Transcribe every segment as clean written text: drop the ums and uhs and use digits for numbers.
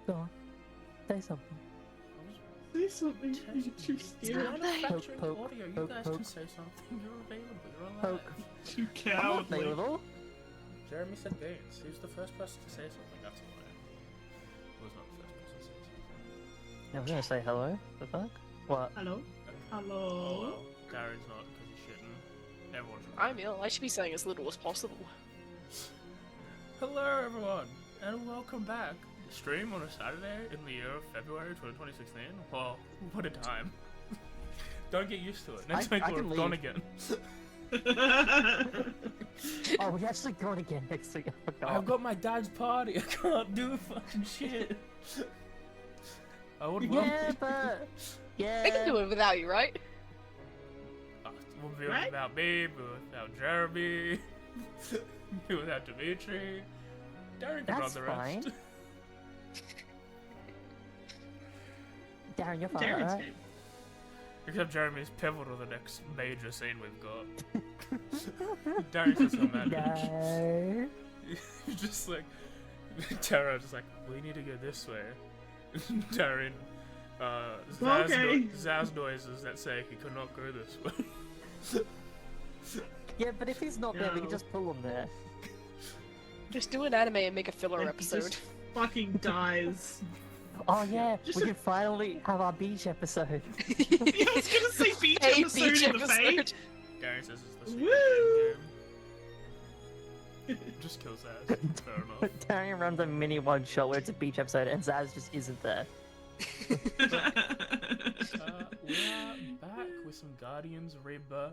Go on. Say something. Say something. You're too scared. Poke, poke, audio. You poke, guys poke. can say something. You're available. You're alive. Poke. You I'm not cowardly. available. Jeremy said Gaines. He was the first person to say something. That's why. He was not the first person to say something. I was gonna say hello. The fuck? What? Hello? Oh Hello? well. Garen's not because he's shitting. Everyone should. I'm ill. I should be saying as little as possible. Hello everyone, and welcome back. Stream on a Saturday in the year of February 2016. Well, what a time. Don't get used to it. Next week I we're can gone leave. again. Oh, we actually going again next week. I forgot. I've got my dad's party. I can't do fucking shit. I would love Yeah, but yeah. They can do it without you, right? It would be Right? without me, but without Jeremy, be without Dimitri. Darren can run That's the rest. fine. Darren, you're fine, Darren's right? game. Except Jeremy's pivotal to the next major scene we've got. Darren's just so mad. No. You're just like, Tara just like, we need to go this way. Darren, Okay. Zaz noises that say he could not go this way. Yeah, but if he's not there, we can No. just pull him there. Just do an anime and make a filler Like, he episode. just fucking dies. Oh yeah, Just we a- can finally have our beach episode. Yeah, I was gonna say beach A episode beach in the Fae. Darren says it's the secret Woo! game. Just kills Zaz. Fair enough. Darren runs a mini one shot where it's a beach episode and Zaz just isn't there. We are back with some Guardians Rebirth.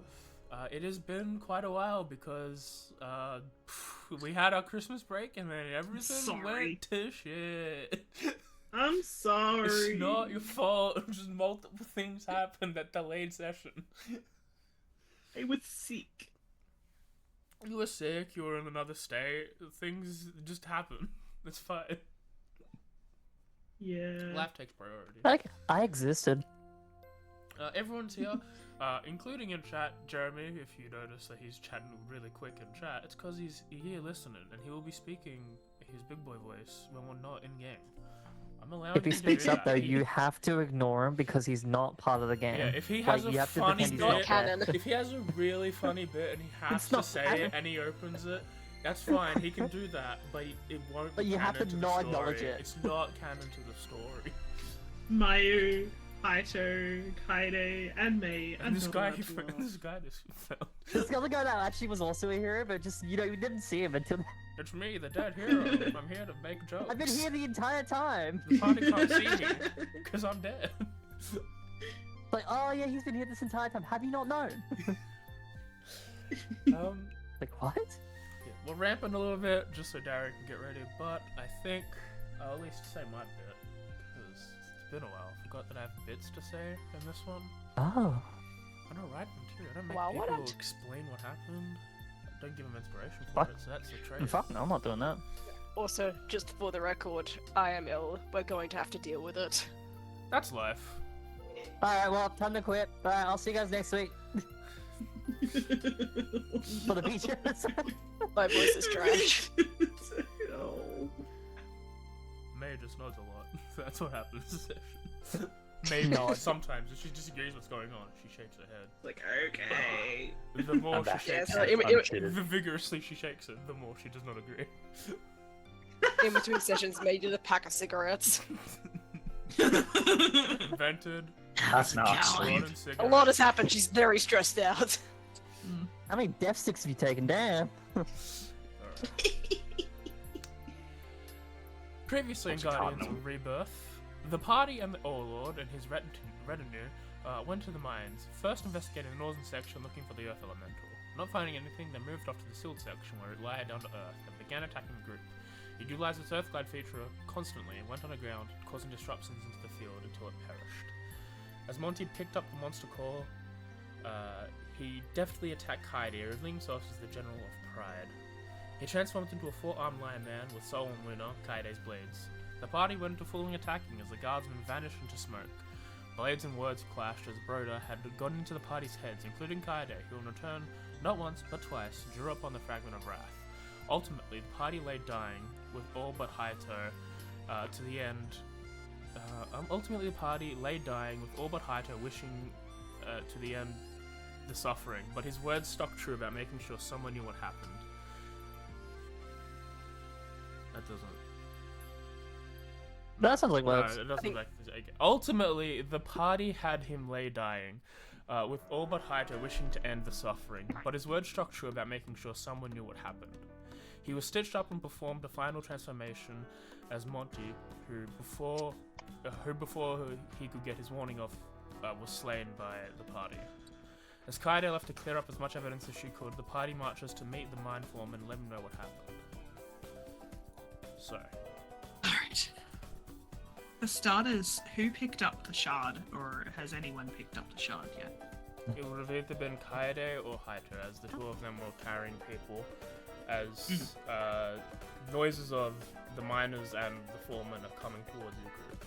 It has been quite a while because we had our Christmas break and then everything Sorry. went to shit. I'm sorry. It's not your fault. Just multiple things happened that delayed session. I was sick. You were sick. You were in another state. Things just happen. It's fine. Yeah. Life takes priority. Like, I existed. Everyone's here, including in chat. Jeremy, if you notice that he's chatting really quick in chat, it's because he's here listening, and he will be speaking his big boy voice when we're not in game. I'm allowing If he him to speaks do up that. though, you have to ignore him because he's not part of the game. Yeah, if he Like, has you a have to funny pretend he's bit, not there. canon. if he has a really funny bit and he has It's to not say canon. it and he opens it, that's fine. He can do that, but it won't. But be you have canon to the not story. acknowledge it. It's not canon to the story. Mayu, Kaito, Kaide, and me. And this not guy, allowed to laugh. this guy just fell. This other guy that actually was also a hero, but just, you know, we didn't see him until... It's me, the dead hero. I'm here to make jokes. I've been here the entire time! The party can't see me because I'm dead. Like, oh yeah, he's been here this entire time. Have you not known? Like, what? Yeah, we're ramping a little bit just so Darren can get ready, but I think I'll at least say my bit because it's been a while. I forgot that I have bits to say in this one. Oh. I don't write them too. I don't make Wow, why people don't- explain what happened. I don't give them inspiration for Fuck. it, so that's the trait. Fuck no, I'm not doing that. Also, just for the record, I am ill. We're going to have to deal with it. That's life. Alright, well, time to quit. Alright, I'll see you guys next week. For the beach episode. My voice is trash. Oh. May just nods a lot. That's what happens in session. May Nod. sometimes if she disagrees what's going on, she shakes her head. Like, okay. The more I'm she back. shakes Yeah, so it, the vigorously she shakes it, the more she does not agree. in between sessions, May did a pack of cigarettes. Invented. That's not brought sweet. in A cigarettes. lot has happened. She's very stressed out. How many death sticks have you taken? Damn. Alright. Previously in What's Guardians cardinal? Rebirth, the party and the Overlord and his retinue went to the mines, first investigating the northern section looking for the Earth Elemental. Not finding anything, they moved off to the sealed section where it lay down to Earth and began attacking the group. It utilized its Earthglide feature constantly and went underground, causing disruptions into the field until it perished. As Monty picked up the monster core, he deftly attacked Kaide, revealing himself as the General of Pride. He transformed into a four-armed lion man with Soul and Luna, Kaide's blades. The party went into full attacking as the guardsmen vanished into smoke. Blades and words clashed as Broda had gotten into the party's heads, including Kaide, who in return, not once but twice, drew upon the Fragment of Wrath. Ultimately, the party lay dying, with all but Hayato to the end. Ultimately, the party lay dying, with all but Haito wishing to the end the suffering, but his words stuck true about making sure someone knew what happened. That doesn't. That sounds like words. No, it doesn't. Ultimately, the party had him lay dying, with all but Haito wishing to end the suffering, but his words struck true about making sure someone knew what happened. He was stitched up and performed the final transformation as Monty, who before he could get his warning off, was slain by the party. As Kaede left to clear up as much evidence as she could, the party marches to meet the Mind Form and let him know what happened. So. Alright. For starters, who picked up the shard, or has anyone picked up the shard yet? It would have either been Kaede or Haito, as the two of them were carrying people, as noises of the miners and the foreman are coming towards your group.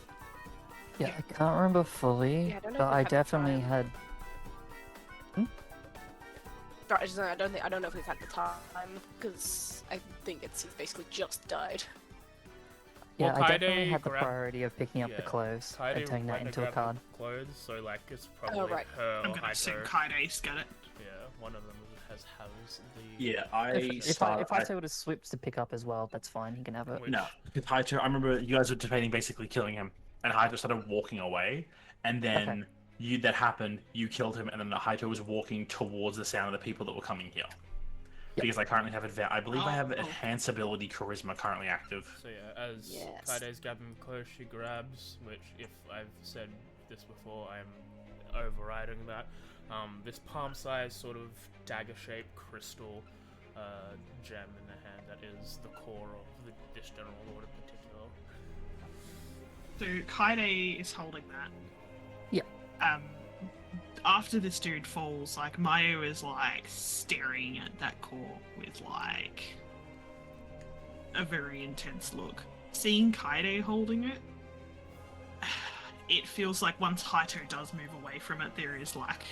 Yeah, I can't remember fully, Yeah, I don't know but if I we've had definitely time. had. I don't know if we've had the time, because I think he's basically just died. Yeah, Well, I definitely Kaede had the grabbed- priority of picking up the yeah, clothes Kaede and turning that went to into a grab card. the clothes, so like it's probably right. her I'm or gonna assume Haito. Kaide's got it. Yeah, one of them has the. Yeah, If I would have switched to pick up as well, that's fine. He can have it. Which- No, because Haito, I remember you guys were debating basically killing him, and Haito started walking away, and then that happened, you killed him, and then Haito was walking towards the sound of the people that were coming here. Yep. Because I currently have I believe I have Oh. Enhance Ability Charisma currently active. So yeah, as Yes. Kaide's grabbing the clothes, she grabs, which if I've said this before, I'm overriding that. This palm-sized sort of dagger-shaped crystal gem in the hand that is the core of this General Lord in particular. So Kaide is holding that. Yeah. After this dude falls, like Mayu is like staring at that core with like a very intense look. Seeing Kaide holding it, it feels like once Haito does move away from it, there is like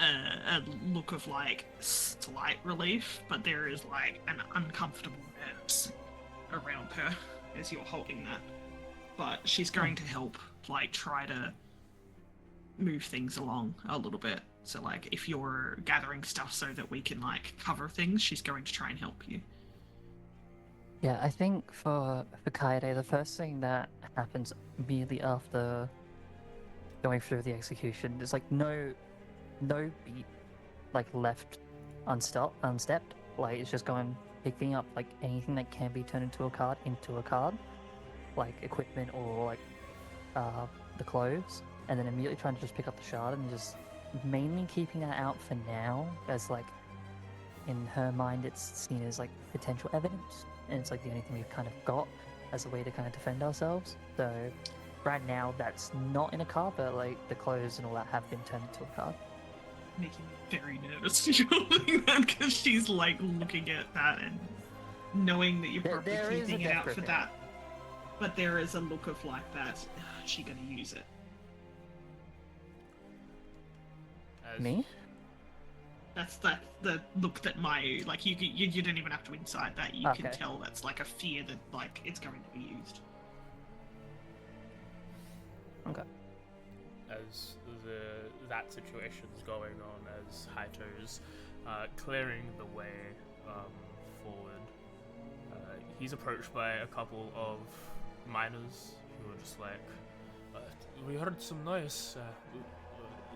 a look of like slight relief, but there is like an uncomfortable nerves around her as you're holding that. But she's going to help, like, try to move things along a little bit. So, like, if you're gathering stuff so that we can, like, cover things, she's going to try and help you. Yeah, I think for Kaede, the first thing that happens immediately after going through the execution is like no beat like left unstepped. Like it's just going picking up like anything that can be turned into a card, like equipment or like the clothes, and then immediately trying to just pick up the shard and just mainly keeping that out for now as like in her mind it's seen as like potential evidence, and it's like the only thing we've kind of got as a way to kind of defend ourselves. So right now that's not in a card, but like the clothes and all that have been turned into a card. Making me very nervous holding that because she's, like, looking at that and knowing that you're probably There is a keeping it out death for grip that. But there is a look of, like, that, is she gonna use it? As Me? That's the look that Mayu, like, you don't even have to incite that. You can Okay. tell that's, like, a fear that, like, it's going to be used. Okay. As that situation's going on, as Haito's clearing the way forward, he's approached by a couple of miners who are just like, we heard some noise.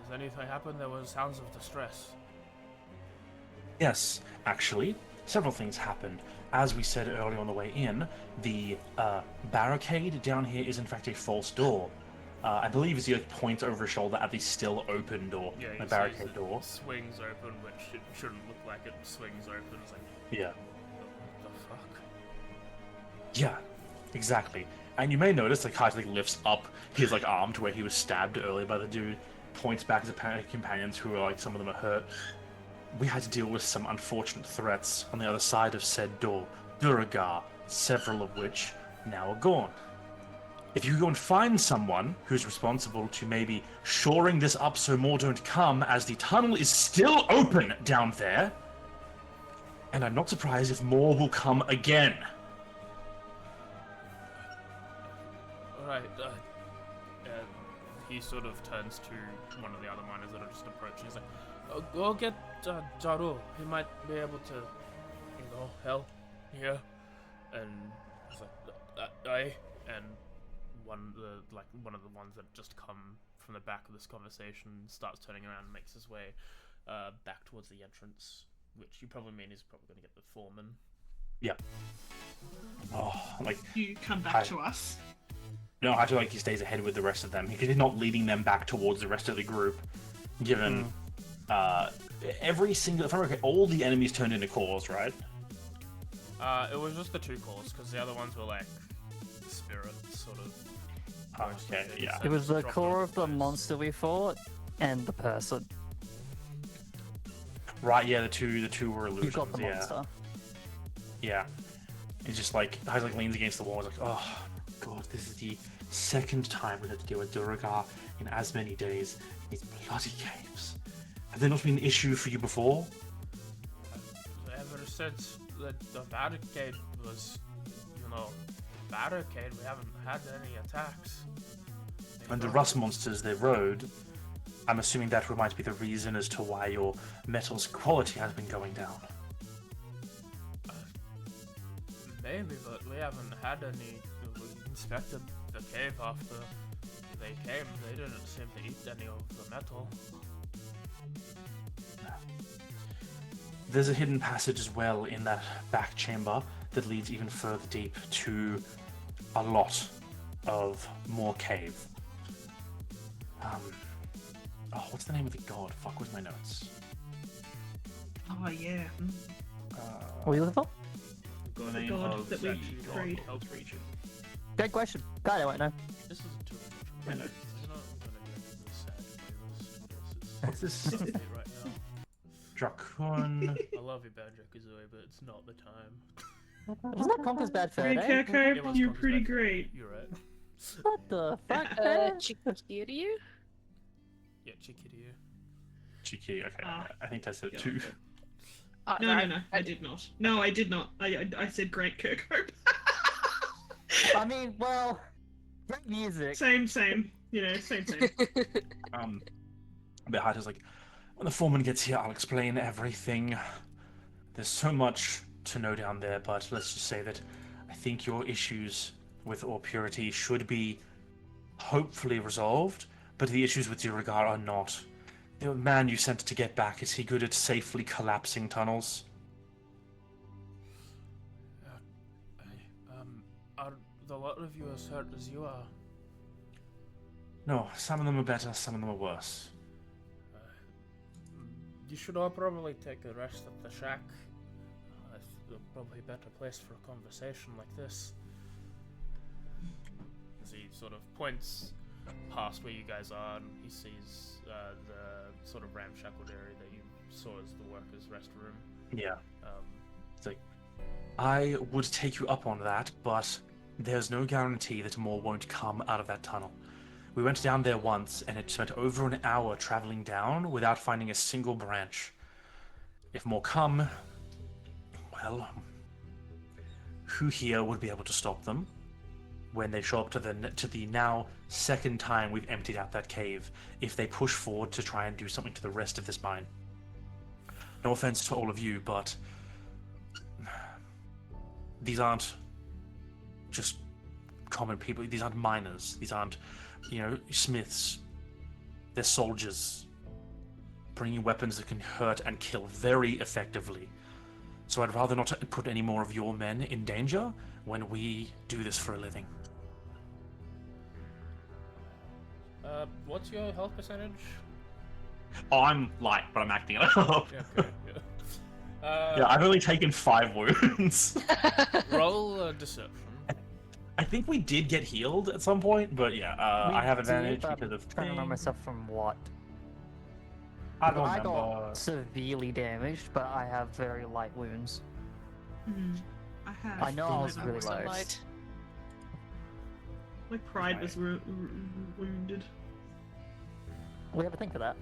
Has anything happened? There was sounds of distress. Yes, actually, several things happened. As we said earlier on the way in, the barricade down here is in fact a false door. I believe as he points over his shoulder at the still open door, Yeah, the he barricade sees it door. swings open, which it shouldn't look like it swings open. It's like, Yeah. what the fuck? Yeah, exactly. And you may notice like Kaito lifts up his like arm to where he was stabbed earlier by the dude, points back to the companions who are like some of them are hurt. We had to deal with some unfortunate threats on the other side of said door, Duragar, several of which now are gone. If you go and find someone who's responsible to maybe shoring this up so more don't come, as the tunnel is still open down there, and I'm not surprised if more will come again. he sort of turns to one of the other miners that are just approaching. He's like, oh, go get Jaru. He might be able to, help here. And he's like, aye. And one of the ones that just come from the back of this conversation starts turning around and makes his way back towards the entrance, which you probably mean is probably going to get the foreman. Yeah. Oh, like You come back to us. no, I feel like he stays ahead with the rest of them because he's not leading them back towards the rest of the group. Given every single, if I remember, all the enemies turned into cores, right? It was just the 2 cores because the other ones were like spirits, sort of. Okay, yeah. It was the Drop core out of the place. monster we fought and the person. Right, yeah, the two were You illusions. got the yeah, monster. yeah. It's just like He's like leans against the wall. It's like, oh god, this is the second time we had to deal with Duragar in as many days. These bloody caves. Have they not been an issue for you before? Ever since the barricade was, barricade, we haven't had any attacks. And the rust monsters they rode, I'm assuming that might be the reason as to why your metal's quality has been going down. Maybe, but we haven't had any. We inspected the cave after they came. They didn't seem to eat any of the metal. There's a hidden passage as well in that back chamber that leads even further deep to a lot of more cave. What's the name of the god? Fuck, where's my notes? Oh yeah. What are you looking for? The The name god of that we that freed. god region. Great question. God, I won't know. This isn't too I much. know. It's not gonna get to the sad playlist. What's this? It's update right now. Dracon. I love you, Banjo Kazooie, but it's not the time. Wasn't that Conker's Bad Fur Hey, Day? It Kirko, was you're Conker's pretty Bad Fur. great. You're right. What the fuck, man? Chikiryu? Yeah, Chikiryu. Cheeky, okay. Ah. I think that's it Yeah. too. No, I did not. No, I did not. I said great Kirkhope. I mean, well, great music. Same. Same. But Hart is like, when the foreman gets here, I'll explain everything. There's so much to know down there, but let's just say that I think your issues with Ore Purity should be hopefully resolved, but the issues with Duragar are not. The man you sent to get back, is he good at safely collapsing tunnels? Are the lot of you as hurt as you are? No, some of them are better, some of them are worse. You should all probably take a rest at the shack. It's probably a better place for a conversation like this. As he sort of points past where you guys are, and he sees the sort of ramshackled area that you saw as the workers' restroom. Yeah. Um, It's like, I would take you up on that, but there's no guarantee that more won't come out of that tunnel. We went down there once, and it spent over an hour traveling down without finding a single branch. If more come, well, who here would be able to stop them when they show up to the now second time we've emptied out that cave, if they push forward to try and do something to the rest of this mine? No offense to all of you, but these aren't just common people. These aren't miners. These aren't, smiths. They're soldiers, bringing weapons that can hurt and kill very effectively. So I'd rather not put any more of your men in danger when we do this for a living. what's your health percentage? Oh, I'm light, but I'm acting it up. Yeah, okay, yeah. Yeah, I've only taken 5 wounds. Roll deception. I think we did get healed at some point, but yeah, I have We advantage did, because of I'm trying to remember thing. myself from what. I don't I remember. got severely damaged, but I have very light wounds. I have. I know I was my really So low. light. My pride was wounded. We have a thing for that.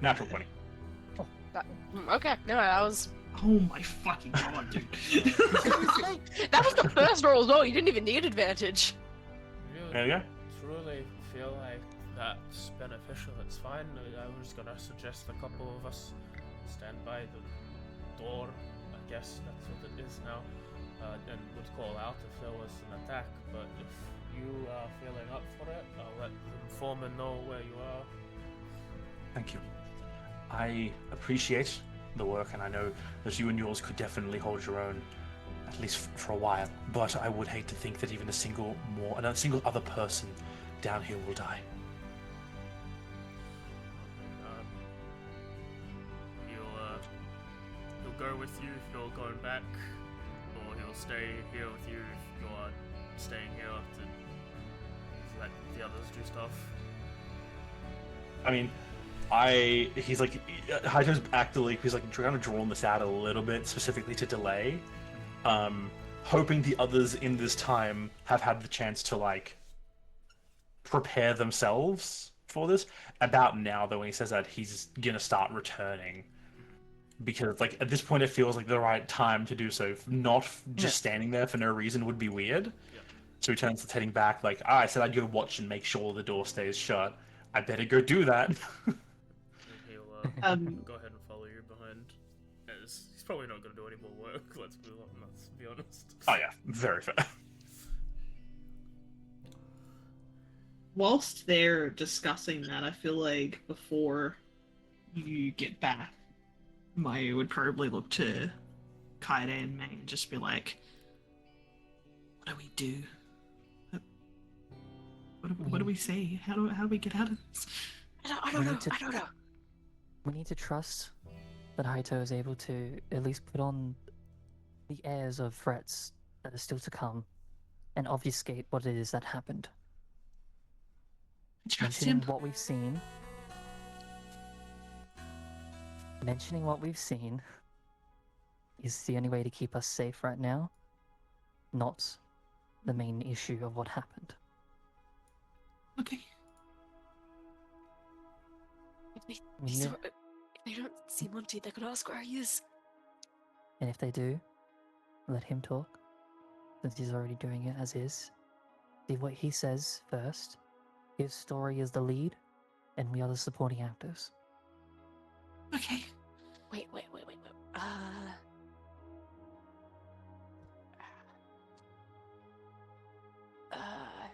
Natural 20. Okay, no, that was Oh my fucking god, dude. that was the first roll as well. You didn't even need advantage. Really, There you go. truly feel like that's beneficial, it's fine. I was gonna suggest a couple of us stand by the door, I guess that's what it is now, and would call out if there was an attack, but if you are feeling up for it, I'll let the foreman know where you are. Thank you. I appreciate the work, and I know that you and yours could definitely hold your own, at least for a while. But I would hate to think that even a single other person down here will die. He'll go with you if you're going back, or he'll stay here with you if you're staying here to let the others do stuff. I mean, he's like, Haito's actively, he's like kind of drawn this out a little bit specifically to delay, hoping the others in this time have had the chance to like prepare themselves for this. About now, though, when he says that, he's gonna start returning, because like at this point it feels like the right time to do so. Not just standing there for no reason would be weird. So he turns to heading back, like, I said I'd go watch and make sure the door stays shut. I better go do that. He'll go ahead and follow you behind, as he's probably not going to do any more work, let's be honest. Oh yeah, very fair. Whilst they're discussing that, I feel like before you get back, Mayu would probably look to Kaede and May and just be like, what do we do? What do we say? How do we get out of this? I don't know. We need to trust that Haito is able to at least put on the airs of threats that are still to come and obfuscate what it is that happened. Trust him. Mentioning what we've seen is the only way to keep us safe right now, not the main issue of what happened. Okay. If they don't see Monty, they could ask where he is. And if they do, let him talk, since he's already doing it as is. See what he says first. His story is the lead, and we are the supporting actors. Okay. Wait.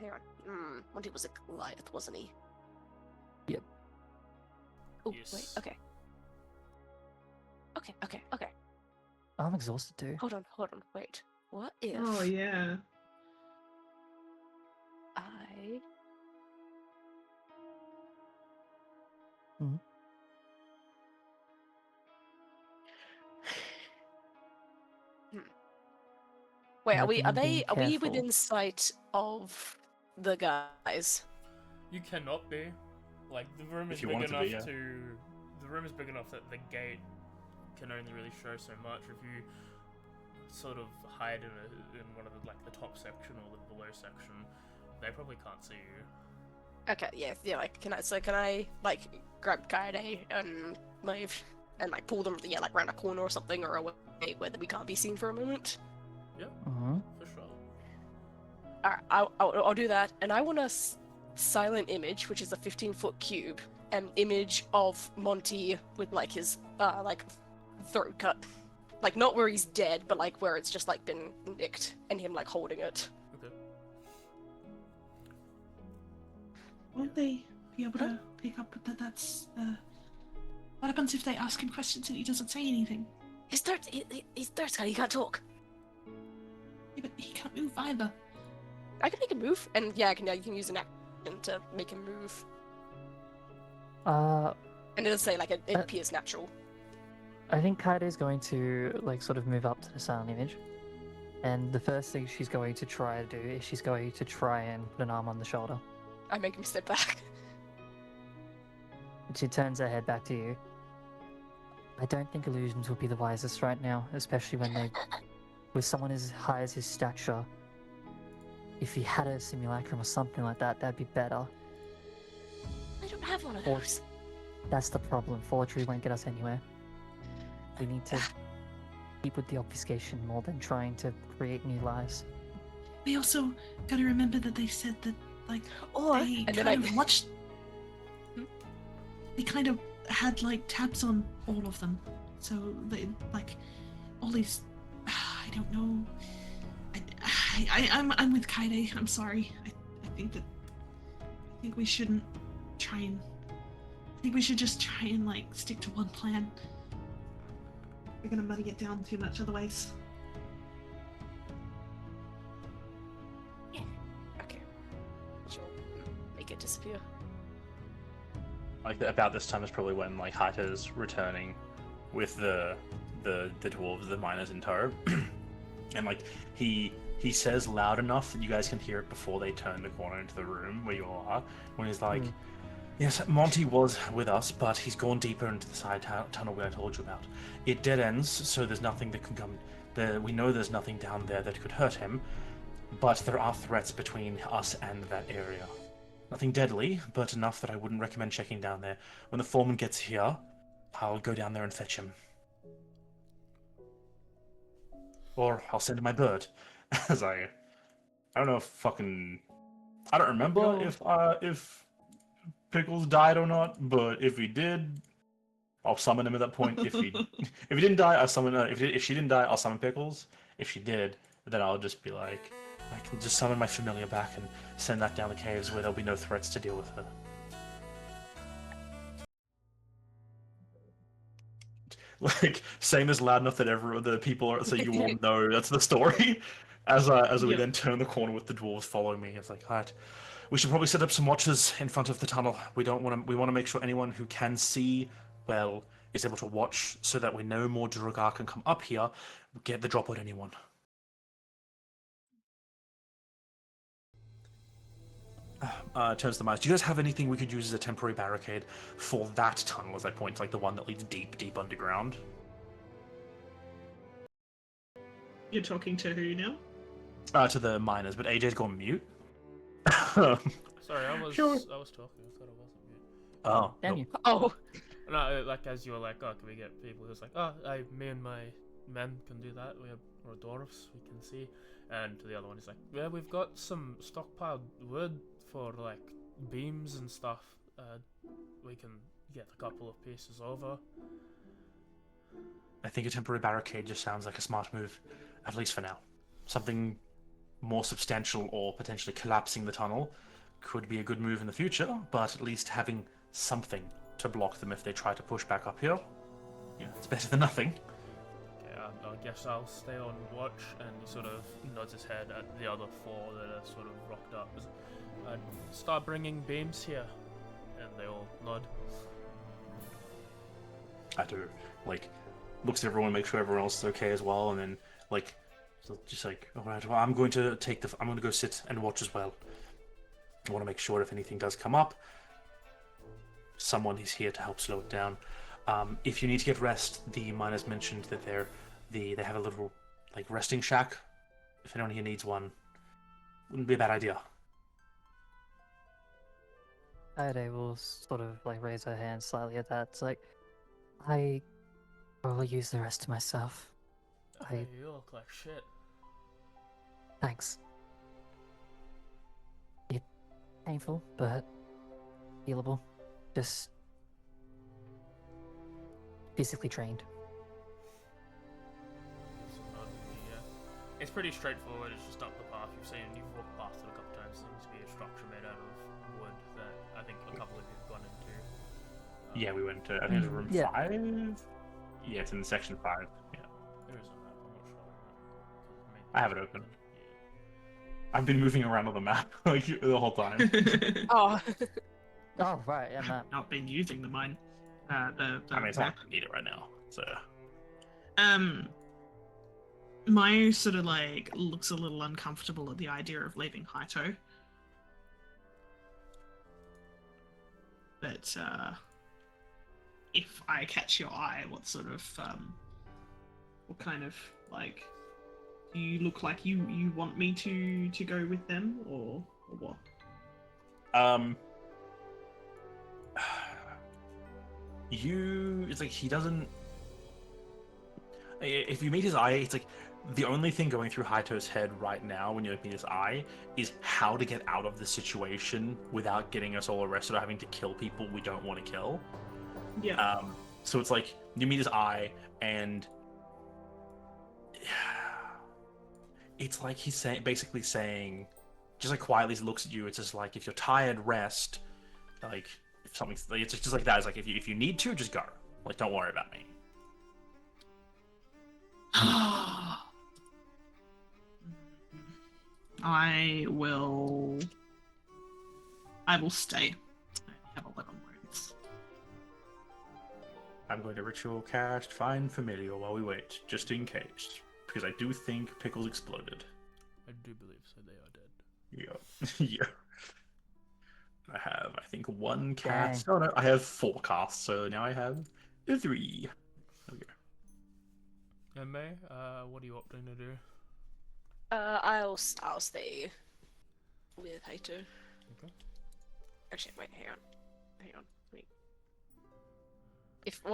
Hang on. Monty was a Goliath, wasn't he? Yep. Oh, Yes. wait, okay. Okay. I'm exhausted too. Hold on, wait. What if Oh yeah. I... Mhm. Wait, I'd are we recommend being careful. within sight of the guys? You cannot be. Like, the room is If you big wanted to enough be, yeah. The room is big enough that the gate can only really show so much. If you sort of hide in one of the top section or the below section, they probably can't see you. Okay, yeah, like, can I, like, grab Kaede and move, and, like, pull them, yeah, like, around a corner or something, or away where we can't be seen for a moment? Yeah, Mm-hmm. for sure. Alright, I'll do that, and I want a silent image, which is a 15-foot cube, an image of Monty with, like, his, like, throat cut. Like, not where he's dead, but, like, where it's just, like, been nicked, and him, like, holding it. Okay. Won't they be able to pick up that that's what happens if they ask him questions and he doesn't say anything? He's third cut, he can't talk. Yeah, but he can't move either. I can make him move, and yeah, you can use an action to make him move. And it'll say, like, it appears natural. I think Kaede is going to, like, sort of move up to the silent image. And the first thing she's going to try to do is she's going to try and put an arm on the shoulder. I make him step back. She turns her head back to you. I don't think illusions would be the wisest right now, especially when they... with someone as high as his stature. If he had a simulacrum or something like that, that'd be better. I don't have one of Or- those. That's the problem. Forgery won't get us anywhere. We need to keep with the obfuscation more than trying to create new lies. We also gotta remember that they said that, like, Or, they and then kind of watched they kind of had like tabs on all of them. So they like all these. I don't know. I'm with Kaide. I'm sorry. I think we shouldn't try and. I think we should just try and like stick to one plan. We're gonna muddy it down too much otherwise. Yeah. Okay. She'll make it disappear. Like about this time is probably when like Haita's returning with the dwarves, the miners in tow, and like he says loud enough that you guys can hear it before they turn the corner into the room where you all are. When he's like, "Yes, Monty was with us, but he's gone deeper into the side tunnel where I told you about. It dead ends, so there's nothing that can come. We know there's nothing down there that could hurt him, but there are threats between us and that area. Nothing deadly, but enough that I wouldn't recommend checking down there. When the foreman gets here, I'll go down there and fetch him. Or I'll send my bird." As I don't know if I don't remember if Pickles died or not, but if he did, I'll summon him at that point. If he didn't die, I'll summon her. If she didn't die, I'll summon Pickles. If she did, then I'll just be like, I can just summon my familiar back and send that down the caves where there'll be no threats to deal with her. Like saying this loud enough that the people are so you all know that's the story. As we then turn the corner with the dwarves following me, it's like, alright, we should probably set up some watchers in front of the tunnel. We want to make sure anyone who can see well is able to watch, so that we know more Duergar can come up here, get the drop on anyone. Turns to the miners. Do you guys have anything we could use as a temporary barricade for that tunnel? As I point to like the one that leads deep underground. You're talking to who now? To the miners, but AJ's gone mute. Sorry, I was talking. I thought I wasn't mute. Oh, Damn nope. you. Oh. No, like as you were like, oh, can we get people? He was like, oh, me and my men can do that. We're dwarves. We can see. And to the other one, he's like, yeah, we've got some stockpiled wood for like beams and stuff. We can get a couple of pieces over. I think a temporary barricade just sounds like a smart move, at least for now. Something more substantial or potentially collapsing the tunnel could be a good move in the future, but at least having something to block them if they try to push back up here, yeah, it's better than nothing. Okay, I guess I'll stay on watch, and he sort of nods his head at the other four that are sort of rocked up. And start bringing beams here, and they all nod. I do, like, looks at everyone, make sure everyone else is okay as well, and then, like, so just like, alright, well, I'm going to go sit and watch as well. I want to make sure if anything does come up, someone is here to help slow it down. If you need to get rest, the miners mentioned that they have a little, like, resting shack. If anyone here needs one, wouldn't be a bad idea. Kaede will sort of like raise her hand slightly at that. It's like, I probably use the rest to myself. Hey, you look like shit. Thanks. It's painful, but healable. Just physically trained. It's pretty straightforward. It's just up the path. You've walked past it a couple times. It seems to be a structure made out of wood that I think a couple of you have gone into. Yeah, we went to, I think it was room 5? Yeah, it's in section 5. Yeah. There is a map, I'm not sure. I have it open. I've been moving around on the map like the whole time. Oh. Oh, right, yeah, man. Not been using the mine. I mean, it's not need it right now, so. Mayu sort of like looks a little uncomfortable at the idea of leaving Haito. But if I catch your eye, what sort of what kind of like do you look like you want me to go with them or what? It's like he doesn't. If you meet his eye, it's like the only thing going through Haito's head right now when you meet his eye is how to get out of the situation without getting us all arrested or having to kill people we don't want to kill. Yeah. So it's like you meet his eye, and it's like he's basically saying, just like quietly he looks at you. It's just like, if you're tired, rest. Like if something's, like, it's just like that. It's like, if you need to, just go. Like, don't worry about me. I will stay. I have 11 words. I'm going to ritual cast Find Familiar while we wait, just in case, because I do think Pickles exploded. I do believe so. They are dead. Yeah. Yeah. I have, I think, 1 cast. Oh no, I have 4 casts, so now I have 3. Okay. And May, what are you opting to do? I'll stay with Haito. Okay. Actually, wait, hang on, wait.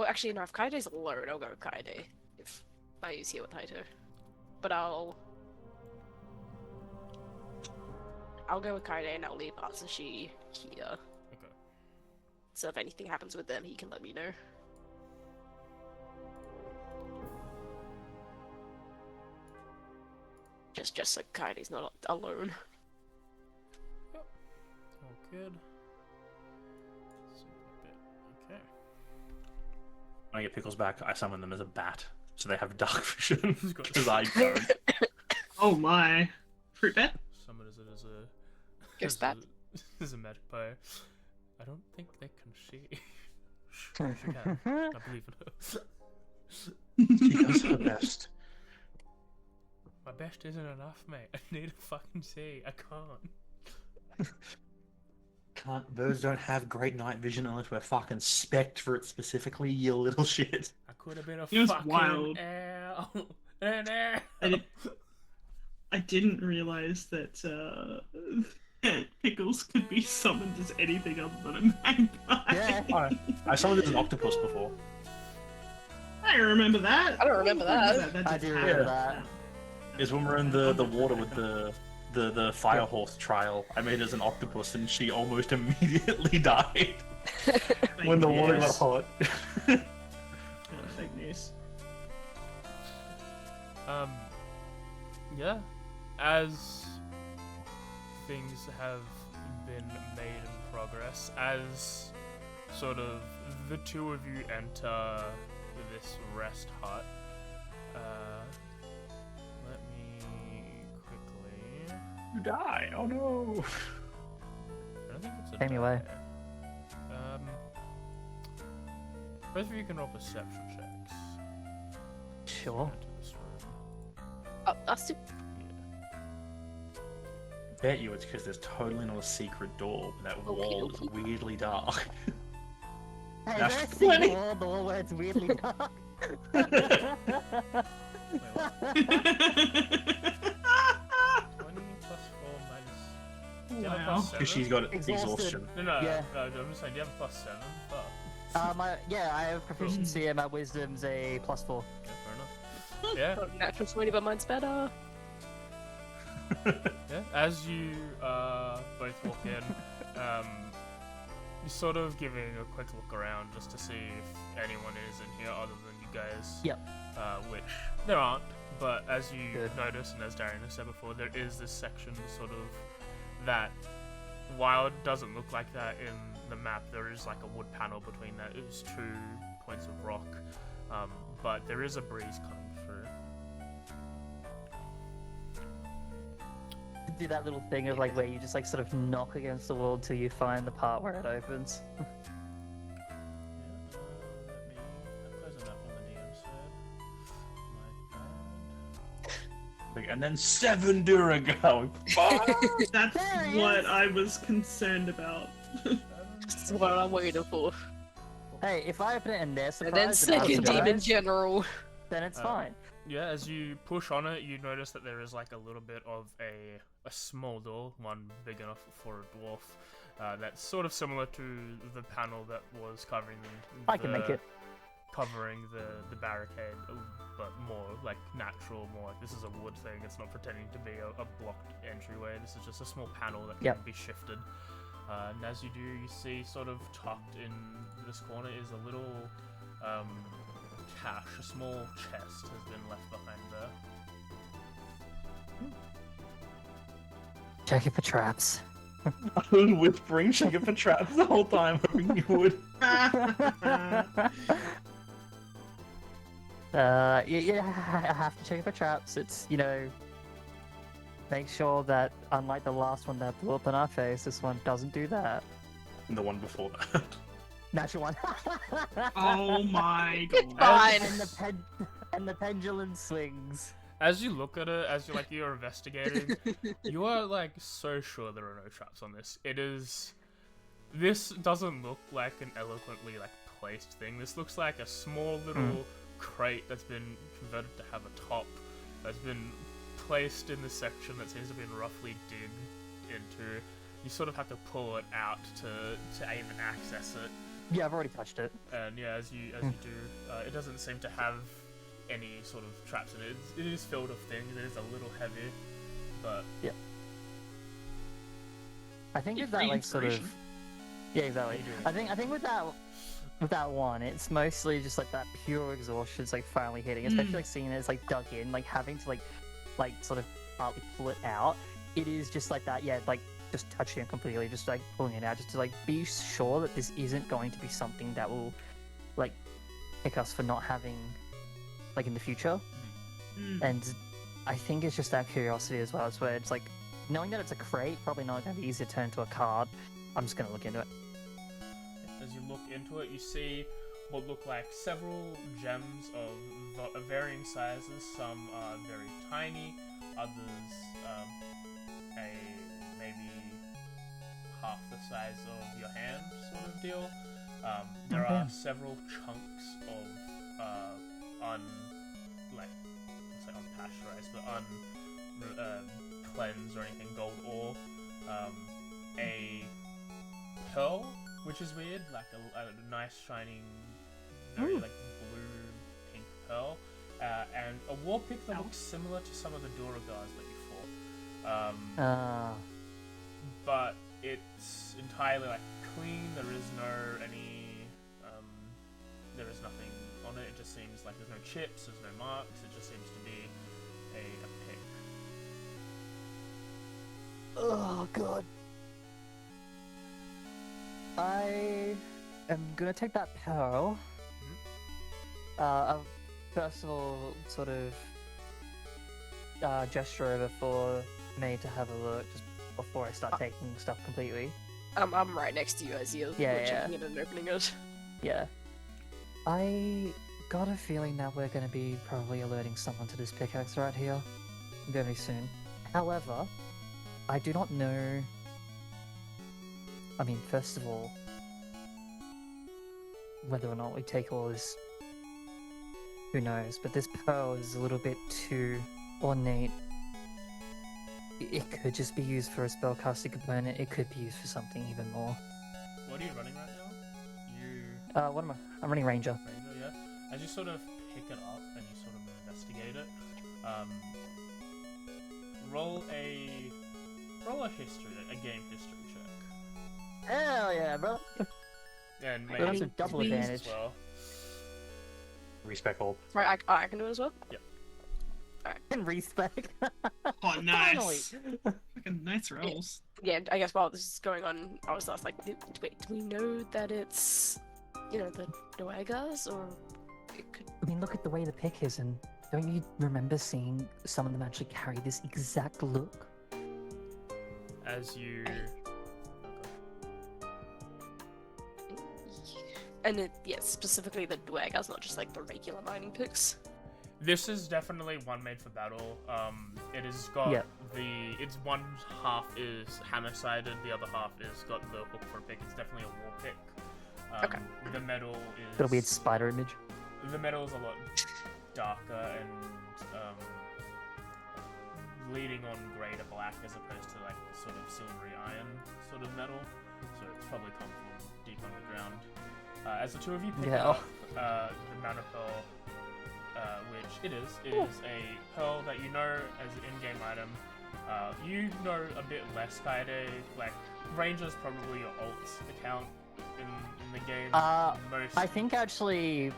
Actually, no, if Kaide's alone, I'll go with Kaide. If I use here with Haito. But I'll go with Kaide and I'll leave Atsushi here. Okay. So if anything happens with them, he can let me know. Just so Kaide's not alone. Yep. All good. Okay. When I get Pickles back, I summon them as a bat, so they have dark vision, because I don't. Oh my. Fruit bat? Summon it as a Ghost bat? As a magic player. I don't think they can see. She can. I believe in her. She does her best. My best isn't enough, mate. I need to fucking see. I can't. Birds don't have great night vision unless we're fucking specced for it specifically, you little shit. I could have been a You know, it's fucking wild. owl. An owl. I didn't realize that Pickles could be summoned as anything other than a magpie. Yeah. I summoned it as an octopus before. I remember that. I don't remember that. That I just do happened. remember that. Is when we're in the water with the fire horse trial. I made it as an octopus, and she almost immediately died when the water got Yes. hot. Fake news. Yeah. As things have been made in progress, as sort of the two of you enter this rest hut, let me quickly. You die. Oh no. I don't think it's a Anyway. die. Both of you can roll perception checks. Sure. Into this room. I'll still... Bet you it's because there's totally not a secret door, but that wall is weirdly dark. Hey, That's there's a funny. secret door where it's weirdly dark. Wait, what? 20 plus 4 minus. Do you have a Wow. plus 7? Because she's got Exhausted. exhaustion. No, Yeah. no, I'm just saying, do you have a plus 7? Fuck. Yeah, I have proficiency and my wisdom's a +4. Yeah, fair enough. Yeah, Natural 20, but mine's better. yeah. As you both walk in, you're sort of giving a quick look around just to see if anyone is in here other than you guys. Yep. Which there aren't, but as you Good. notice, and as Darian has said before, there is this section sort of that, while it doesn't look like that in the map, there is like a wood panel between that. It's 2 points of rock, but there is a breeze coming through. Do that little thing of like where you just like sort of knock against the wall till you find the part where it opens. Yeah, let me close it up on the DM side. My bad. And then 7 Durago. Fuck! That's There he what is. I was concerned about. That's what I'm waiting for. Hey, if I open it and they're And surprised, then I'm second surprised, demon general. then it's Uh, fine. Yeah, as you push on it, you notice that there is like a little bit of a small door, one big enough for a dwarf. That's sort of similar to the panel that was covering I can make it. covering the barricade, but more like natural, more like this is a wood thing. It's not pretending to be a blocked entryway. This is just a small panel that can Yep. be shifted. And as you do, you see sort of tucked in this corner is a little cache, a small chest has been left behind there. Check it for traps. I was whispering, checking for traps the whole time, hoping you would. Yeah, I have to check it for traps. It's, make sure that, unlike the last one that blew up in our face, this one doesn't do that. And the one before that. Natural one. Oh my god. Fine. And the pendulum swings. As you look at it, as you're investigating, you are so sure there are no traps on this. This doesn't look like an eloquently placed thing. This looks like a small little crate that's been converted to have a top, that's been placed in the section that seems to have been roughly digged into. You sort of have to pull it out to even access it. Yeah, I've already touched it. And yeah, as you do, it doesn't seem to have any sort of traps in it. It is filled with things. It is a little heavy, but yeah. I think It's with that sort of inspiration. yeah, exactly. I think with that one, it's mostly just that pure exhaustion. It's finally hitting, especially seeing it as dug in, having to sort of partly pull it out. It is just that, yeah, just touching it completely, just pulling it out, just to be sure that this isn't going to be something that will pick us for not having in the future. And I think it's just that curiosity as well. It's where it's knowing that it's a crate, probably not going to be easy to turn to a card. I'm just going to look into it. as you look into it, you see what look like several gems of varying sizes. Some are very tiny, others maybe half the size of your hand, sort of deal. There are several chunks of unpasteurized, but cleansed or anything gold ore. A pearl, which is weird, a nice shining, very blue pink pearl, and a war pick that looks similar to some of the Duragars that you fought. But it's entirely clean. There is there is nothing on it. It just seems like there's no chips, there's no marks. It just seems to be a pick. Oh god. I am gonna take that pearl. First of all, sort of gesture over for me to have a look just before I start taking stuff completely. I'm right next to you as you're checking it and opening it. Yeah. I got a feeling that we're gonna be probably alerting someone to this pickaxe right here very soon. However, I do not know. I mean, first of all, whether or not we take all this, who knows? But this pearl is a little bit too ornate. It could just be used for a spellcasting component. It could be used for something even more. What are you running right now? What am I? I'm running Ranger. Ranger, yeah. As you sort of pick it up and you sort of investigate it, roll a history, a game history check. Hell yeah, bro! And That's maybe a double as advantage. well. Respect hold. Right, I can do it as well? Yep. And respec. Oh, nice. Fucking nice rolls. Yeah, I guess while this is going on, I was last wait, do we know that it's, the Noegas, or it could... I mean, look at the way the pick is, and don't you remember seeing some of them actually carry this exact look? As you... And specifically the Dwegas, not just the regular mining picks. This is definitely one made for battle. It has got its one half is hammer-sided, the other half is got the hook for a pick. It's definitely a war pick. Okay. The metal is... Got a weird spider image. The metal is a lot darker and leading on grey to black as opposed to sort of silvery iron sort of metal. So it's probably come from deep underground. As the two of you pick it up, the Mana Pearl, which it is a pearl that you know as an in-game item You know a bit less, Kaede. Like, Ranger's probably your alt account in the game. Most. I think actually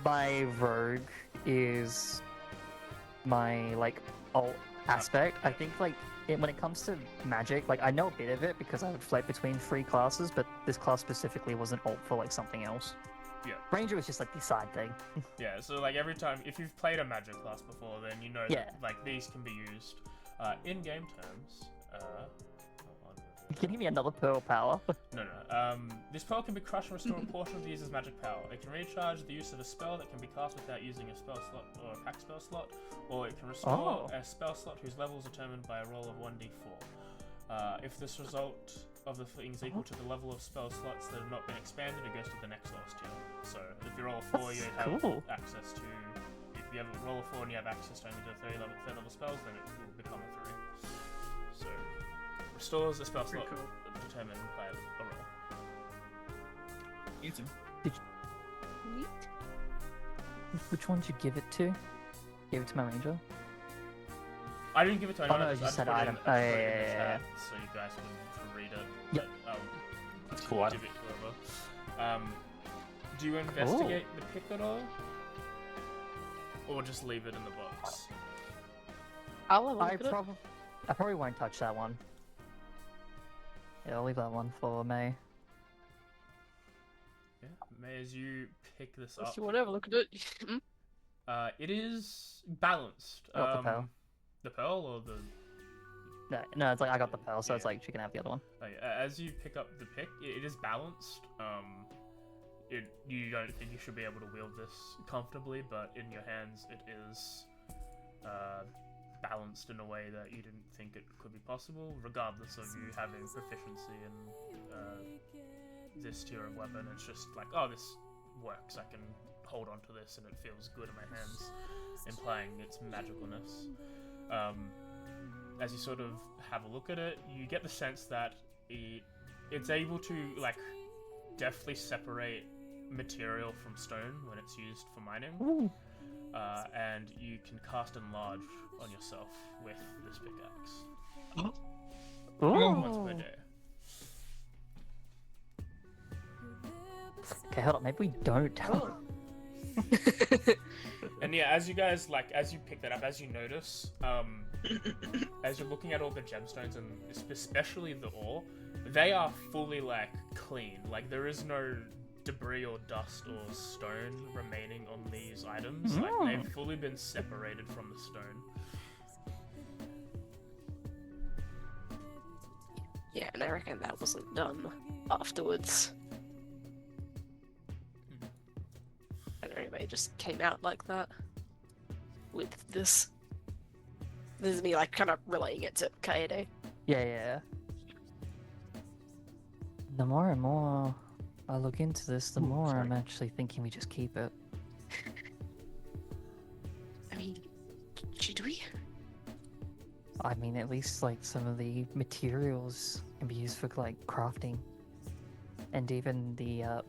my rogue is my like alt aspect. I think like when it comes to magic, like I know a bit of it because I would float between 3 classes, but this class specifically was an alt for like something else. Yeah. Ranger was just like the side thing. Yeah, so like every time, if you've played a magic class before, then you know that like these can be used in game terms. Can you give me another pearl power? No. This pearl can be crushed and restore a portion of the user's magic power. It can recharge the use of a spell that can be cast without using a spell slot or a pack spell slot, or it can restore a spell slot whose level is determined by a roll of 1d4. If this result of the thing is equal to the level of spell slots that have not been expanded, it goes to the next lowest tier. So if you roll a 4, you have access to. If you have a roll a 4 and you have access to only the third level spells, then it will become a 3. So restores a spell slot determined by a roll. Easy. Which one did you give it to? Gave it to my ranger? I didn't give it to anyone. no, I you just said put it item. in, I just put it in the yeah. chat so you guys can read it. Yep. But, That's cool. give it to whoever. Do you investigate the pick at all? Or just leave it in the box? I'll have a look I at it. probably won't touch that one. Yeah, I'll leave that one for May. Yeah. May, as you pick this If up, you want to have a look at it. it is balanced. I got the pearl. The pearl or the... No, it's like I got the pearl, so it's like she can have the other one. As you pick up the pick, it is balanced. You don't think you should be able to wield this comfortably, but in your hands it is balanced in a way that you didn't think it could be possible, regardless of you having proficiency in this tier of weapon. It's just like, oh, this works, I can hold on to this and it feels good in my hands, implying its magicalness. As you sort of have a look at it, you get the sense that it's able to like deftly separate material from stone when it's used for mining. And you can cast Enlarge on yourself with this pickaxe. Once per day. Okay, hold on. Maybe we don't tell. And yeah, as you guys as you pick that up, as you notice, as you're looking at all the gemstones and especially the ore, they are fully like clean. Like there is no debris or dust or stone remaining on these items. Like they've fully been separated from the stone. Yeah, and I reckon that wasn't done afterwards. I don't know, maybe it just came out like that. With this. This is me like kind of relaying it to Kaede. Yeah. The more and more I look into this, the more I'm actually thinking we just keep it. I mean, should we? I mean, at least like some of the materials can be used for like crafting, and even the I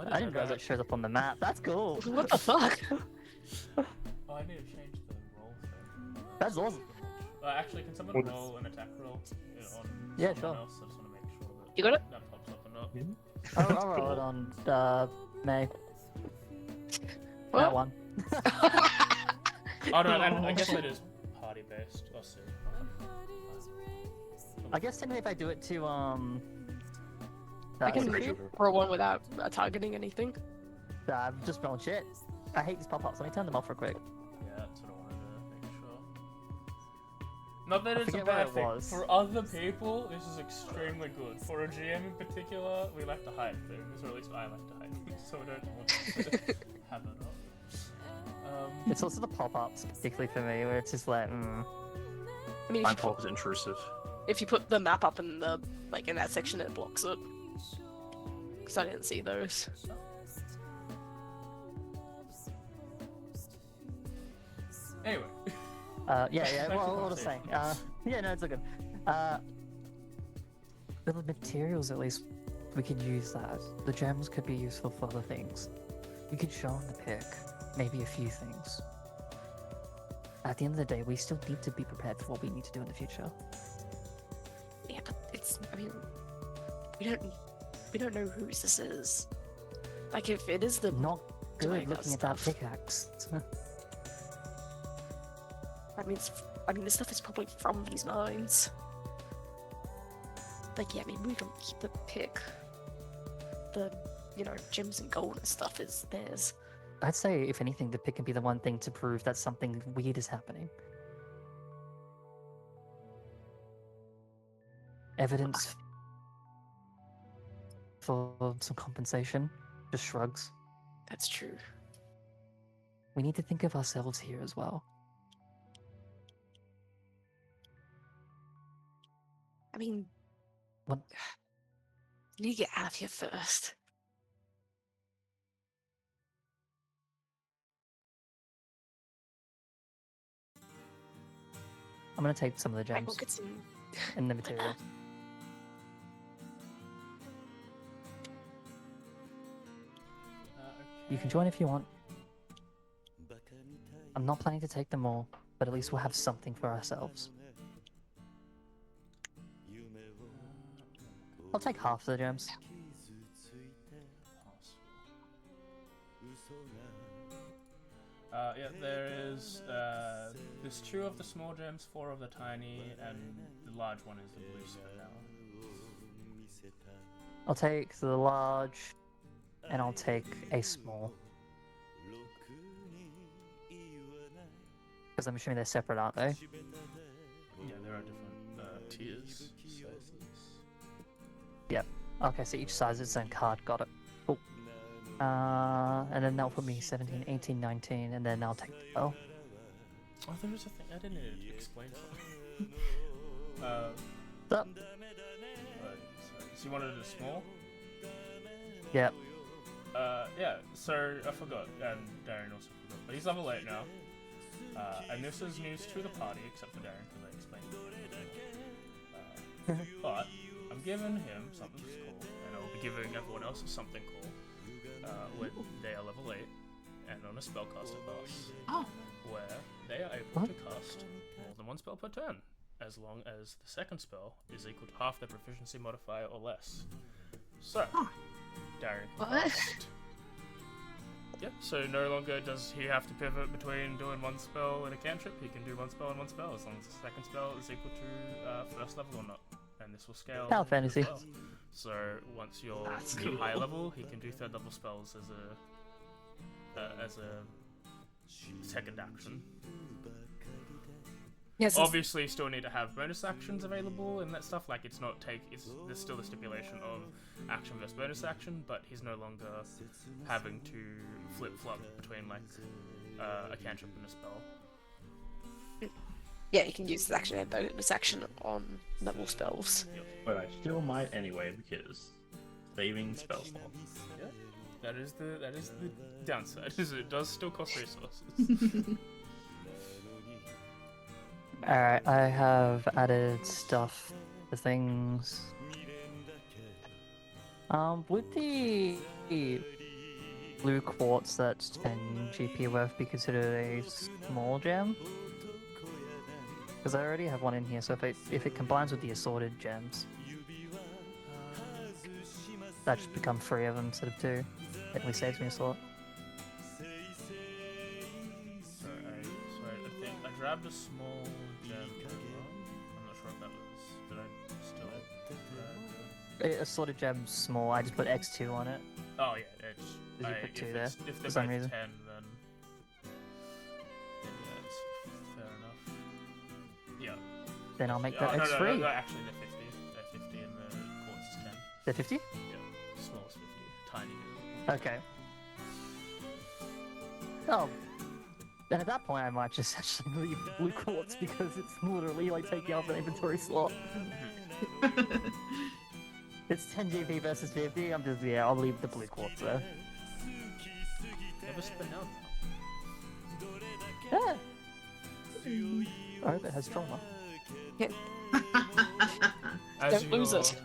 didn't realize it shows up on the map. That's cool. What the fuck? Oh, I need to change the roll thing. That's awesome. Actually, can someone roll an attack roll on Yeah, someone sure. else? I just want to make sure that You got it? that pops up or not. I'll roll it on May. What? That one. Oh no, and I guess it is party based. Oh, see. I guess technically if I do it to I can Ranger, roll one without targeting anything. just rolling shit. I hate these pop-ups. Let me turn them off real quick. Yeah, that's what I wanted to make sure. Not that I it's a forget where bad it thing. was. For other people, this is extremely good. For a GM in particular, we like to hide things, or at least I like to hide things, so we don't want to have it up. It's also the pop-ups, particularly for me, where it's just like, I mean, Mine pop is intrusive. if you put the map up in the in that section, it blocks it. Because I didn't see those. Anyway. yeah. Back to Well, what I was saying. Yeah, no, it's all good. The materials, at least, we could use that. The gems could be useful for other things. We could show them the pick, maybe a few things. at the end of the day, we still need to be prepared for what we need to do in the future. Yeah, but I mean, we don't know whose this is. Like, if it is the Not doing good that looking at that stuff. pickaxe. I mean, this stuff is probably from these mines. Like, yeah, I mean, we don't keep the pick. The, gems and gold and stuff is theirs. I'd say, if anything, the pick can be the one thing to prove that something weird is happening. Evidence for some compensation. Just shrugs. That's true. We need to think of ourselves here as well. I mean, What? you need to get out of here first. I'm gonna take some of the I gems will get some. and the materials. You can join if you want. I'm not planning to take them all, but at least we'll have something for ourselves. I'll take half of the gems. Yeah, there's 2 of the small gems, 4 of the tiny, and the large one is the blue stone now. I'll take the large, and I'll take a small. Because I'm assuming they're separate, aren't they? Yeah, there are different tiers, sizes. Yep. Okay, so each size is its own card. Got it. Cool. And then that'll put me 17, 18, 19, and then I'll take the spell. Oh, there was a thing I didn't explain something. Sup? So you wanted it small? Yep. Yeah, so I forgot, and Darren also forgot, but he's level 8 now. And this is news to the party, except for Darren, because I explained it. But I'm giving him something cool, and I'll be giving everyone else something cool when they are level 8 and on a spellcaster class, where they are able to cast more than one spell per turn, as long as the second spell is equal to half their proficiency modifier or less. So, Darren can cast. Yep, so no longer does he have to pivot between doing one spell and a cantrip. He can do one spell and one spell, as long as the second spell is equal to first level or not. And this will scale. Final Fantasy. Well. So once you're higher level, he can do third level spells as a second action. Yes. Obviously, you still need to have bonus actions available and that stuff. Like, there's still the stipulation of action versus bonus action, but he's no longer having to flip-flop between, like, a cantrip and a spell. Yeah, you can use this action and bonus action on level spells. But I still might anyway, because saving spell slots. Yeah, that is the downside, is it does still cost resources. Alright, I have added stuff for things. Would the blue quartz that's 10 GP worth be considered a small gem? Because I already have one in here, so if it combines with the assorted gems, that should become 3 of them instead of 2. At least saves me a slot. I think I grabbed a small gem earlier. I'm not sure if that was. Did I still? Assorted gem's small, I just put X2 on it. Oh yeah, it's. Did you put 2 there? If they're for some both reason? 10, then yeah, it's fair enough. Yeah. Then I'll make Oh, that no, X3. no, actually they're 50. They're 50 and the quartz is 10. They're 50? Yeah, smallest 50, tiny. Okay. Oh. Then at that point I might just actually leave blue quartz because it's literally like taking up an inventory slot. It's 10 GP versus 50, I'll leave the blue quartz there. Never spin out Yeah. I hope it has trauma. now. Don't lose it.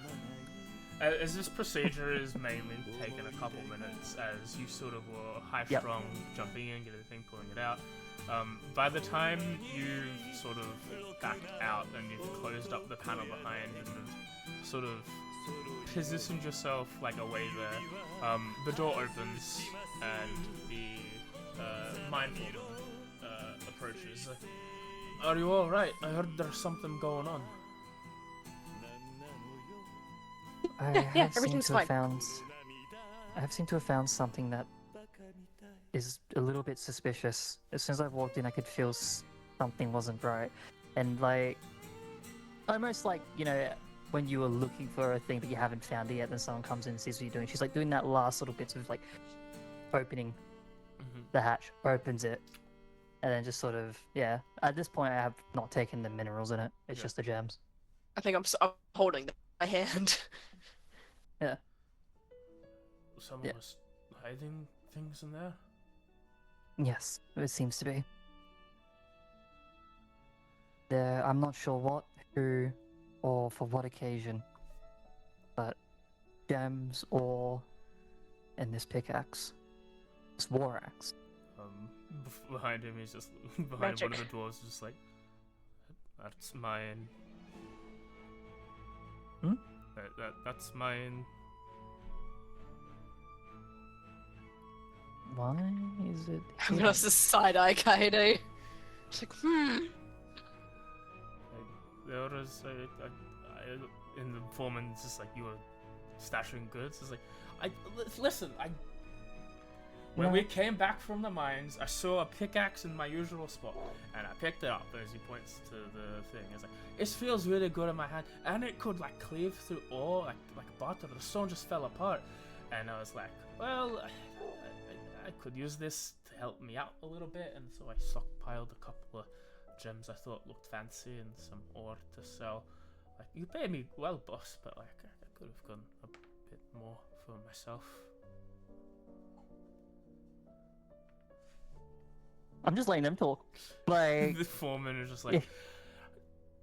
As this procedure is mainly taking a couple minutes, as you sort of were high-strung, jumping in, getting everything, pulling it out, By the time you've sort of backed out and you've closed up the panel behind and have sort of positioned yourself like away there, the door opens and the mindful approaches. Are you all right? I heard there's something going on. Yeah, everything's fine. I have seemed to have found something that is a little bit suspicious. As soon as I walked in, I could feel something wasn't right, and like almost like, you know, when you were looking for a thing but you haven't found it yet, then someone comes in and sees what you're doing. She's like doing that last little bits of like opening the hatch, opens it, and then just sort of, yeah. At this point, I have not taken the minerals in it. It's just the gems. I think I'm holding my hand. Yeah. Someone was hiding things in there? Yes, it seems to be. I'm not sure what, who, or for what occasion, but gems, ore, and this pickaxe. This war axe. Behind him, he's just behind one of the dwarves, just like, that's mine. That's mine. Why is it? I'm gonna side eye Kaido. It's like, There was in the foreman, it's just like, you were stashing goods. It's like, listen, when we came back from the mines, I saw a pickaxe in my usual spot, and I picked it up as he points to the thing. It's like, it feels really good in my hand, and it could like cleave through ore like butter. The stone just fell apart, and I was like, well, I could use this to help me out a little bit, and so I stockpiled a couple of gems I thought looked fancy and some ore to sell. Like, you pay me well, boss, but like I could have gone a bit more for myself. I'm just letting them talk. Like The foreman is just like,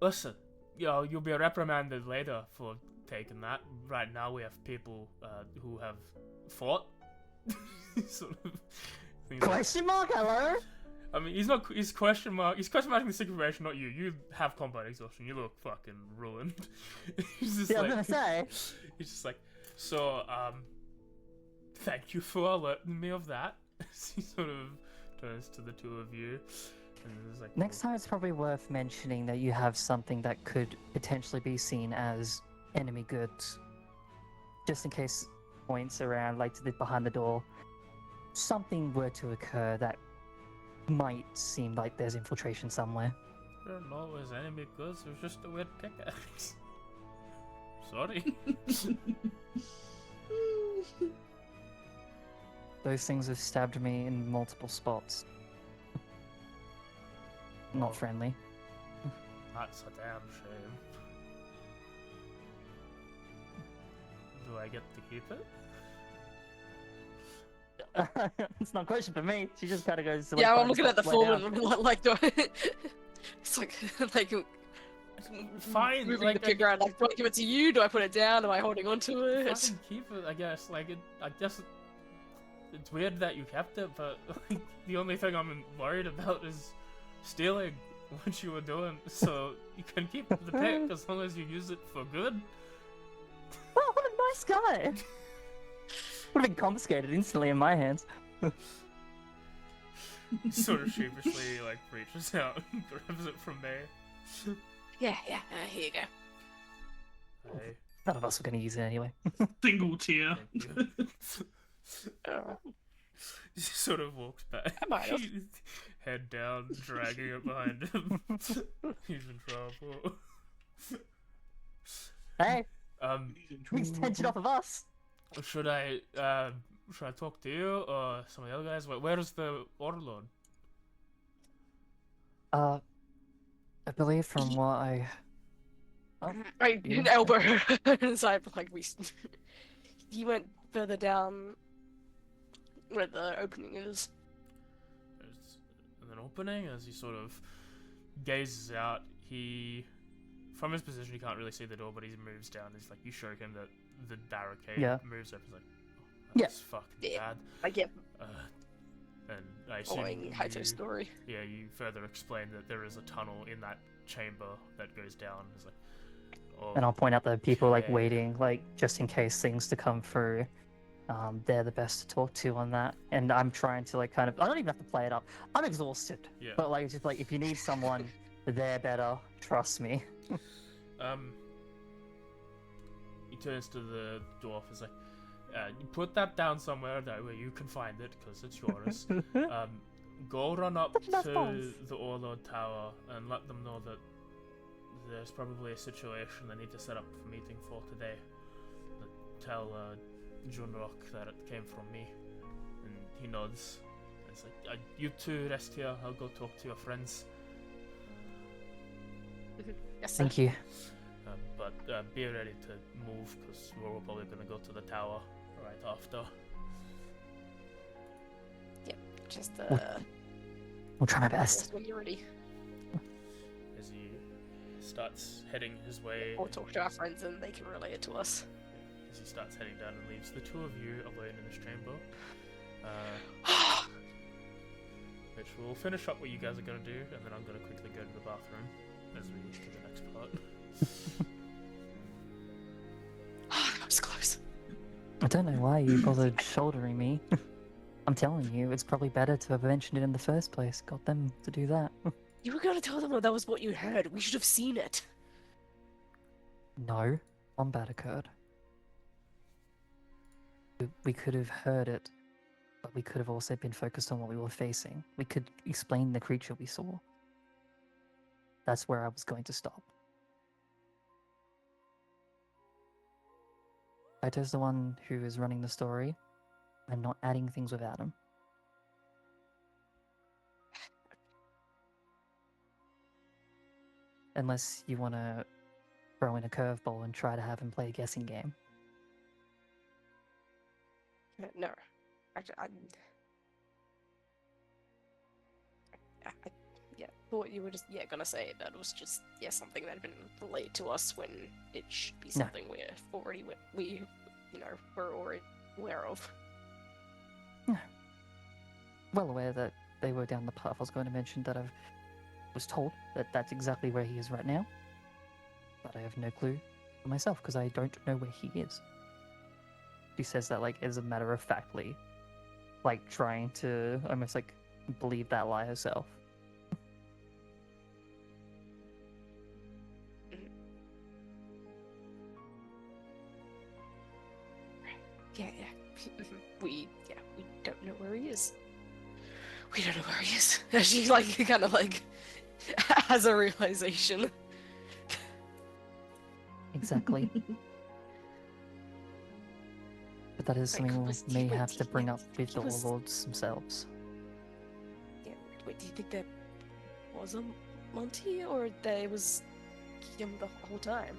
listen, you'll be reprimanded later for taking that. Right now we have people who have fought. Sort of question mark? Hello? I mean, he's question marking the situation, not you. You have combat exhaustion. You look fucking ruined. He's just I'm gonna say. He's just like, so, thank you for alerting me of that. He sort of turns to the two of you, and is like, Next time, it's probably worth mentioning that you have something that could potentially be seen as enemy goods, just in case points around, like to the behind the door, something were to occur that might seem like there's infiltration somewhere. I don't know, it was enemy goods. It was just a weird pickaxe. Sorry. Those things have stabbed me in multiple spots. Not friendly. That's a damn shame. Do I get to keep it? It's not a question for me. She just kind of goes. yeah, I'm looking at the foreman. Like, do I... It's like Fine. moving Like, the pick around. Like, do I give it to you? Do I put it down? Am I holding on to it? Fucking keep it, I guess. Like, I guess it's weird that you kept it, but like, the only thing I'm worried about is stealing what you were doing. So you can keep the pick as long as you use it for good. Oh, what a nice guy! Would have been confiscated instantly in my hands. Sort of sheepishly, like, reaches out and grabs it from me. Yeah. Here you go. Hey, None of us were going to use it anyway. Single tear. thank you. He sort of walks back. I might have. Head down, dragging it behind him. He's in trouble. Hey, He's takes tension off of us. Should I talk to you or some of the other guys? Where is the Warlord? I believe from what I elbow her inside, like he went further down where the opening is. There's an opening as he sort of gazes out. From his position, he can't really see the door, but he moves down. He's like, you show him that the barricade moves up. He's like, oh, that's fucking bad. I get. And I assume Following Haito's story. yeah, you further explain that there is a tunnel in that chamber that goes down. It's like, oh, And I'll point out that people like okay. waiting, like just in case things to come through. They're the best to talk to on that. And I'm trying to like kind of, I don't even have to play it up. I'm exhausted. Yeah. But like just like if you need someone, they're better. Trust me. He turns to the dwarf. Is like, you put that down somewhere that way you can find it because it's yours. Go run up That's to nice. the Warlord Tower and let them know that there's probably a situation they need to set up a meeting for today. Tell Junrock that it came from me. And he nods. It's like, you two rest here. I'll go talk to your friends. Yes, sir. Thank you. But be ready to move because we're probably going to go to the tower right after. Just We'll try my best. when you're ready. As he starts heading his way, Or talk to our friends and they can relay it to us. as he starts heading down and leaves the two of you alone in this chamber. Which will finish up what you guys are going to do, and then I'm going to quickly go to the bathroom as we get to the next part. That was close. I don't know why you bothered shouldering me. I'm telling you, it's probably better to have mentioned it in the first place. Got them to do that. You were gonna tell them that was what you heard. We should have seen it. No, combat occurred. We could have heard it, but we could have also been focused on what we were facing. We could explain the creature we saw. That's where I was going to stop. Kaito's the one who is running the story. I'm not adding things without him. Unless you want to throw in a curveball and try to have him play a guessing game. No, actually, yeah, thought you were just gonna say that was just something that had been relayed to us when it should be No. something we were already aware of. Well aware that they were down the path. I was going to mention that I was told that that's exactly where he is right now. But I have no clue for myself because I don't know where he is. She says that like as a matter of factly, like trying to almost like believe that lie herself. Yeah. We don't know where he is. We don't know where he is. She like kind of like has a realization. Exactly. But that is Like, something we was he- may wait, have to bring up with he the was- warlords themselves. Yeah. Wait, do you think there was a Monty, or there was him the whole time?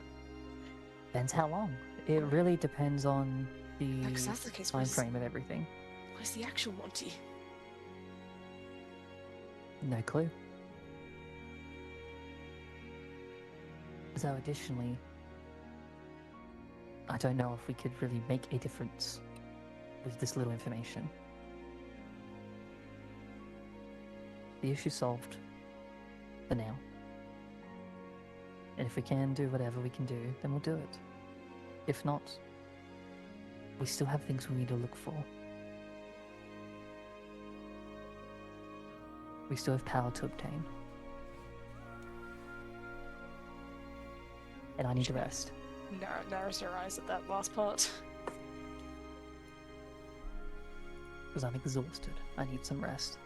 Depends how long. It really depends on the Because that's the case. time frame of everything. Where's the actual Monty? No clue. So additionally, I don't know if we could really make a difference with this little information. The issue solved for now. And if we can do whatever we can do, then we'll do it. If not, we still have things we need to look for. We still have power to obtain. And I need to rest. Narrows her eyes at that last part. Because I'm exhausted. I need some rest.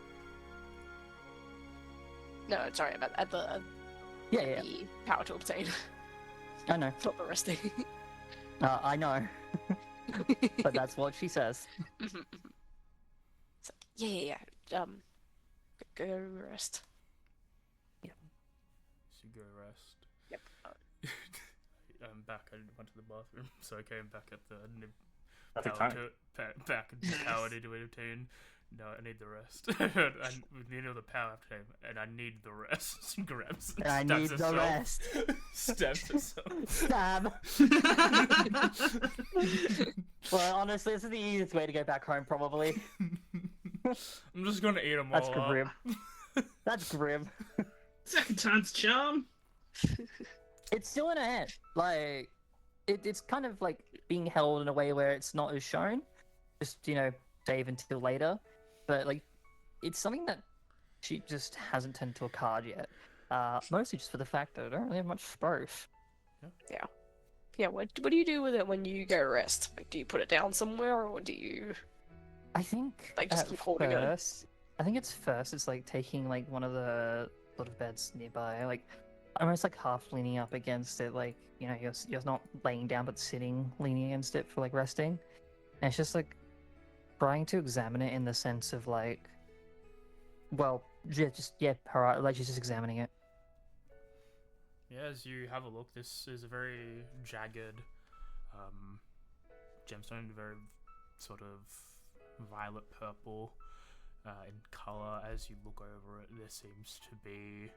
No, sorry about at the Yeah. the power to obtain, I know. not the resting. I know. But that's what she says. So, yeah. Go rest. So go rest. Yep. I'm back. I went to the bathroom, so I came back at the Perfect power time. back in the Nice. power to obtain. No, I need the rest. I need the power after him, and I need the rest. Grabs and I stabs need the herself. rest. Stabs herself. Stab. Well, honestly, this is the easiest way to go back home, probably. I'm just gonna eat them That's all grim. up. That's grim. Second time's a charm. It's still in her hand. Like, it's kind of like being held in a way where it's not as shown. Just, save until later. But, like, it's something that she just hasn't turned to a card yet. Mostly just for the fact that I don't really have much space. Yeah, what do you do with it when you go rest? Like, do you put it down somewhere, or do you... I think Like, just at keep holding it. first, it's like taking like one of the sort of beds nearby, like almost like half leaning up against it, like you're not laying down but sitting, leaning against it for like resting. And it's just like trying to examine it in the sense of like, well, alright, like just examining it. Yeah, as you have a look, this is a very jagged gemstone, very sort of violet purple in color. As you look over it, there seems to be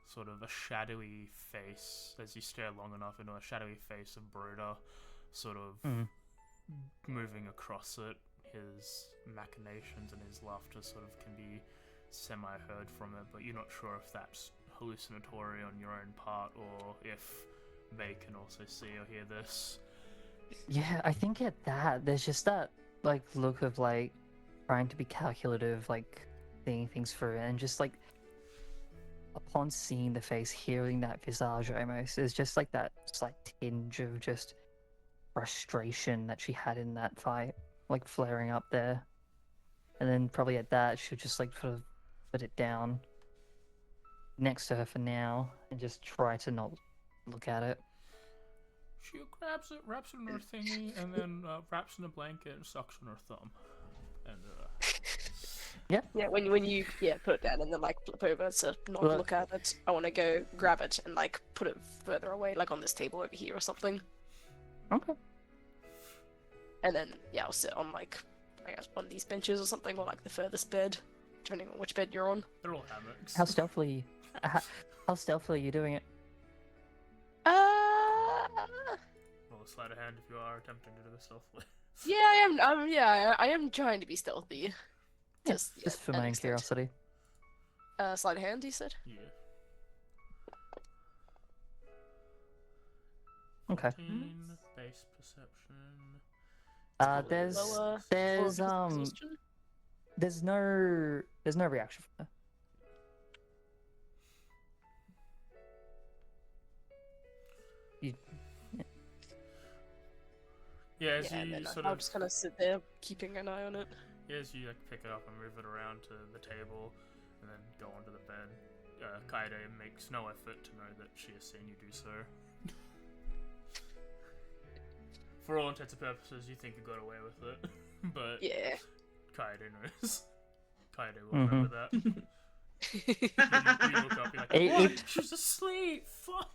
sort of a shadowy face, as you stare long enough into a shadowy face of Broder sort of moving across it. His machinations and his laughter sort of can be semi-heard from it, but you're not sure if that's hallucinatory on your own part or if they can also see or hear this. Yeah, I think at that there's just that like look of like trying to be calculative, like seeing things through, and just like upon seeing the face, hearing that visage almost, there's just like that slight tinge of just frustration that she had in that fight, like flaring up there. And then probably at that she'll just like sort of put it down next to her for now and just try to not look at it. She grabs it, wraps it in her thingy, and then wraps in a blanket and sucks on her thumb. And Yeah, when you put it down and then like flip over to not Well, look at it, I want to go grab it and like put it further away, like on this table over here or something. Okay. And then I'll sit on like I guess one of these benches or something, or like the furthest bed, depending on which bed you're on. they're all hammocks. How stealthily are you doing it? Roll a sleight of hand if you are attempting to do this stealthily. Yeah, I am trying to be stealthy. Just for an my own extent. curiosity. Sleight of hand, you said? Yeah. Okay. 14, base perception. Lower there's exhaustion? there's no reaction from her. Yeah, as and you then sort I'll of just kind of sit there, keeping an eye on it. as you like pick it up and move it around to the table, and then go onto the bed. Kaede makes no effort to know that she has seen you do so. For all intents and purposes, you think you got away with it, but Yeah. Kaede knows. Kaede will remember that. You look up, you're like, It- what? She's asleep! Fuck!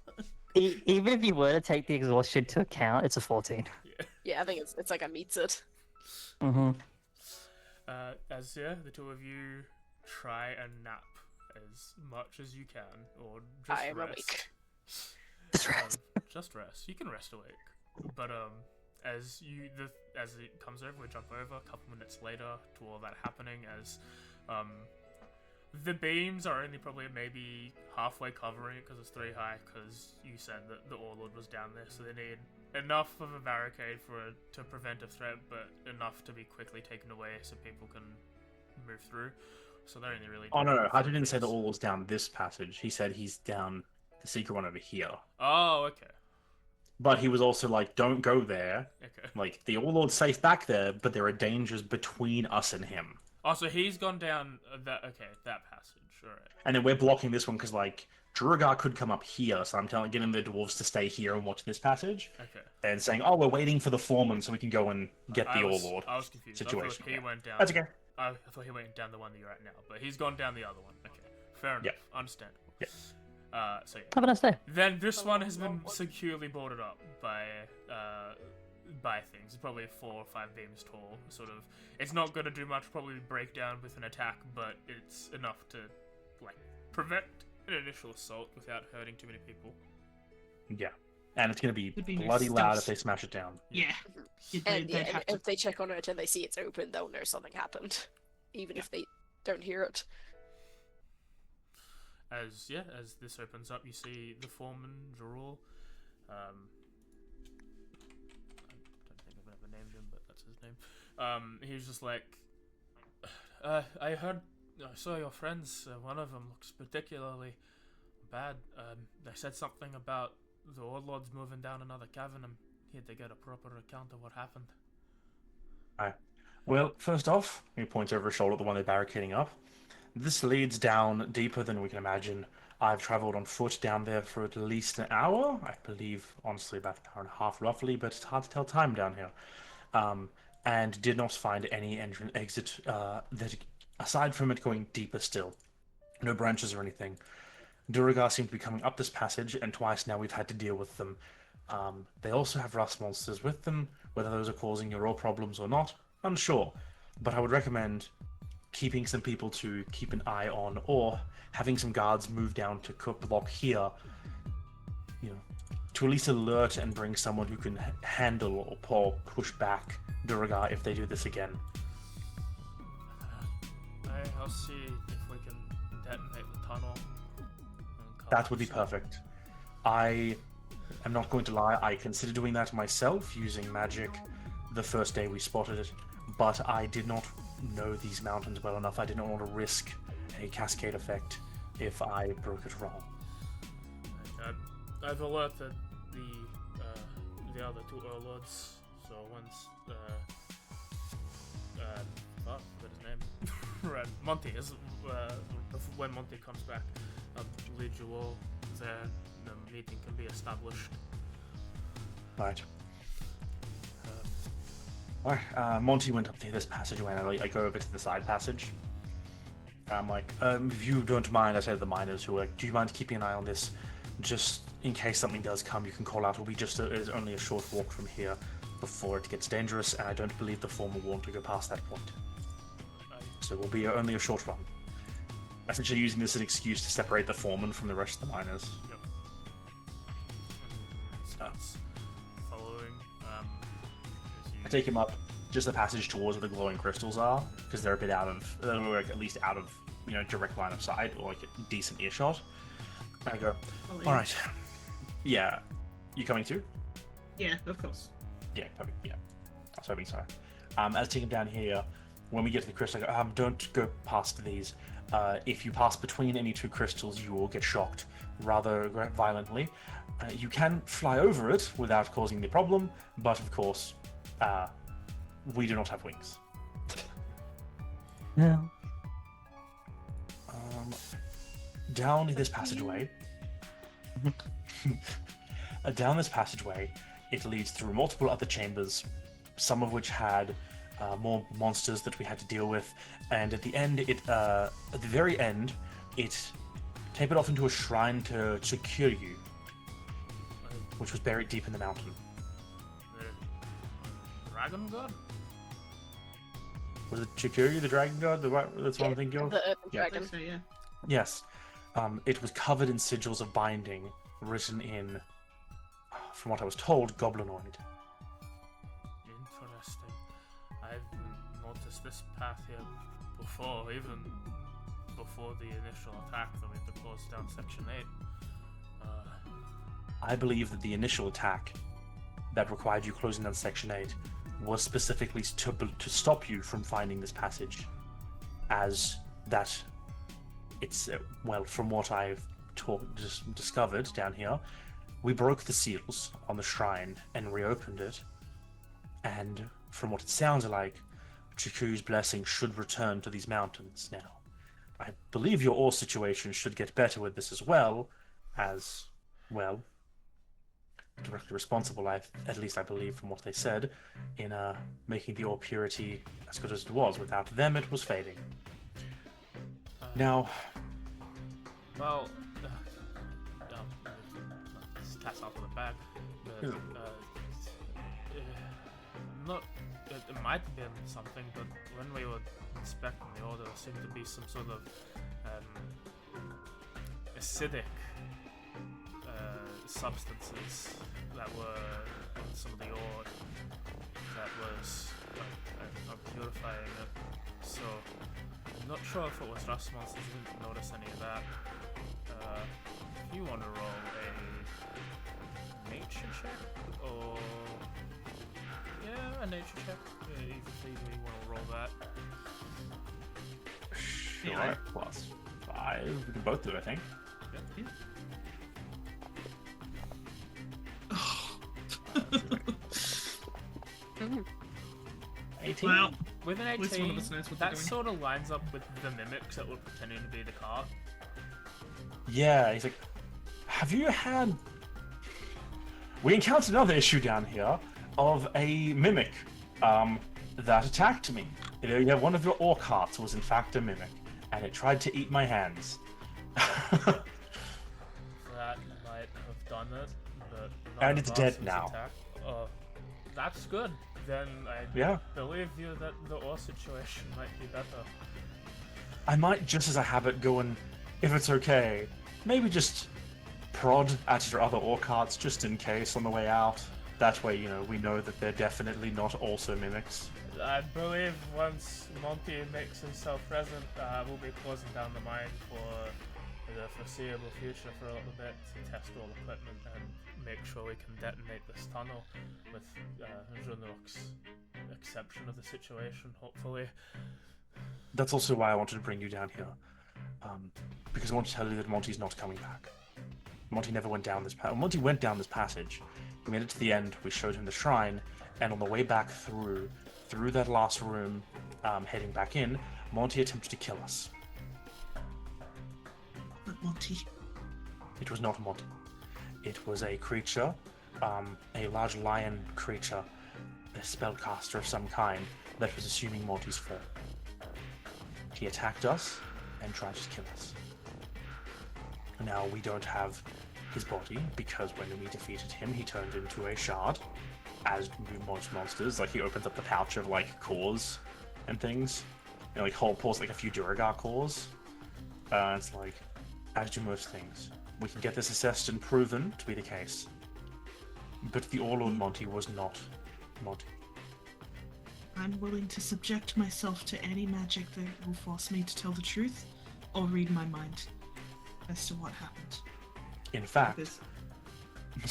Even if you were to take the exhaustion into account, it's a 14. Yeah, I think it's like I meets it. Mm-hmm. As the two of you try and nap as much as you can, or just I am rest. awake. Just rest. Just rest. You can rest awake, but as it comes over, we jump over a couple minutes later to all that happening. As the beams are only probably maybe halfway covering it because it's 3 high. Because you said that the Warlord was down there, so they need enough of a barricade to prevent a threat, but enough to be quickly taken away so people can move through. So they're only really. Oh no, Hunter didn't say the all was down this passage. He said he's down the secret one over here. Oh, okay. But he was also like, don't go there. Okay. Like, the All-Lord's safe back there, but there are dangers between us and him. Oh, so he's gone down that passage. Alright. And then we're blocking this one because, like, Druagar could come up here, so I'm getting the dwarves to stay here and watch this passage. Okay. And saying, oh, we're waiting for the foreman so we can go and get the All-Lord. I was confused. situation, I thought he yeah. went down. That's okay. I thought he went down the one that you're at now, but he's gone down the other one. Okay. Fair enough. Yep. Understandable. Yep. So yeah. Have a nice day. Then this one has been securely boarded up by things. It's probably 4 or 5 beams tall. Sort of. It's not going to do much. Probably break down with an attack, but it's enough to like prevent an initial assault without hurting too many people. Yeah. And it's going to There'd be be no bloody loud stealth. if they smash it down. Yeah. And They'd have and to... if they check on it and they see it's open, they'll know something happened. even if they don't hear it. As this opens up, you see the foreman, Jarul. I don't think I've ever named him, but that's his name. He was just like, I saw your friends. One of them looks particularly bad. They said something about the warlords moving down another cavern. I'm here to get a proper account of what happened. Alright. Well, first off, he points over his shoulder at the one they're barricading up. This leads down deeper than we can imagine. I've traveled on foot down there for at least an hour. I believe, honestly, about an hour and a half roughly, but it's hard to tell time down here. And did not find any exit that, aside from it going deeper still. No branches or anything. Duragar seem to be coming up this passage, and twice now we've had to deal with them. They also have rust monsters with them. Whether those are causing your raw problems or not, unsure. But I would recommend keeping some people to keep an eye on, or having some guards move down to block here, to at least alert and bring someone who can handle or push back Duragar if they do this again. I'll see if we can detonate the tunnel. That would be perfect. I am not going to lie, I considered doing that myself, using magic the first day we spotted it, but I did not know these mountains well enough. I did not want to risk a cascade effect if I broke it wrong. I've alerted the other two warlords, so once what his name? Right, Monty is when Monty comes back, I'll lead you all there. The meeting can be established. Right. Alright, Monty went up to this passageway, and I go over to the side passage. I'm like, if you don't mind, I say to the miners who are like, do you mind keeping an eye on this? Just in case something does come, you can call out. It's only a short walk from here before it gets dangerous, and I don't believe the former will want to go past that point. So it will be only a short run. Essentially using this as an excuse to separate the foreman from the rest of the miners. Yep. Starts following. I take him up just the passage towards where the glowing crystals are, because they're a bit at least out of direct line of sight, or like a decent earshot. And I go, all right, yeah, you coming too? Yeah, of course. Yeah, perfect. Yeah, I was hoping so. As I take him down here, when we get to the crystal, I go, don't go past these. If you pass between any two crystals, you will get shocked rather violently. You can fly over it without causing the problem, but of course, we do not have wings. No. Down this passageway. Down this passageway, it leads through multiple other chambers, some of which had more monsters that we had to deal with, and at the end, at the very end, it tapered off into a shrine to Kiryu, which was buried deep in the mountain. The dragon god? Was it Chikiryu, the dragon god? That's what I'm thinking of? The Earthen Yeah. I Dragon. think so, yeah. Yes. It was covered in sigils of binding, written in, from what I was told, goblinoid. Interesting. I've noticed this path here before, even before the initial attack that we had to close down Section 8. I believe that the initial attack that required you closing down Section 8 was specifically to stop you from finding this passage, as that it's, from what I've discovered down here, we broke the seals on the shrine and reopened it, and from what it sounds like, Chiku's blessing should return to these mountains now. I believe your ore situation should get better with this as well, as, directly responsible, at least I believe from what they said, in making the ore purity as good as it was. Without them, it was fading. Now... Well, it's cat's out of the bag. But, it might have been something, but when we were inspecting the ore, there seemed to be some sort of acidic substances that were in some of the ore that was I'm purifying it. So, I'm not sure if it was Rust Monsters, didn't notice any of that. If you want to roll a nature check, or... Yeah, a nature check. Yeah, either you want to roll that. Sure, Yeah. plus 5. We can both do it, I think. Yeah. Mm. 18? Well, With an at least one of 18, us knows what they're that doing. sort of lines up with the mimics that were pretending to be the car. Yeah, he's like, have you had... We encountered another issue down here of a mimic that attacked me. Yeah, one of your ore carts was in fact a mimic, and it tried to eat my hands. That might have done it, but none And of it's us dead was now. attacked. That's good. Then I Yeah. believe you that the ore situation might be better. I might, just as a habit, go and, if it's okay, maybe just prod at your other ore carts just in case on the way out. That way, you know, we know that they're definitely not also mimics. I believe once Monty makes himself present, we'll be closing down the mine for the foreseeable future for a little bit to test all equipment and make sure we can detonate this tunnel with Junok's exception of the situation, hopefully. That's also why I wanted to bring you down here. Because I want to tell you that Monty's not coming back. Monty never went down this Monty went down this passage. We made it to the end, we showed him the shrine, and on the way back through that last room, heading back in, Monty attempted to kill us. But Monty. It was not Monty. It was a creature, a large lion creature, a spellcaster of some kind, that was assuming Monty's form. He attacked us and tried to kill us. Now we don't have his body, because when we defeated him, he turned into a shard, as do most monsters. Like, he opens up the pouch of, like, cores and things, and, like, pulls, like, a few Duragar cores. It's like, as do most things. We can get this assessed and proven to be the case. But the Warlord Monty was not Monty. I'm willing to subject myself to any magic that will force me to tell the truth or read my mind as to what happened. In fact, Because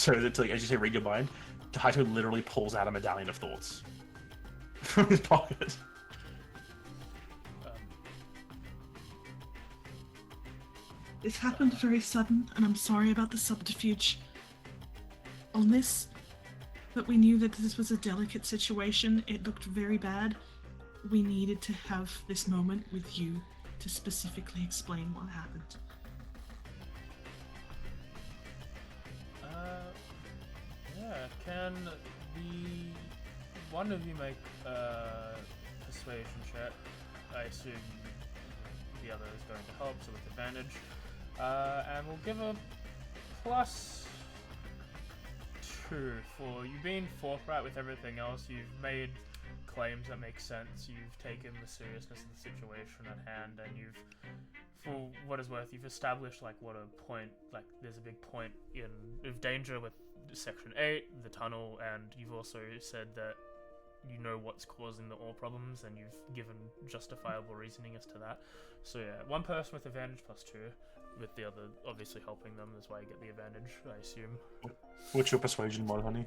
so it's like, as you say, read your mind, Taito literally pulls out a medallion of thoughts from his pocket. this happened very sudden, and I'm sorry about the subterfuge on this, but we knew that this was a delicate situation. It looked very bad. We needed to have this moment with you to specifically explain what happened. Yeah, can one of you make a persuasion check? I assume the other is going to help, so with advantage. And we'll give a +2 for you being forthright with everything else. You've made claims that make sense. You've taken the seriousness of the situation at hand, and you've, for what is worth, you've established like what a point, like there's a big point of danger with Section 8, the tunnel, and you've also said that you know what's causing the ore problems, and you've given justifiable reasoning as to that. So yeah, one person with advantage +2, with the other obviously helping them. That's why you get the advantage, I assume. What's your persuasion mod, honey?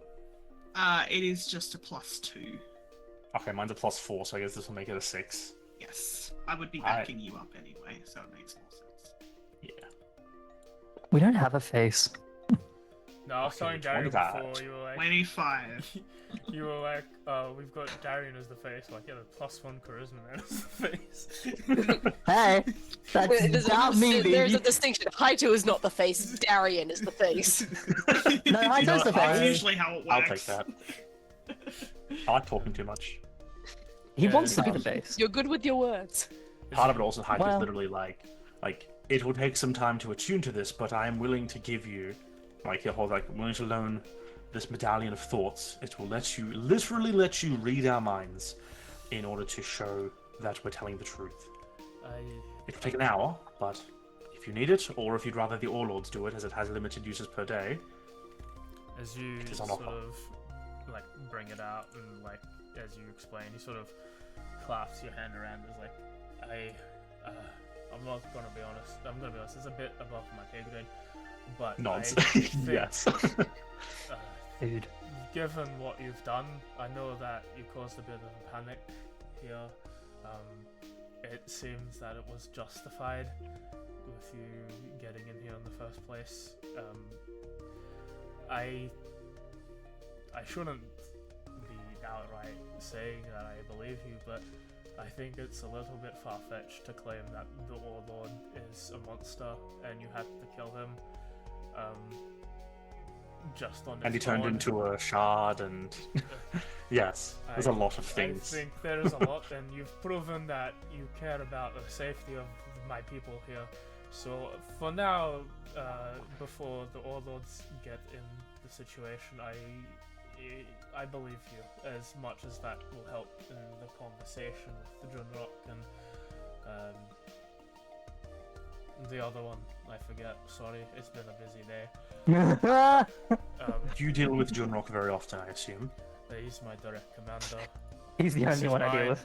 It is just a +2. Okay, mine's a +4, so I guess this will make it a 6. Yes, I would be backing you up anyway, so it makes more sense. Yeah. We don't have a face. No, I was Okay, telling Darian 25. before, you were like, 25. you were like, we've got Darian as the face. Like, yeah, the +1 charisma man as the face. Hey, that's There's not me, there's a baby. distinction. Haito is not the face. Darian is the face. No, I You know chose the what, That's face. usually how it works. I'll take that. I like talking too much. He Yeah, wants to be the um, face. You're good with your words. Part of it also, Hyde, is Well- literally like, it will take some time to attune to this, but I am willing to give you, like, your whole, like, willing to loan this medallion of thoughts. It will literally let you read our minds in order to show that we're telling the truth. It will take an hour, but if you need it, or if you'd rather the Warlords do it, as it has limited uses per day, As you It is on sort offer. of like bring it out, and like as you explain, you sort of clasps your hand around. It's like I'm not gonna be honest. I'm gonna be honest. It's a bit above my pay grade, but Nods. I think, Yes. Dude. given what you've done, I know that you caused a bit of a panic here. It seems that it was justified with you getting in here in the first place. I shouldn't be outright saying that I believe you, but I think it's a little bit far-fetched to claim that the Warlord is a monster and you had to kill him. Just on And he its turned own. into a shard, and yes, there's a lot of things. I think there is a lot, and you've proven that you care about the safety of my people here. So for now, before the Warlords get in the situation, I believe you as much as that will help in the conversation with the Junrock and the other one. I forget. Sorry, it's been a busy day. You deal with Junrock very often, I assume. He's my direct commander. He's the This only is one I deal mine.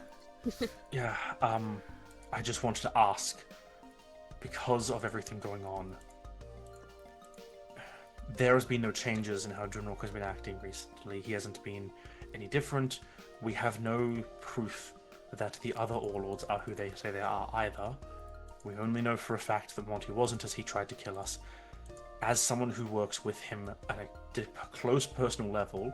with. Yeah, I just wanted to ask, because of everything going on, there has been no changes in how Junrock has been acting recently. He hasn't been any different. We have no proof that the other Warlords are who they say they are either. We only know for a fact that Monty wasn't, as he tried to kill us. As someone who works with him at a close personal level,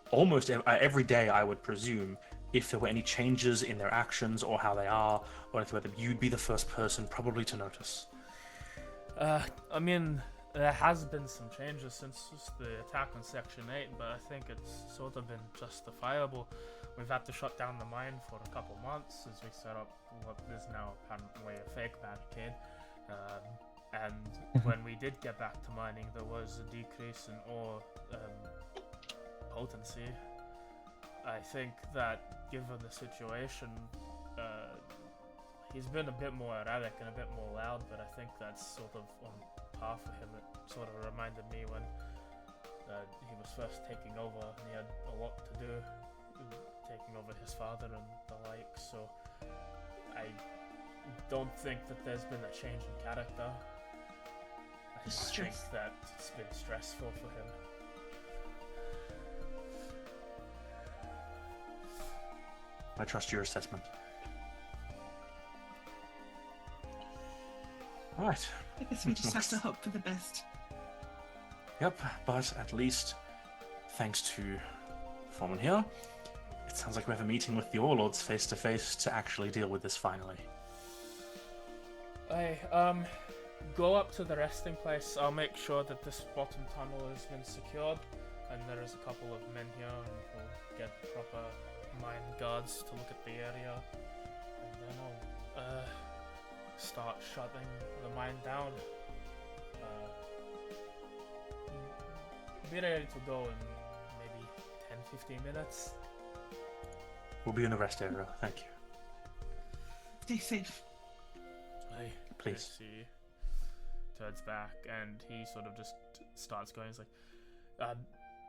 almost every day, I would presume, if there were any changes in their actions or how they are, or anything like that, you'd be the first person probably to notice. I mean, there has been some changes since the attack on Section 8, but I think it's sort of been justifiable. We've had to shut down the mine for a couple months as we set up what is now apparently a fake barricade. And when we did get back to mining, there was a decrease in ore potency. I think that given the situation, he's been a bit more erratic and a bit more loud, but I think that's sort of on par for him. It sort of reminded me when he was first taking over and he had a lot to do, taking over his father and the like, so I don't think that there's been a change in character. I just think that it's been stressful for him. I trust your assessment. Alright. I guess we just have to hope for the best. Yep, but at least, thanks to Foreman here, it sounds like we have a meeting with the Warlords face to face to actually deal with this finally. Hey, go up to the resting place. I'll make sure that this bottom tunnel has been secured, and there is a couple of men here, and we'll get proper mine guards to look at the area, and then I'll start shutting the mine down. Be ready to go in maybe 10-15 minutes. We'll be in the rest area, thank you. Stay safe. Hey, Please. He turns back and he sort of just starts going. He's like,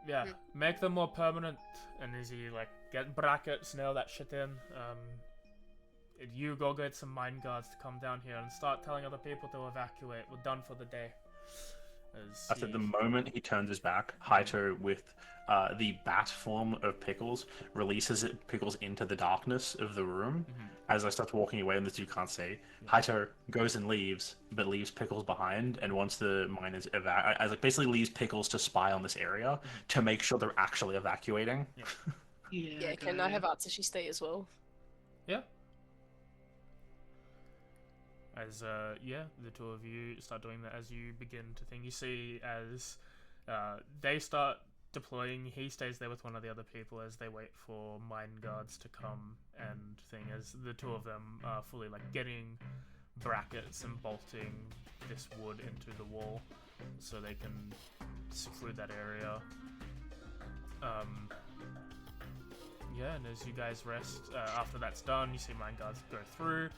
yeah, make them more permanent. And as he like get brackets, nail that shit in. You go get some mine guards to come down here and start telling other people to evacuate. We're done for the day. After the moment he turns his back, Haito, with the bat form of Pickles, releases Pickles into the darkness of the room. As I start walking away and this dude can't see, Haito goes and leaves, but leaves Pickles behind, and once the mine is basically leaves Pickles to spy on this area to make sure they're actually evacuating. Yeah, can I have Atsushi stay as well? Yeah. As the two of you start doing that, as you begin to think, you see as they start deploying, he stays there with one of the other people as they wait for mine guards to come and thing, as the two of them are fully like getting brackets and bolting this wood into the wall so they can seclude that area. Yeah, and as you guys rest, after that's done, you see mine guards go through.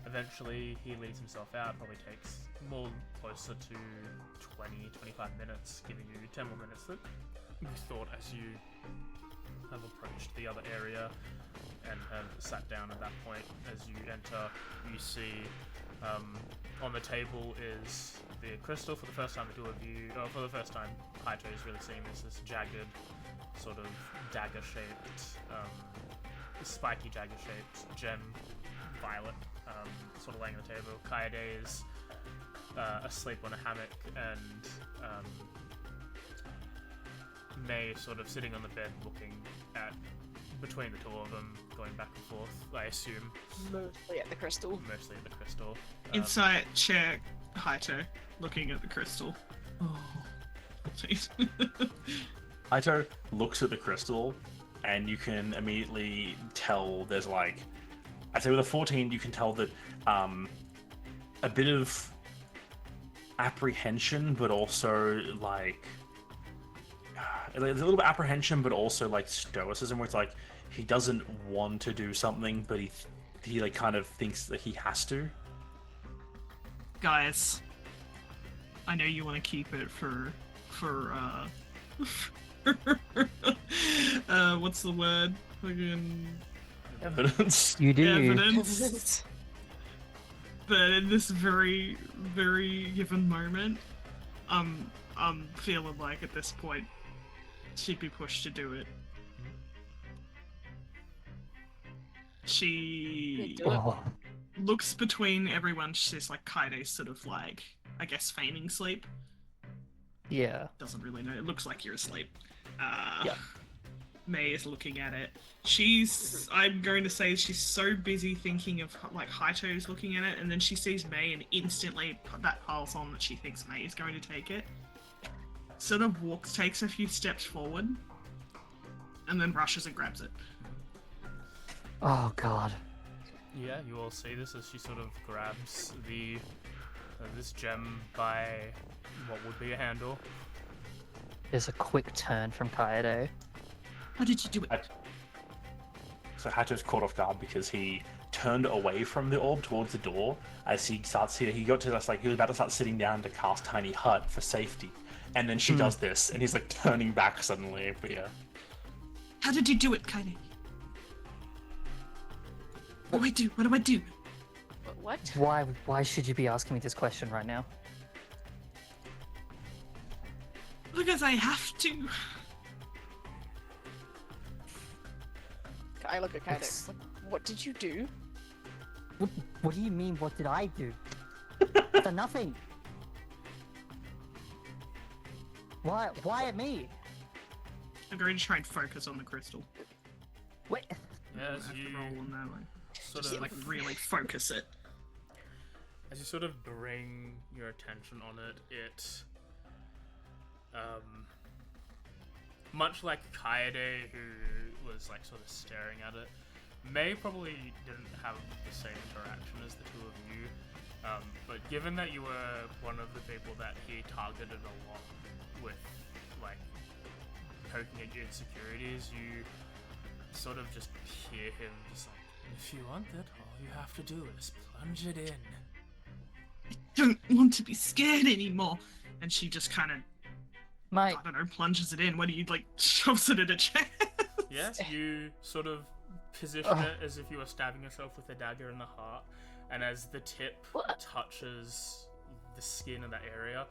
Eventually, he leads himself out. Probably takes more closer to 20-25 minutes, giving you 10 more minutes to you thought as you have approached the other area and have sat down at that point. As you enter, you see on the table is the crystal. For the first time, the two of you, for the first time, Haito is really seeing this jagged, sort of dagger-shaped, spiky dagger-shaped gem violet, sort of laying on the table. Kaede is asleep on a hammock, and May sort of sitting on the bed looking at between the two of them, going back and forth, I assume. Mostly at the crystal. Mostly at the crystal. Insight check, Haito, looking at the crystal. Oh, please. Haito looks at the crystal, and you can immediately tell there's like, I'd say with a 14, you can tell that a bit of apprehension, but also like, there's a little bit of apprehension, but also like stoicism, where it's like he doesn't want to do something, but he like kind of thinks that he has to. Guys, I know you want to keep it for what's the word? Fucking Evidence. You do. evidence. But in this very, very given moment, I'm feeling like at this point she'd be pushed to do it. She Do it. Oh, looks between everyone. She's like Kaide's sort of like, I guess, feigning sleep. yeah. Doesn't really know. It looks like you're asleep. Yeah. May is looking at it. I'm going to say she's so busy thinking of like Haito's looking at it, and then she sees May and instantly that piles on that she thinks May is going to take it. Sort of takes a few steps forward, and then rushes and grabs it. Oh god. Yeah, you all see this as she sort of grabs the this gem by what would be a handle. There's a quick turn from Kaede. How did you do it? So Hato's caught off guard because he turned away from the orb towards the door as he starts he got to this, like, he was about to start sitting down to cast Tiny Hut for safety, and then she does this, and he's like turning back suddenly. But yeah, How did you do it, Kaide? What do I do? What do I do? What? Why should you be asking me this question right now? Because I have to. I look at Kaede. It's- What did you do? What do you mean, what did I do? For nothing. Why at me? I'm going to try and focus on the crystal. Wait. As I have you to roll on that one. sort Just of like really focus it. as you sort of bring your attention on it, much like Kaede, who was like sort of staring at it, May probably didn't have the same interaction as the two of you, but given that you were one of the people that he targeted a lot with, like, poking at your insecurities, you sort of just hear him just like, if you want it, all you have to do is plunge it in. Don't want to be scared anymore. And she just kind of, My I don't know, plunges it in. What do you, like, shoves it in a chest? Yes, you sort of position it as if you were stabbing yourself with a dagger in the heart, and as the tip What? touches the skin of that area,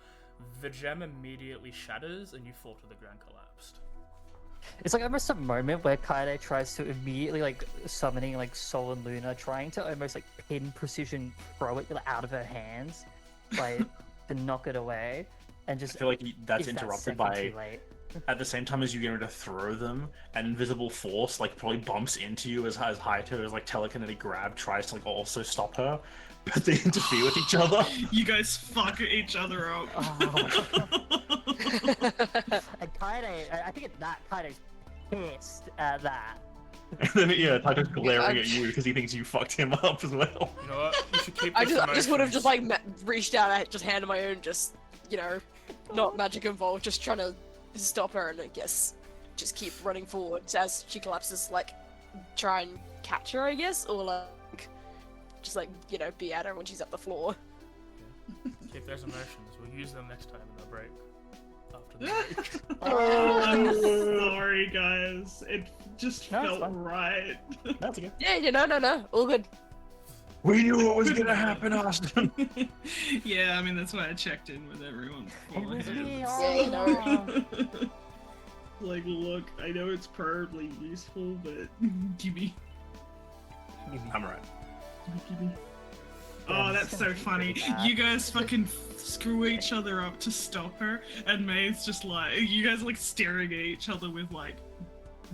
the gem immediately shatters and you fall to the ground collapsed. It's like almost a moment where Kaede tries to immediately like summoning like Sol and Luna, trying to almost like pin precision throw it out of her hands, like to knock it away, and just I feel like that's is that interrupted second by, too late. at the same time as you get ready to throw them, an invisible force like probably bumps into you as Haito's like telekinetic grab tries to like also stop her, but they interfere with each other. You guys fuck each other up. And Kaede, I think that Kaede's pissed at that. And then yeah, Haito's glaring at you because he thinks you fucked him up as well. You know what? You should keep I this just would have emotions- just like reached out and just handed my own, just, you know, not magic involved, just trying to stop her, and I guess just keep running forward as she collapses, like try and catch her, I guess, or like just like, you know, be at her when she's at the floor. Keep those emotions. We'll use them next time in the break. After I'm sorry, guys. It just No, it's felt fine. right. That's okay. Yeah, no, all good. We knew what was gonna happen, Austin. Yeah, I mean that's why I checked in with everyone. It was beforehand. me Yeah, all you know. along. Like, look, I know it's probably useful, but gimme. I'm right. Gimme. Yeah, Oh, it's that's gonna so be funny. pretty bad. You guys fucking screw each other up to stop her, and May's just like, you guys are like staring at each other with like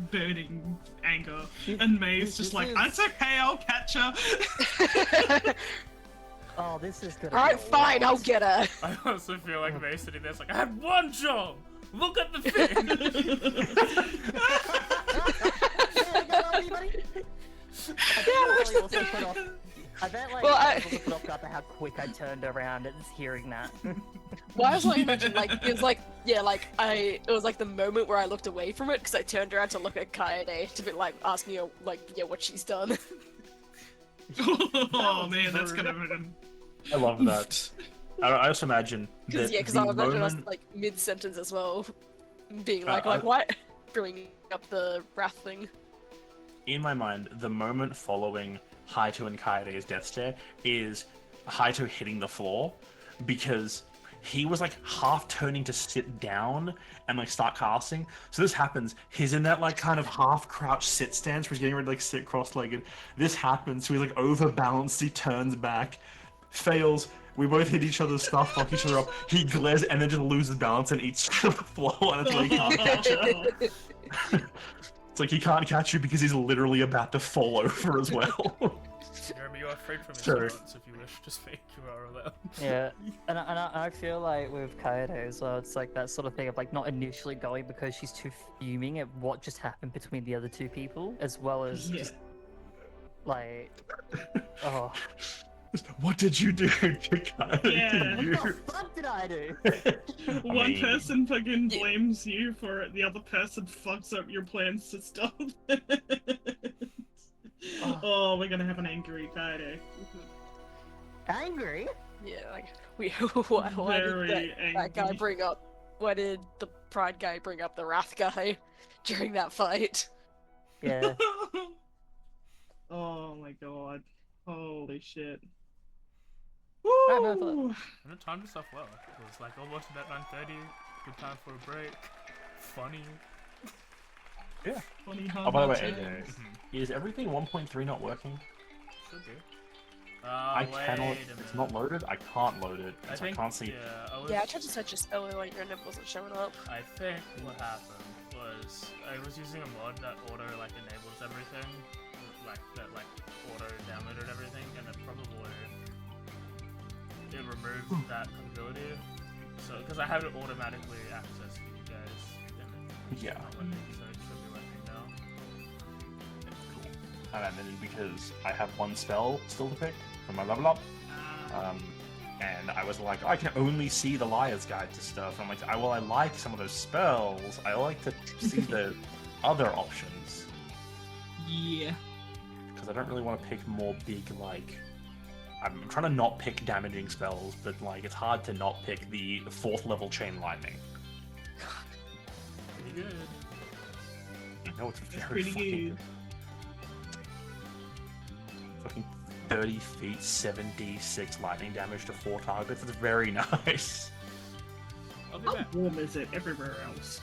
burning anger, and May's just like, it's okay, I'll catch her. Oh, this is gonna. Alright, be a fine, lot. I'll get her. I also feel like May sitting there, it's like, I had one job! Look at the thing! Hey, I got everybody. I bet really also put off. I bet like Well, I was put off guard by how quick I turned around and hearing that. Well, I was like, imagine, like, it was like, yeah, like, it was like the moment where I looked away from it, because I turned around to look at Kaede to be like, asking her, like, yeah, what she's done. Oh man, that's kind of an. I love that. I also imagine that Because the I was imagining us, moment like, mid-sentence as well, being Uh, like, what? Bringing up the wrath thing. in my mind, the moment following Haito and Kaede's death stare is Haito hitting the floor, because he was like half turning to sit down and like start casting. So this happens. He's in that like kind of half crouched sit stance where he's getting ready to like sit cross-legged. This happens. So he's like overbalanced. He turns back, fails. We both hit each other's stuff, fuck each other up. He glares and then just loses balance and eats to the floor, and it's like he can't catch you. It's like he can't catch you because he's literally about to fall over as well. Jeremy, you are free from his Sorry. silence if you wish to speak, you are allowed. Yeah, and I feel like with Kaede as well, it's like that sort of thing of like not initially going because she's too fuming at what just happened between the other two people, as well as Yeah. just like, oh, What did you do to Kaede? Yeah. You- what the fuck did I do? One mean- person fucking Yeah. blames you for it, the other person fucks up your plans to stop. Oh, we're gonna have an angry Kaede. Angry? Yeah, like, why Very did that guy angry. bring up, why did the Pride guy bring up the Wrath guy during that fight? Yeah. Oh my god. Holy shit. Right, no, I thought- Woo! And it timed itself well. It was like almost about 9:30, good time for a break. Funny. Funny Oh, by the way, hard AJ, times. is everything 1.3 not working? Should be. I Wait cannot. a It's minute. not loaded. I can't load it. I because I think, can't see. yeah, I was, Yeah, I tried to search this earlier and it wasn't showing up. I think what happened was I was using a mod that auto like enables everything, like that like auto downloaded everything, and it probably removed that ability. So because I have it automatically accessed for you guys, and it's Yeah. not working, so it should be working now. Cool. And then because I have one spell still to pick from my level up, and I was like, I can only see the Liar's Guide to stuff. I'm like, I like some of those spells. I like to see the other options Yeah. because I don't really want to pick more big like. I'm trying to not pick damaging spells, but like it's hard to not pick the 4th level chain lightning. Pretty good. No, it's That's very pretty fucking good. Fucking 30 feet, 7d6 lightning damage to 4 targets. That's very nice. I'll be How back. warm is it everywhere else?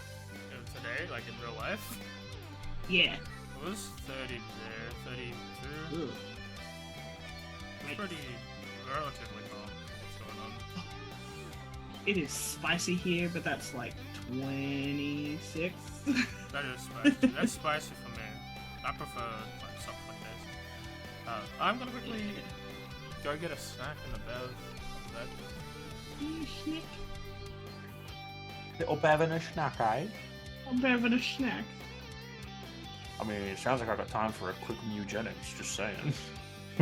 Today, like in real life, Yeah. it was 30 there, 32. Ugh. It's pretty relatively calm. What's going on? It is spicy here, but that's like 26. That is spicy. That's spicy for me. I prefer like something like this. I'm gonna quickly go get a snack in the bed. Little bevan a snack, eh? I'm having a snack. I mean, it sounds like I got time for a quick eugenics, just saying.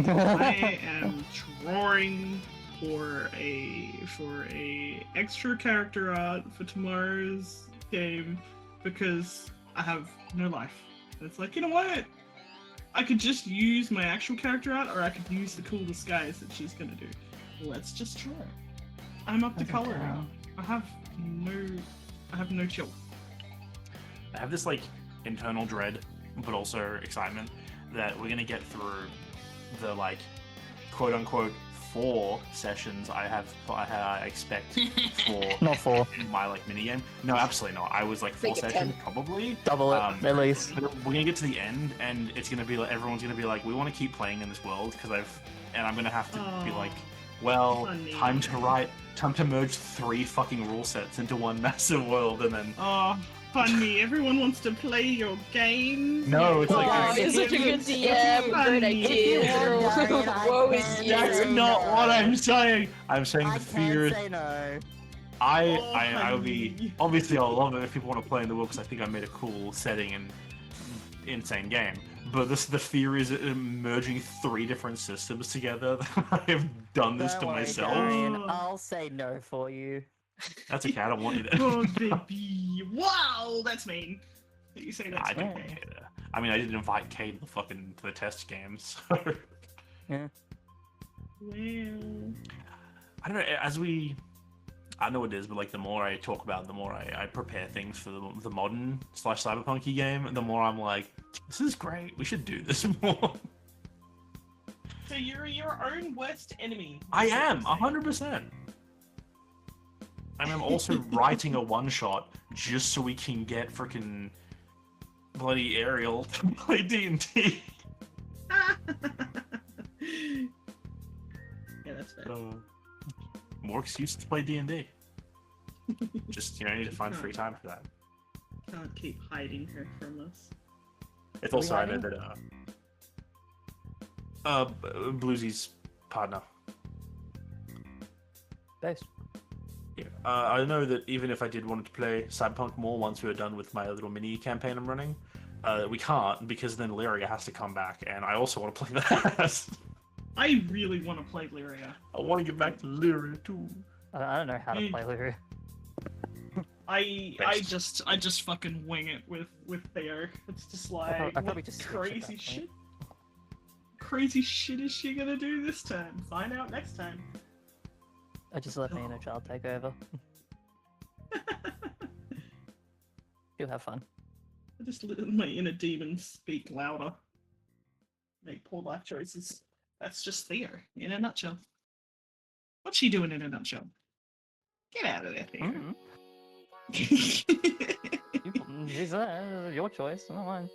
I am drawing for a extra character art for tomorrow's game because I have no life. And it's like, you know what? I could just use my actual character art, or I could use the cool disguise that she's gonna do. Let's just try. I'm up to Okay. color now. I have no I have no chill. I have this like internal dread, but also excitement that we're gonna get through the like quote unquote 4 sessions I expect for Not 4. my like mini game. No, absolutely not. I was like 4 Make it sessions 10. probably. Double it, at least. But we're gonna get to the end, and it's gonna be like everyone's gonna be like, we want to keep playing in this world because I'm gonna have to be like, well, funny. time to merge 3 fucking rule sets into one massive world, and then Oh, funny. Everyone wants to play your game. No, it's like Oh, you're such a good DM. Great idea. Woe is you. that's not what I'm saying. I'm saying I the fear. can't say no. I would honey. be obviously I'll love it if people want to play in the world because I think I made a cool setting and insane game. But the fear is merging 3 different systems together. I've done this Don't to worry, myself. Darian, I'll say no for you. That's okay. I don't want you there. Oh, baby. Wow, that's mean. You say that's I don't okay. care. I mean, I didn't invite Cade to the test games. So. Yeah. Well, I don't know. I know it is, but like the more I talk about it, the more I prepare things for the modern / cyberpunky game, the more I'm like, this is great. We should do this more. so you're your own worst enemy. I am 100%. And I'm also writing a one-shot just so we can get freaking bloody Ariel to play D&D. Yeah, that's fair. So, more excuses to play D&D. Just, I need to find free time for that. Can't keep hiding her from us. It's Are we also, I know hiding? that, Bluesy's partner. Base. Yeah. I know that even if I did want to play Cyberpunk more once we were done with my little mini campaign I'm running, we can't because then Lyria has to come back, and I also want to play that. I really want to play Lyria. I want to get back to Lyria too. I don't know how to play Lyria. I Best. just fucking wing it with Theo. It's just like I probably what just switch at crazy that shit. Crazy shit is she gonna do this time? Find out next time. I just let my inner child take over. You'll have fun. I just let my inner demons speak louder. Make poor life choices. That's just Theo in a nutshell. What's she doing in a nutshell? Get out of there, Theo. Mm-hmm. Your choice, not mine.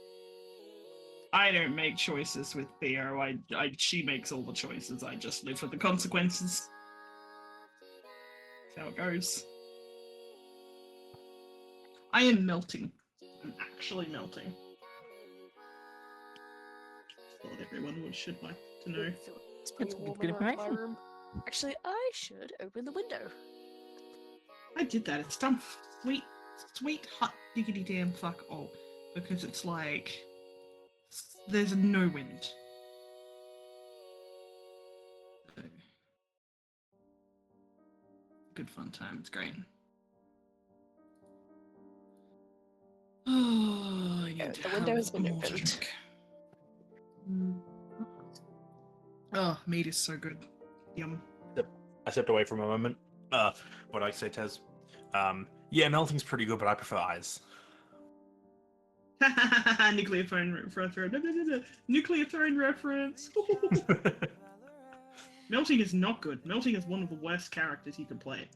I don't make choices with Theo. She makes all the choices. I just live with the consequences. That's how it goes. I am melting. I'm actually melting. Thought everyone should like to know. It's pretty Good warm in my information. room. Actually, I should open the window. I did that. It's done. Sweet hot diggity damn fuck all. Because it's like there's no wind. Good fun time. It's great. Oh, I need to The window have has been more to opened. drink. Oh, meat is so good. Yum. I stepped away for a moment. What I say, Tez? Yeah, melting's pretty good, but I prefer eyes. Nuclear phone reference. Nuclear phone reference. Melting is not good. Melting is one of the worst characters you can play.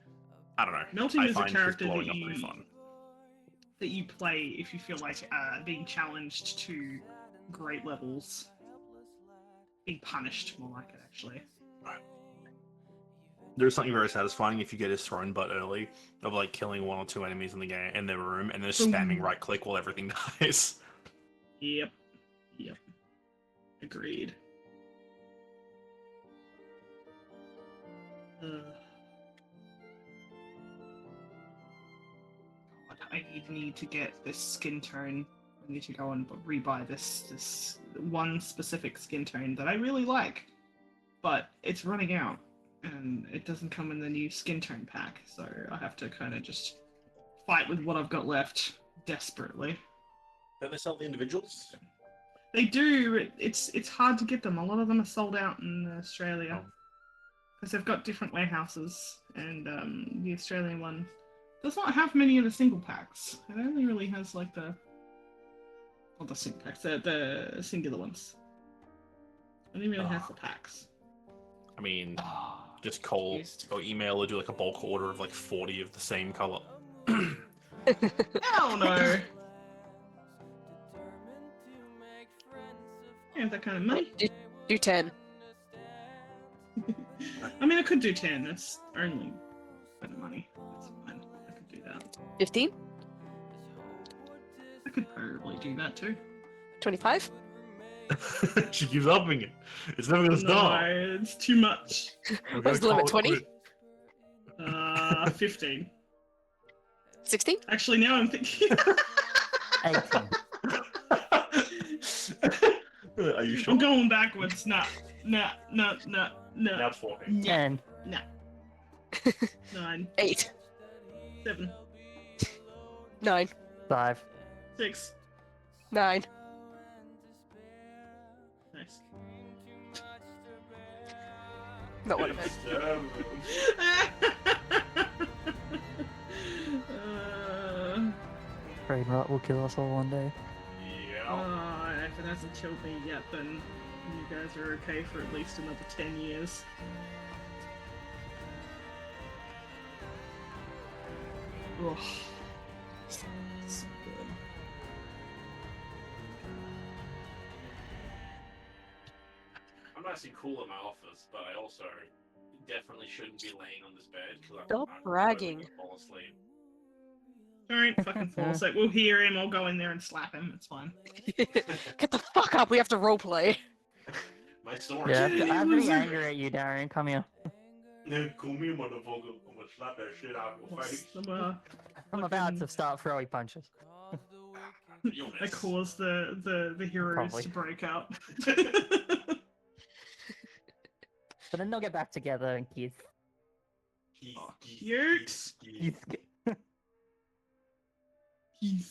I don't know. Melting I is a find his character blowing up pretty fun. that you play if you feel like being challenged to great levels. Being punished, more like it, actually. There's something very satisfying if you get his thrown butt early, of like killing 1 or 2 enemies in the game in their room and then just spamming right click while everything dies. Yep. Agreed. God, I need to get this skin tone. I need to go and rebuy this one specific skin tone that I really like, but it's running out, and it doesn't come in the new skin tone pack, so I have to kind of just fight with what I've got left desperately. Don't they sell the individuals? They do. It's hard to get them. A lot of them are sold out in Australia Oh. because they've got different warehouses, and the Australian one does not have many of the single packs. It only really has like not the single packs, the singular ones. It only really has the packs. I mean, just call or email or do like a bulk order of like 40 of the same color. Hell no. You have that kind of money. Do 10. I mean, I could do 10. That's only kind of money. That's fine. I could do that. 15? I could probably do that too. 25? She keeps upping it. It's never gonna No, stop. it's too much. What's the limit? 20? 15. 16? Actually, now I'm thinking. 18. Are you sure? I'm going backwards. No. Now it's 14. 10. 9, 8. 7, 9. 5. 6. 9. Nice. Not one of it. Brain rot will kill us all one day. Yeah. If it hasn't killed me yet, then you guys are okay for at least another 10 years. Ugh. So good. I'm actually cool in my office, but I also definitely shouldn't be laying on this bed because Stop I'm bragging. gonna fall asleep. Don't fucking fall asleep. We'll hear him. I'll go in there and slap him. It's fine. Get the fuck up, we have to roleplay. My story. Yeah, Dude, I'm it was pretty a- angry at you, Darian. Come here. No, call me a motherfucker. I'm gonna slap that shit out of your face. I'm about to start throwing punches. You'll I miss. caused the heroes Probably. to break out. But then they'll get back together and kiss. Cute.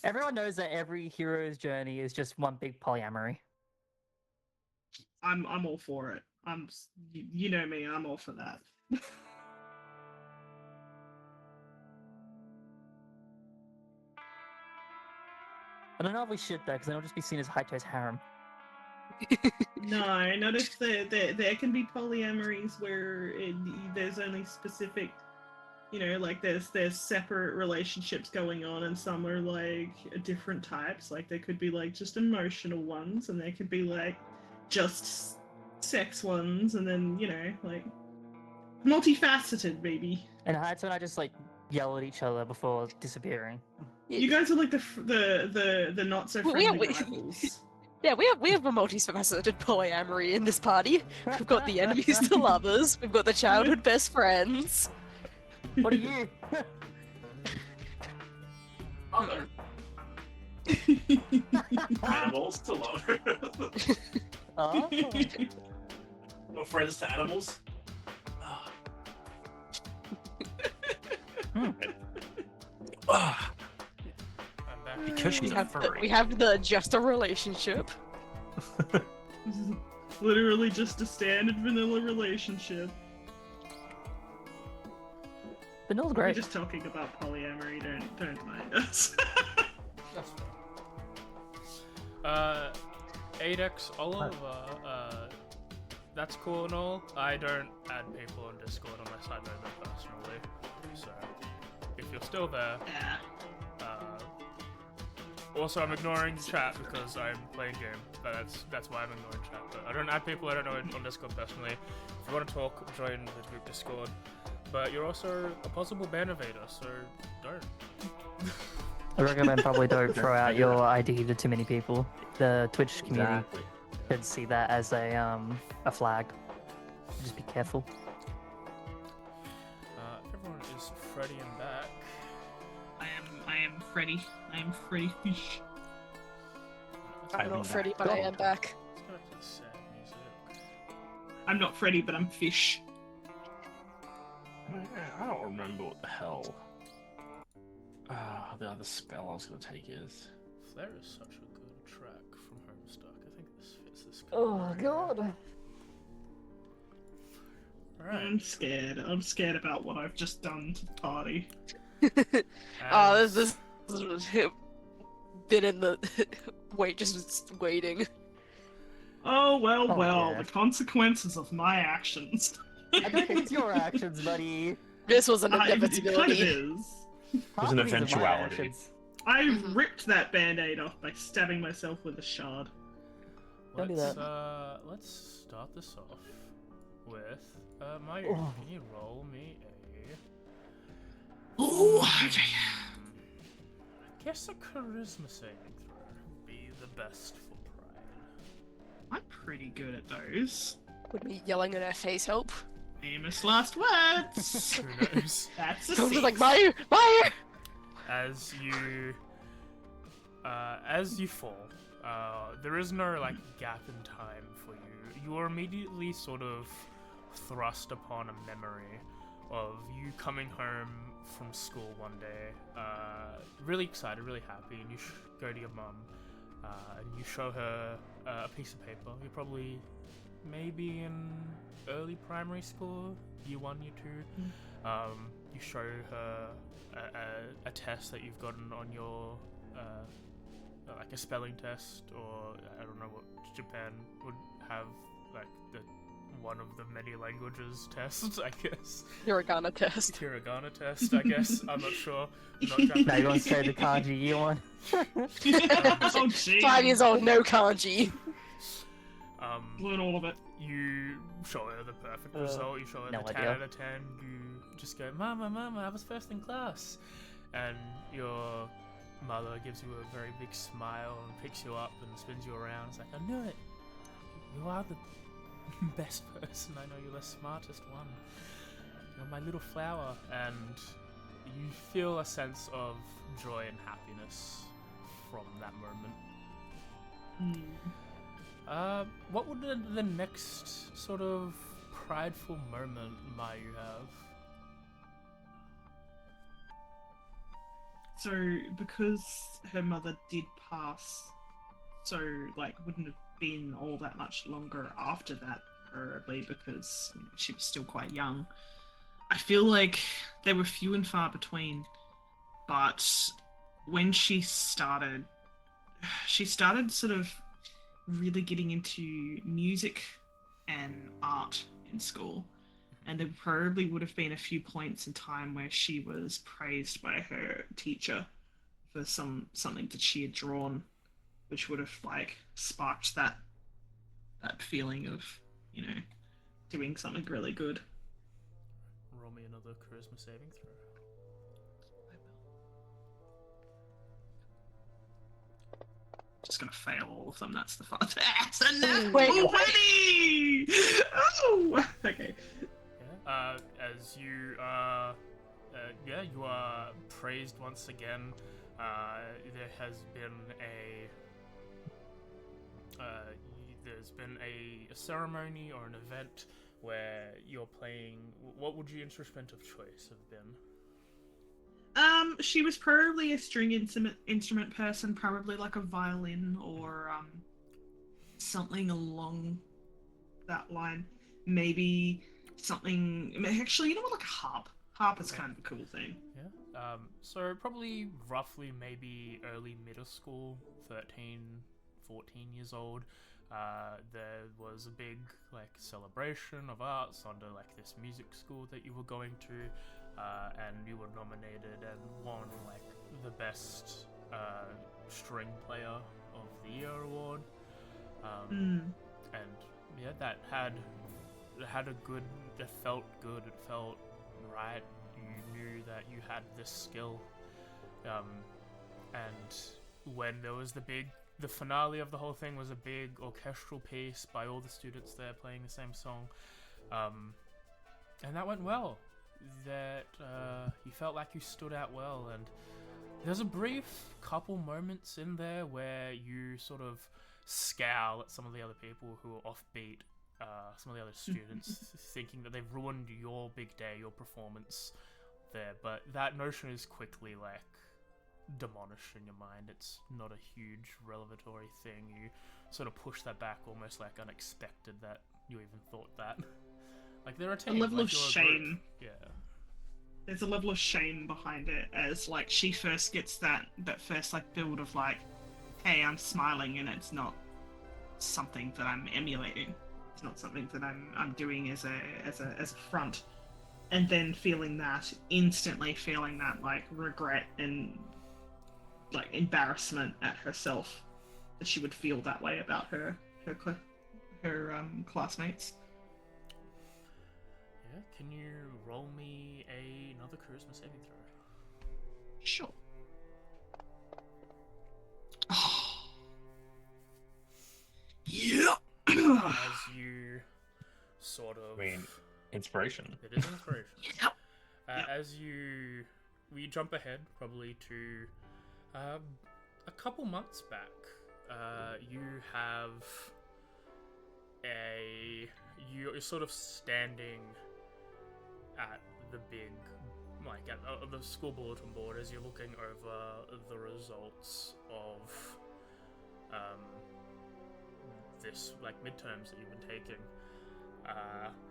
Everyone knows that every hero's journey is just one big polyamory. I'm all for it. You know me. I'm all for that. I don't know if we should though, because then it'll just be seen as Haito's harem. No, not if there can be polyamories where there's only specific, like there's separate relationships going on, and some are like different types. Like there could be like just emotional ones, and there could be like just sex ones, and then like multifaceted, baby. And Haito and I just like yell at each other before disappearing. You guys are like the not so Well, friendly yeah, rivals. Yeah, we have a multifaceted polyamory in this party. We've got the enemies to lovers, we've got the childhood best friends. What are you? Animals to lovers. Oh. No friends to animals. Ah. Ah. I'm back. Because she's a furry. We have the just a relationship. This is literally just a standard vanilla relationship. Vanilla's We're great. just talking about polyamory. Don't mind us. That's fair. Adex Oliver, that's cool and all. I don't add people on Discord unless I know them personally. So, if you're still there, Yeah. also I'm ignoring chat because I'm playing game. That's why I'm ignoring chat. But I don't add people I don't know on Discord personally. If you want to talk, join the group Discord. But you're also a possible ban evader, so don't. I recommend probably don't throw out your ID to too many people. The Twitch community Exactly. could see that as a flag. Just be careful. Everyone is Freddy and back. I am Freddy. I am Freddy Fish. I'm not Freddy, but I am back. Let's go to the sad music. I'm not Freddy, but I'm Fish. I don't remember what the hell the other spell I was going to take is. Flare is such a good track from Homestuck. I think this fits this. Oh god. Alright. I'm scared. I'm scared about what I've just done to the party. Oh, As- this been in the wait, just waiting. Oh, well, Oh, well, yeah. the consequences of my actions. I don't think it's your actions, buddy. This was an It kind of inevitability. is. Half an of these are my eventuality. actions. I Mhm. ripped that band-aid off by stabbing myself with a shard. Don't do Let's start this off with my. Oh. Can you roll me Oh, okay. I guess a charisma saving throw would be the best for pride. I'm pretty good at those. Would me yelling in her face help? Famous last words. Who knows? That's a I was six. like, Maya! As you fall, there is no like gap in time for you. You are immediately sort of thrust upon a memory of you coming home from school one day, really excited, really happy, and you go to your mum, and you show her a piece of paper. You're probably maybe in early primary school, year 1, year 2. You show her a test that you've gotten on your like a spelling test, or I don't know what Japan would have, like the one of the many languages tests, I guess. Hiragana test. Hiragana test, I guess. I'm not sure. Not Now Japanese. you want to say the kanji you want? Oh, gee. 5 years old, no kanji. Learn all of it. You show her the perfect result. You show her no the 10 idea. out of 10. You just go, Mama, I was first in class. And your mother gives you a very big smile and picks you up and spins you around. It's like, I knew it. You are the best person. I know you're the smartest one. You're my little flower. And you feel a sense of joy and happiness from that moment. What would the next sort of prideful moment Mayu have? So, because her mother did pass, so, like, wouldn't have been all that much longer after that, probably, because she was still quite young. I feel like they were few and far between, but when she started sort of really getting into music and art in school. And there probably would have been a few points in time where she was praised by her teacher for something that she had drawn, which would have like sparked that feeling of, doing something really good. Roll me another charisma saving throw. Just gonna fail all of them. That's the fun. That's a nat Wait. 20! Oh, okay. Yeah. As you you are praised once again. There has been there's been a ceremony or an event where you're playing. What would your instrument of choice have been? She was probably a string instrument person, probably like a violin or something along that line. Maybe something. Actually, you know what? Like a harp. Harp is kind of a cool thing. Yeah. So probably roughly maybe early middle school, 13, 14 years old. There was a big like celebration of arts under like this music school that you were going to. And you were nominated and won like the best string player of the year award. And yeah, that had a good. It felt good. It felt right. You knew that you had this skill. And when there was the finale of the whole thing was a big orchestral piece by all the students there playing the same song, and that went well. That you felt like you stood out well, and there's a brief couple moments in there where you sort of scowl at some of the other people who are offbeat, some of the other students, thinking that they've ruined your big day, your performance there. But that notion is quickly like demolished in your mind. It's not a huge revelatory thing. You sort of push that back, almost like unexpected that you even thought that. Like there are A teams, level like of you're a shame. group. Yeah. there's a level of shame behind it as like she first gets that first like build of like, hey, I'm smiling and it's not something that I'm emulating. It's not something that I'm doing as a front. And then instantly feeling that like regret and like embarrassment at herself that she would feel that way about her classmates. Yeah, can you roll me another charisma saving throw? Sure. Yeah. As you sort of... I mean, inspiration. It is inspiration. Yep. Yep. As we jump ahead probably to a couple months back, you have you're sort of standing at the big, like at the school bulletin board as you're looking over the results of this like midterms that you've been taking,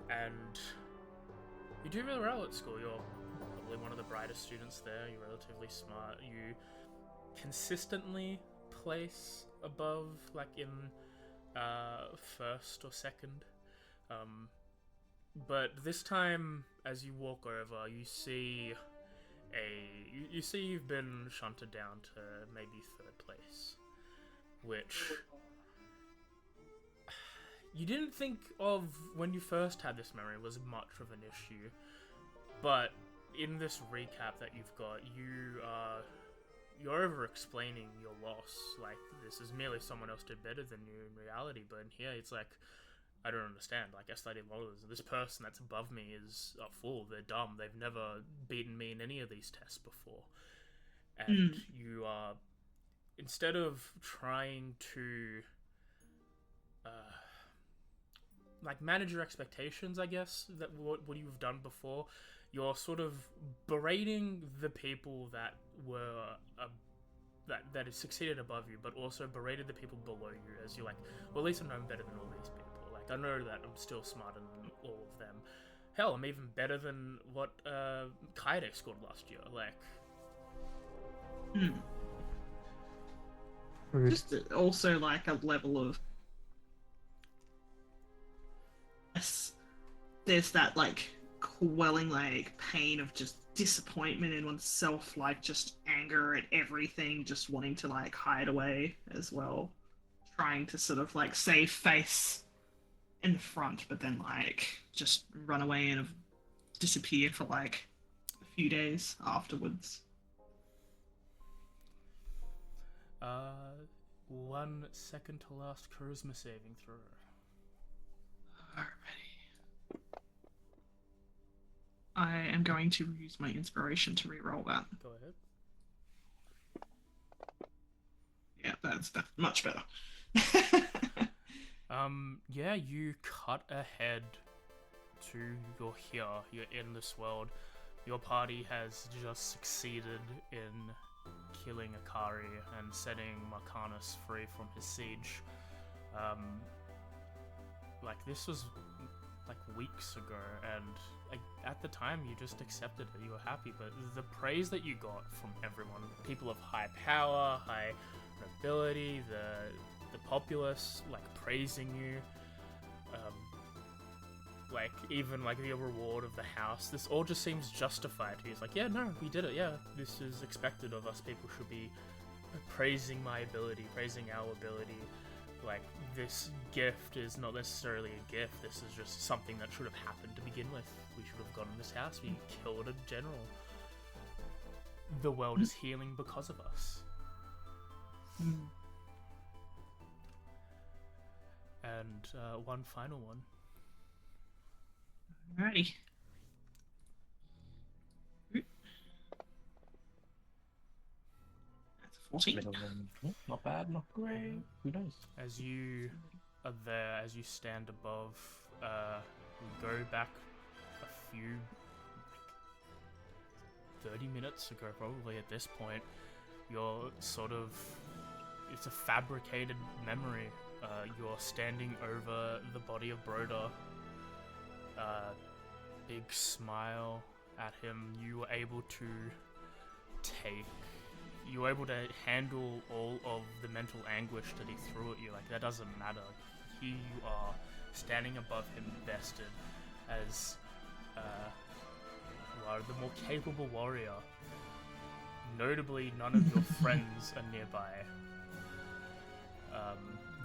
and you do really well at school. You're probably one of the brightest students there. You're relatively smart. You consistently place above, like in first or second. But this time, as you walk over, you see you've been shunted down to maybe third place, which you didn't think of when you first had this memory was much of an issue. But in this recap that you've got, you're over-explaining your loss. Like, this is merely someone else did better than you in reality, but in here it's like, I don't understand. Like, I studied models. This person that's above me is a fool. They're dumb. They've never beaten me in any of these tests before. And you are, instead of trying to like manage your expectations, I guess, that what you've done before, you're sort of berating the people that were that have succeeded above you, but also berated the people below you, as you're like, well, at least I know I'm better than all these people. Like, I know that I'm still smarter than all of them. Hell, I'm even better than what Kaede scored last year. Like, just also like a level of there's that like quelling like pain of just disappointment in oneself, like just anger at everything, just wanting to like hide away as well, trying to sort of like save face in the front, but then like just run away and disappear for like a few days afterwards. 1 second to last charisma saving throw. Alrighty. I am going to use my inspiration to re-roll that. Go ahead. Yeah, that's much better. Yeah, you cut ahead to you're in this world. Your party has just succeeded in killing Akari and setting Marcanus free from his siege. Like, this was like weeks ago, and like, at the time you just accepted it, you were happy, but the praise that you got from everyone, people of high power, high nobility, the populace, like, praising you, like, even like the reward of the house, this all just seems justified to you. It's like, yeah, no, we did it, yeah, this is expected of us. People should be praising my ability, praising our ability. Like, this gift is not necessarily a gift, this is just something that should have happened to begin with. We should have gotten this house, we killed a general. The world is healing because of us. And one final one. Alrighty. That's a 14. Not bad, not great. Who knows? As you are there, as you stand above, you go back a few, like, 30 minutes ago probably at this point. You're sort of, it's a fabricated memory. You're standing over the body of Broda. Big smile, at him, you were able to handle all of the mental anguish that he threw at you. Like, that doesn't matter. Here you are, standing above him, bested, as you are the more capable warrior. Notably, none of your friends are nearby.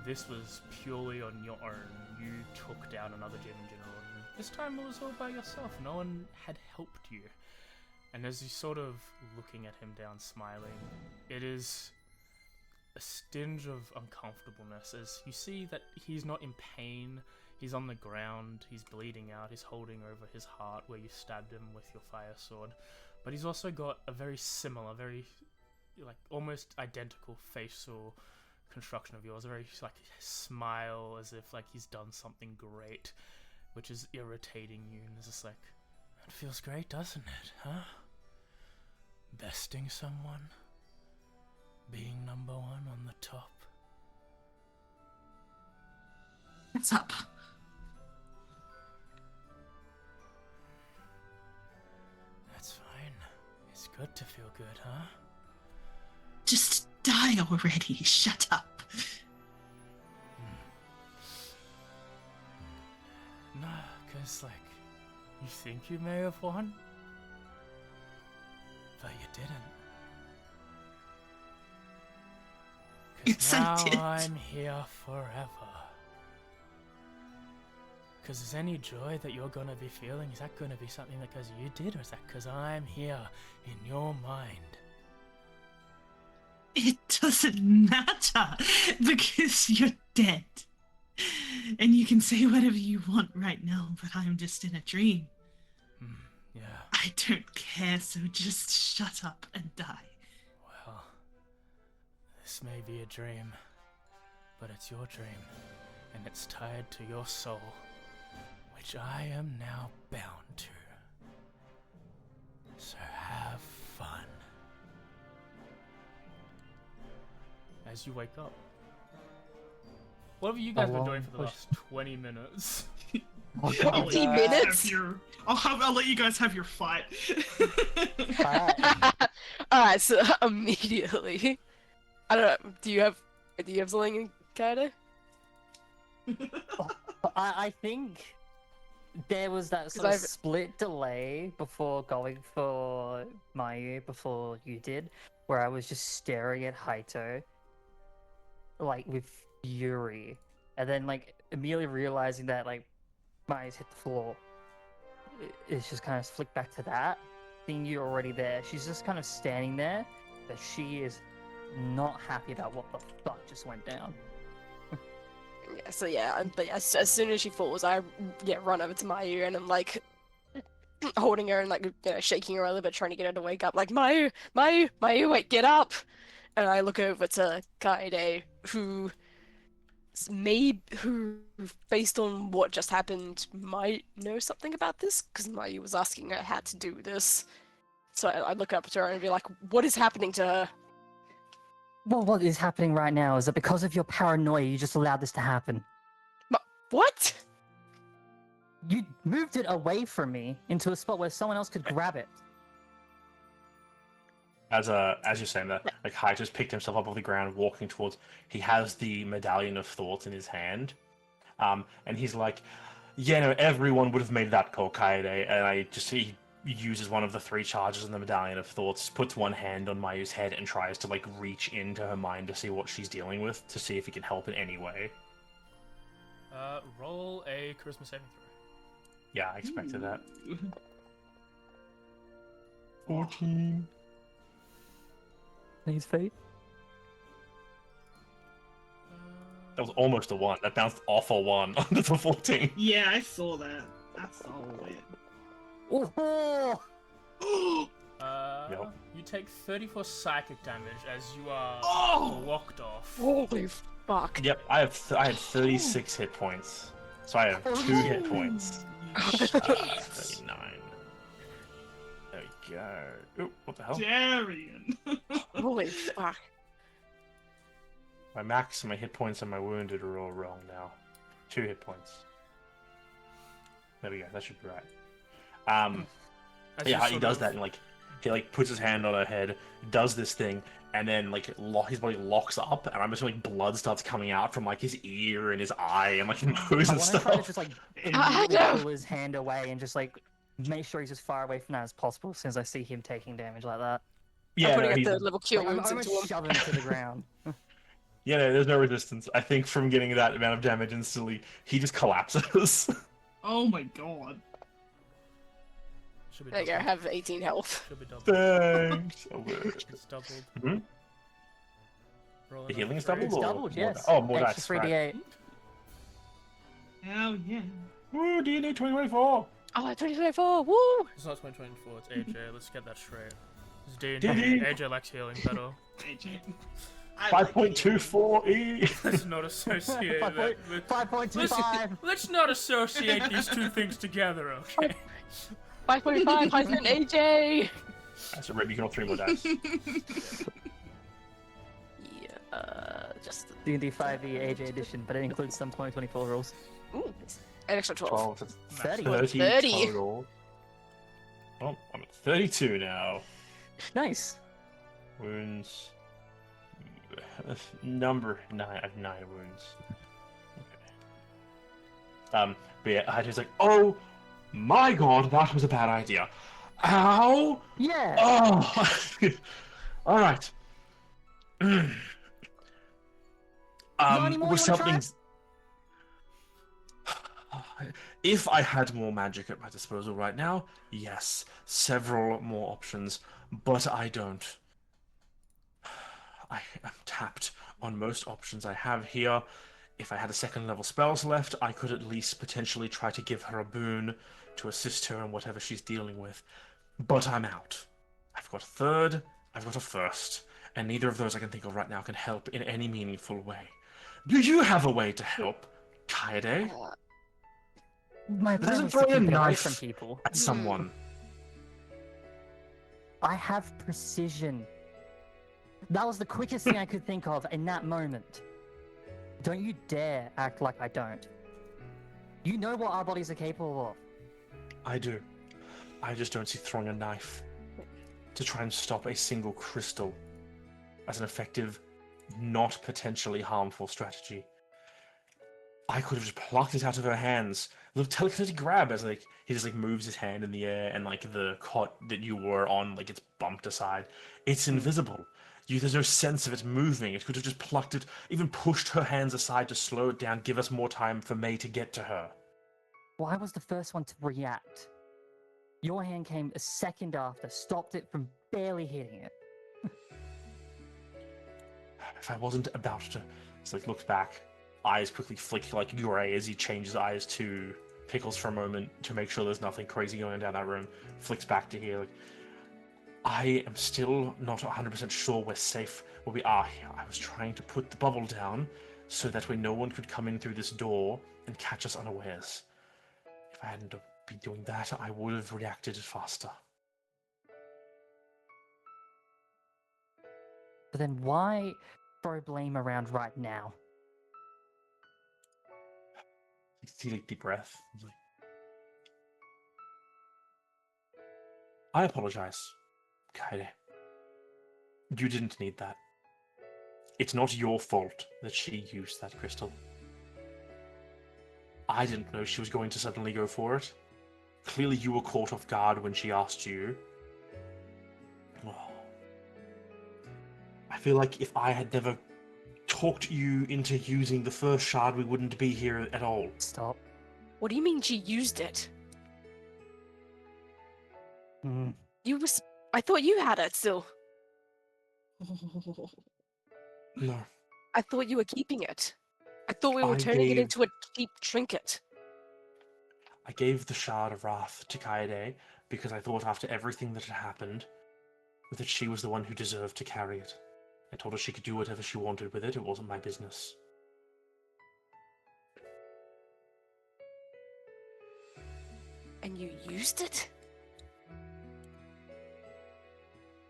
This was purely on your own. You took down another Demon General, and this time it was all by yourself. No one had helped you. And as you're sort of looking at him down, smiling, it is a stinge of uncomfortableness as you see that he's not in pain. He's on the ground, he's bleeding out, he's holding over his heart where you stabbed him with your fire sword. But he's also got a very similar, very, like, almost identical facial construction of yours. A very, like, smile as if, like, he's done something great, which is irritating you. And it's just like, it feels great, doesn't it, huh? Besting someone? Being number one on the top? What's up? That's fine. It's good to feel good, huh? Just die already. Shut up. Nah, cause, like, you think you may have won? But you didn't. Yes, Now I did. I'm here forever. Cause is any joy that you're gonna be feeling, is that gonna be something because you did, or is that cause I'm here in your mind? It doesn't matter because you're dead. And you can say whatever you want right now, but I'm just in a dream. Yeah, I don't care, so just shut up and die. well, this may be a dream, but it's your dream, and it's tied to your soul, which I am now bound to. So have fun. As you wake up. What have you guys been doing for the last 20 minutes? Oh, I'll God. let you minutes? guys have your- I'll let you guys have your fight. Alright, so immediately. I don't know, do you have Zalania, Kaede? I think there was that 'Cause sort of I've- split delay before going for Mayu before you did, where I was just staring at Haito, like with fury, and then like immediately realizing that like Mayu's hit the floor. It's just kind of flicked back to that. Seeing you already there, she's just kind of standing there, but she is not happy about what the fuck just went down. Yeah, so yeah, but as soon as she falls, I run over to Mayu and I'm like holding her and like shaking her a little bit, trying to get her to wake up. Like Mayu, wait, get up! And I look over to Kaede, who based on what just happened, might know something about this because Mayu was asking her how to do this. So I look up to her and be like, "What is happening to her?" Well, what is happening right now is that because of your paranoia, you just allowed this to happen. What? You moved it away from me into a spot where someone else could grab it. As you're saying that, like Hai just picked himself up off the ground, walking towards. He has the medallion of thoughts in his hand, and he's like, "Yeah, no, everyone would have made that call, Kaede." And he uses one of the 3 charges in the medallion of thoughts, puts one hand on Mayu's head, and tries to like reach into her mind to see what she's dealing with, to see if he can help in any way. Roll a charisma saving throw. Yeah, I expected that. 14. Please, fate. That was almost a 1. That bounced off a 1 onto the 14. Yeah, I saw that. That's all it. Oh! Yep. You take 34 psychic damage as you are Oh! walked off. Holy fuck! Yep, I had 36 hit points, so I have 2 hit points. 39. There we go. Ooh, what the hell? Darian. Holy fuck! My max, my hit points, and my wounded are all wrong now. 2 hit points. There we go. That should be right. As Yeah, you he sort does of- that and he puts his hand on her head, does this thing, and then his body locks up, and I'm just blood starts coming out from his ear and his eye and his nose I and want to try to stuff. just I immediately know. pull his hand away and just make sure he's as far away from that as possible, since I see him taking damage like that. Yeah, I'm putting no, a he's, third level cure I'm wounds into almost him. shoving him to the ground. yeah, no, there's no resistance. I think from getting that amount of damage instantly, he just collapses. Oh my god. Should be There you go, I doubled. have 18 health. Should be doubled. Thanks. Oh, It's doubled. hmm? Roll The another healing is three. doubled? It's or doubled, more yes. Oh, more Extra dice. Right. 3d8. Hell yeah. Woo, DNA 2024. Oh, 2024, woo! It's not 2024, it's AJ. Let's get that straight. It's D&D. D&D. AJ likes healing better. AJ. I like it. 5.24E. Let's not associate that with... 5.25. Let's not associate these two things together, okay? 5.5 Python AJ! So, Rib, you can roll 3 more dice. Yeah, just D&D 5e AJ edition, but it includes some 2024 rules. ooh, an extra 12. 12, that's 30. 30. total. Oh, I'm at 32 now. Nice. Wounds. Number 9. I have 9 wounds. Okay. But yeah, I was like, oh my god, that was a bad idea. Ow! Yeah. Oh! Alright. Got any more Was you wanna try? something. If I had more magic at my disposal right now, yes, several more options, but I don't. I am tapped on most options I have here. If I had a second level spells left, I could at least potentially try to give her a boon to assist her in whatever she's dealing with. But I'm out. I've got a third, I've got a first, and neither of those I can think of right now can help in any meaningful way. Do you have a way to help, Kaede? My This plan isn't was to throwing a keep it away knife from people. at someone. I have precision. That was the quickest thing I could think of in that moment. Don't you dare act like I don't. You know what our bodies are capable of. I do. I just don't see throwing a knife to try and stop a single crystal as an effective, not potentially harmful strategy. I could have just plucked it out of her hands. A little telekinetic grab as he just moves his hand in the air and the cot that you were on gets bumped aside. It's invisible. There's no sense of it moving. It could have just plucked it, even pushed her hands aside to slow it down, give us more time for May to get to her. Well, I was the first one to react. Your hand came a second after, stopped it from barely hitting it. If I wasn't about to, looks back, eyes quickly flick grey as he changes eyes to Pickles for a moment to make sure there's nothing crazy going on down that room. Flicks back to here. I am still not 100% sure we're safe where we are here. I was trying to put the bubble down so that way no one could come in through this door and catch us unawares. If I hadn't been doing that, I would have reacted faster. But then why throw blame around right now? Take a deep breath. I apologize, Kaede. You didn't need that. It's not your fault that she used that crystal. I didn't know she was going to suddenly go for it. Clearly you were caught off guard when she asked you. Oh. I feel like if I had never talked you into using the first shard, we wouldn't be here at all. Stop. What do you mean she used it? Hmm. I thought you had it still. No. I thought you were keeping it. I thought we were I turning it gave- into a cheap trinket. I gave the Shard of Wrath to Kaede because I thought after everything that had happened, that she was the one who deserved to carry it. I told her she could do whatever she wanted with it, it wasn't my business. And you used it?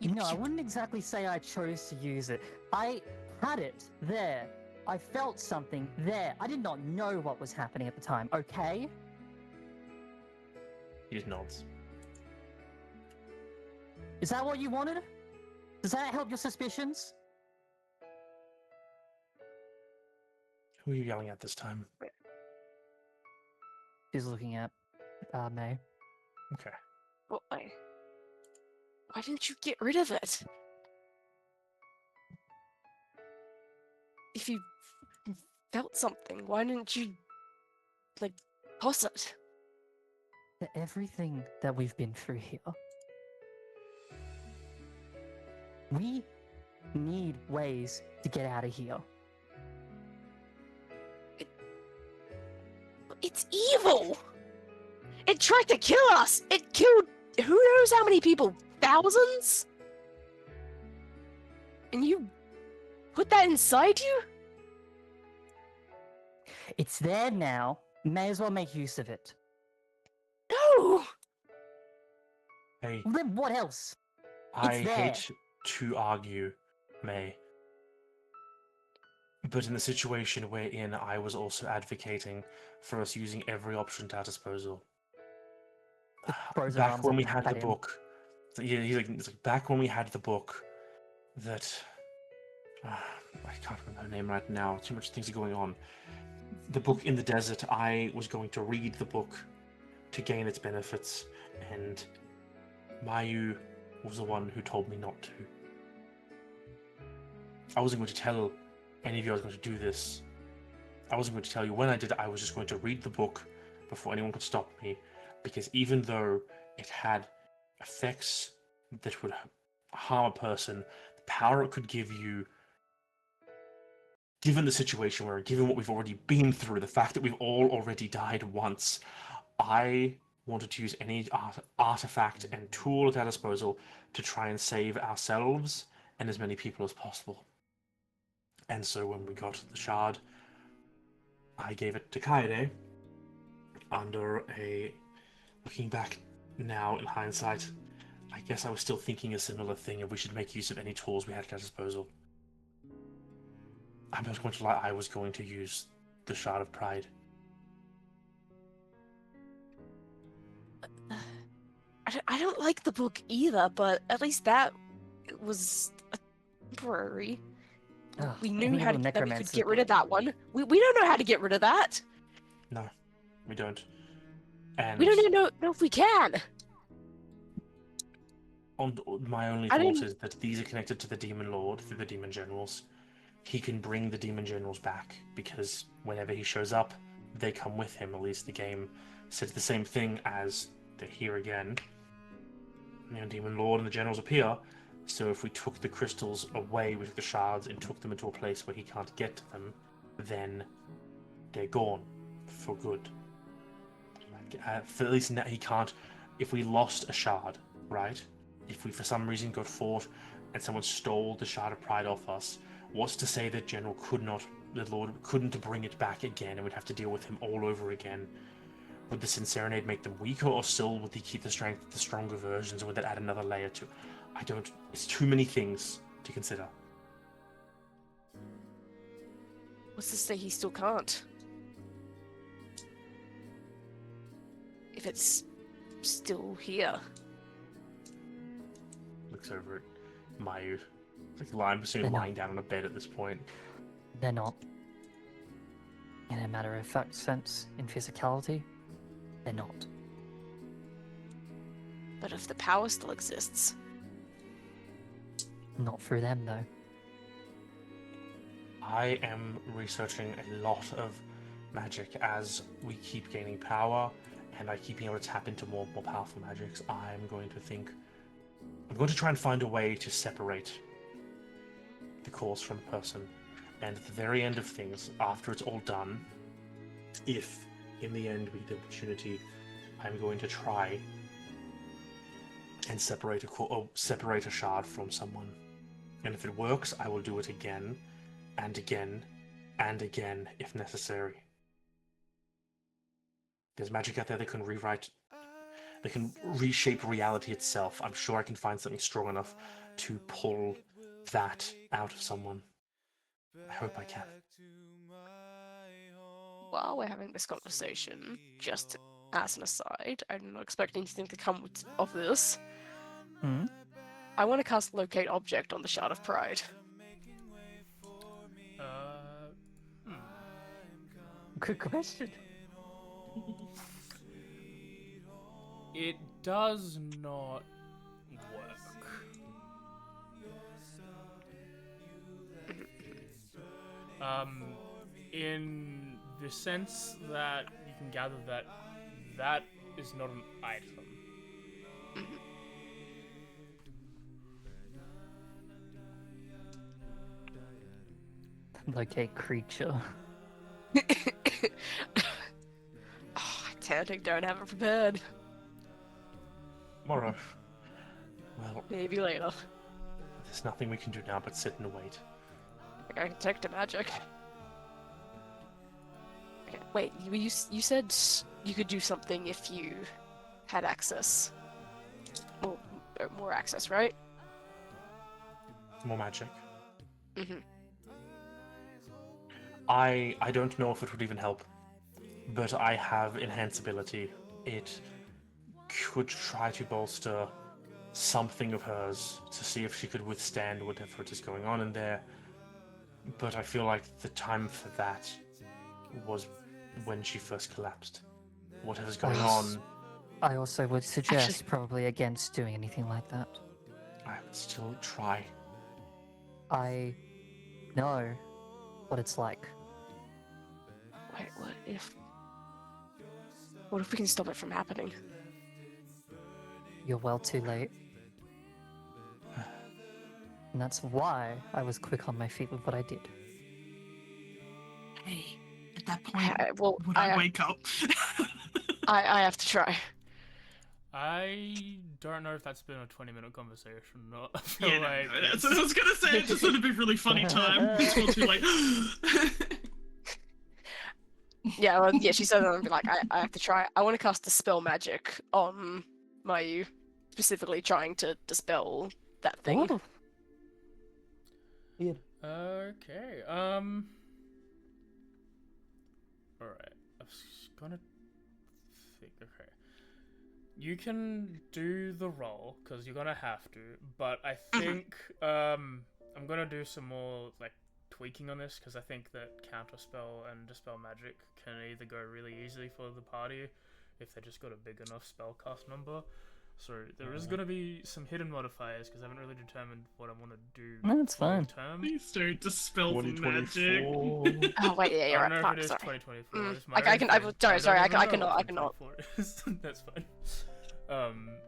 No, I wouldn't exactly say I chose to use it. I had it there. I felt something there. I did not know what was happening at the time, okay? He just nods. Is that what you wanted? Does that help your suspicions? Who are you yelling at this time? She's looking at May. Okay. Why didn't you get rid of it? If you felt something, why didn't you, like, toss it? Everything that we've been through here. We need ways to get out of here. It's evil! It tried to kill us! It killed who knows how many people? Thousands? And you put that inside you? It's there now. May as well make use of it. No! Hey, Well, then what else? I there. hate to argue, May. But in the situation we're in, I was also advocating for us using every option at our disposal. The pros and Back cons when of we that had the at him. book, it's like back when we had the book that I can't remember her name right now. Too much things are going on. The book in the desert. I was going to read the book to gain its benefits, and Mayu was the one who told me not to. I wasn't going to tell any of you I was going to do this. I wasn't going to tell you when I did it. I was just going to read the book before anyone could stop me, because even though it had effects that would harm a person, the power it could give you, given the situation we're in, given what we've already been through, the fact that we've all already died once, I wanted to use any artifact and tool at our disposal to try and save ourselves and as many people as possible. And so when we got the shard, I gave it to Kaede under a... Looking back now in hindsight, I guess I was still thinking a similar thing, if we should make use of any tools we had at our disposal. I'm not going to lie, I was going to use the Shard of Pride. I don't like the book either, but at least that was temporary. Ugh, We knew any how little that we could necromancer get rid of that one. We don't know how to get rid of that. No, we don't. And We don't even know if we can. my only thought is that these are connected to the Demon Lord through the Demon Generals. He can bring the Demon Generals back, because whenever he shows up, they come with him. At least the game says the same thing as they're here again. You know, Demon Lord and the Generals appear. So if we took the crystals away, we took the shards and took them into a place where he can't get to them, then they're gone for good. For at least now he can't. If we lost a shard, right? If we for some reason got fought and someone stole the Shard of Pride off us, what's to say that the Lord couldn't bring it back again and we'd have to deal with him all over again? Would the Sincerenade make them weaker, or still would they keep the strength of the stronger versions, or would that add another layer to? I don't. It's too many things to consider. What's to say he still can't? If it's still here. Looks over at Mayu. It's like lying down on a bed at this point. They're not. In a matter-of-fact sense, in physicality, they're not. But if the power still exists. Not through them, though. I am researching a lot of magic as we keep gaining power, and I keep being able to tap into more powerful magics. I'm going to try and find a way to separate the cause from the person. And at the very end of things, after it's all done, if in the end we get the opportunity, I'm going to try and separate a shard from someone. And if it works, I will do it again and again and again if necessary. There's magic out there that can reshape reality itself. I'm sure I can find something strong enough to pull that out of someone. I hope I can. While we're having this conversation, just as an aside, I'm not expecting anything to come of this. Hmm? I want to cast Locate Object on the Shard of Pride. Good question. It does not work. In the sense that you can gather that that is not an item. Locate creature. Oh, Tantic, don't have it prepared. Tomorrow. Well, Maybe later. there's nothing we can do now but sit and wait. I can detect a magic. Okay, wait, you said you could do something if you had access. More access, right? More magic. Mm-hmm. I don't know if it would even help, but I have enhanceability. It could try to bolster something of hers to see if she could withstand whatever it is going on in there. But I feel like the time for that was when she first collapsed. Whatever's going on, I also would suggest probably against doing anything like that. I would still try. I know what it's like. Wait, what if we can stop it from happening? You're well too late. And that's why I was quick on my feet with what I did. Hey, at that point, Well, would I wake up? I have to try. I don't know if that's been a 20-minute conversation or not. I feel Yeah, like no, that's what I was gonna say. It's just gonna be really funny time. It's all too late. Yeah, well, yeah, she said that and be like, I have to try. I want to cast Dispel Magic on Mayu, specifically trying to dispel that thing. Ooh. Weird. Okay. Alright. I was gonna think. Okay. You can do the roll because you're gonna have to, but I think I'm gonna do some more like tweaking on this because I think that Counterspell and Dispel Magic can either go really easily for the party if they just got a big enough spellcast number. So there is gonna be some hidden modifiers because I haven't really determined what I want to do. No, that's fine. Term. Please don't dispel the magic. 2024. Oh wait, yeah, you're I right. don't know if Fuck, it is sorry. 2024. It's my I own can. thing. Sorry. I don't even cannot. know I what cannot. 2024 is. That's fine.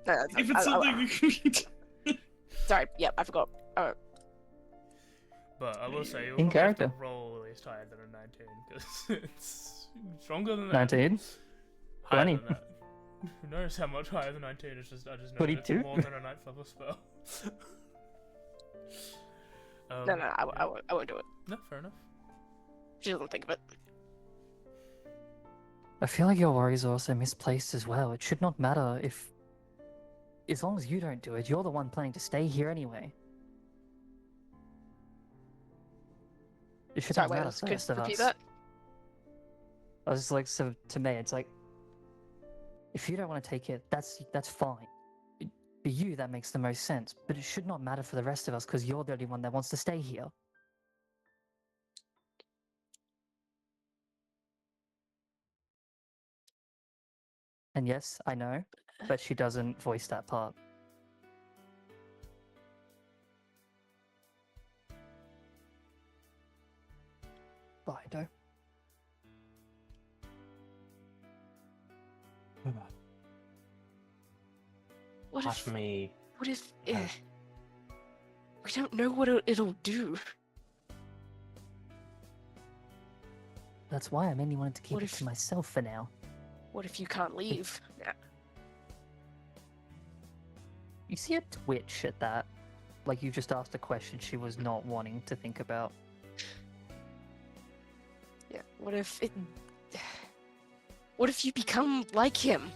No, If it's something we can sorry. Yep, I forgot. But I will say, you'll In probably have to character. roll at least higher than a 19 because it's stronger than that. 19? Higher 20. than that. Who knows how much higher than 19? It's just I just know 22? it's more than a 9th level spell. No, I won't do it. No, fair enough. She doesn't think of it. I feel like your worries are also misplaced as well. It should not matter if... As long as you don't do it, you're the one planning to stay here anyway. It should Sorry, not wait, matter let's to the rest of repeat us. that. I was just like, so to me, it's like, if you don't want to take it, that's fine. For you, that makes the most sense. But it should not matter for the rest of us because you're the only one that wants to stay here. And yes, I know, but she doesn't voice that part. Bido. What As if? for me, What if? We don't know what it'll do. That's why I mainly wanted to keep What it if- to myself for now. What if you can't leave? Yeah. You see a twitch at that? Like you just asked a question she was not wanting to think about. Yeah. What if it? What if you become like him?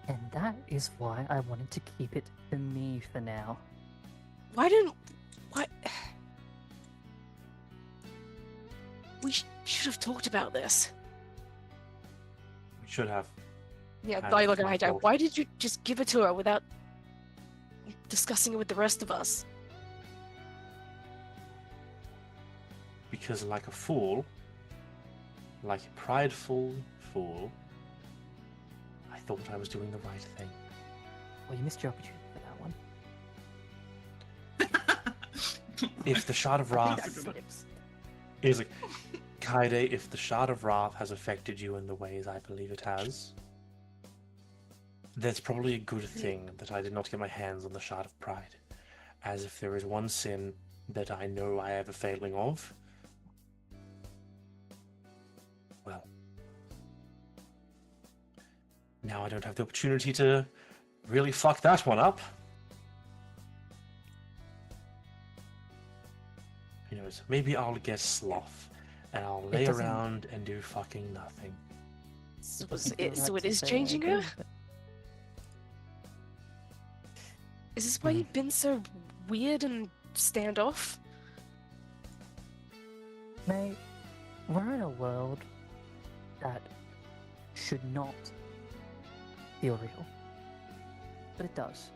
And that is why I wanted to keep it to me for now. Why didn't? What? We should have talked about this. we should have. Yeah, I I look at don't Hijack. know. Why did you just give it to her without discussing it with the rest of us? Because like a fool, like a prideful fool, I thought I was doing the right thing. Well, you missed your opportunity for that one. If the Shard of Wrath is like, Kaede, if the Shard of Wrath has affected you in the ways I believe it has, that's probably a good thing that I did not get my hands on the Shard of Pride. As if there is one sin that I know I have a failing of, well, now I don't have the opportunity to really fuck that one up. Who knows? Maybe I'll get sloth, and I'll lay doesn't- around and do fucking nothing. So, Doesn't feel right so it to is say I changing agree, her? but- Is this why you've been so weird and standoff? Mate, we're in a world that should not feel real. But it does.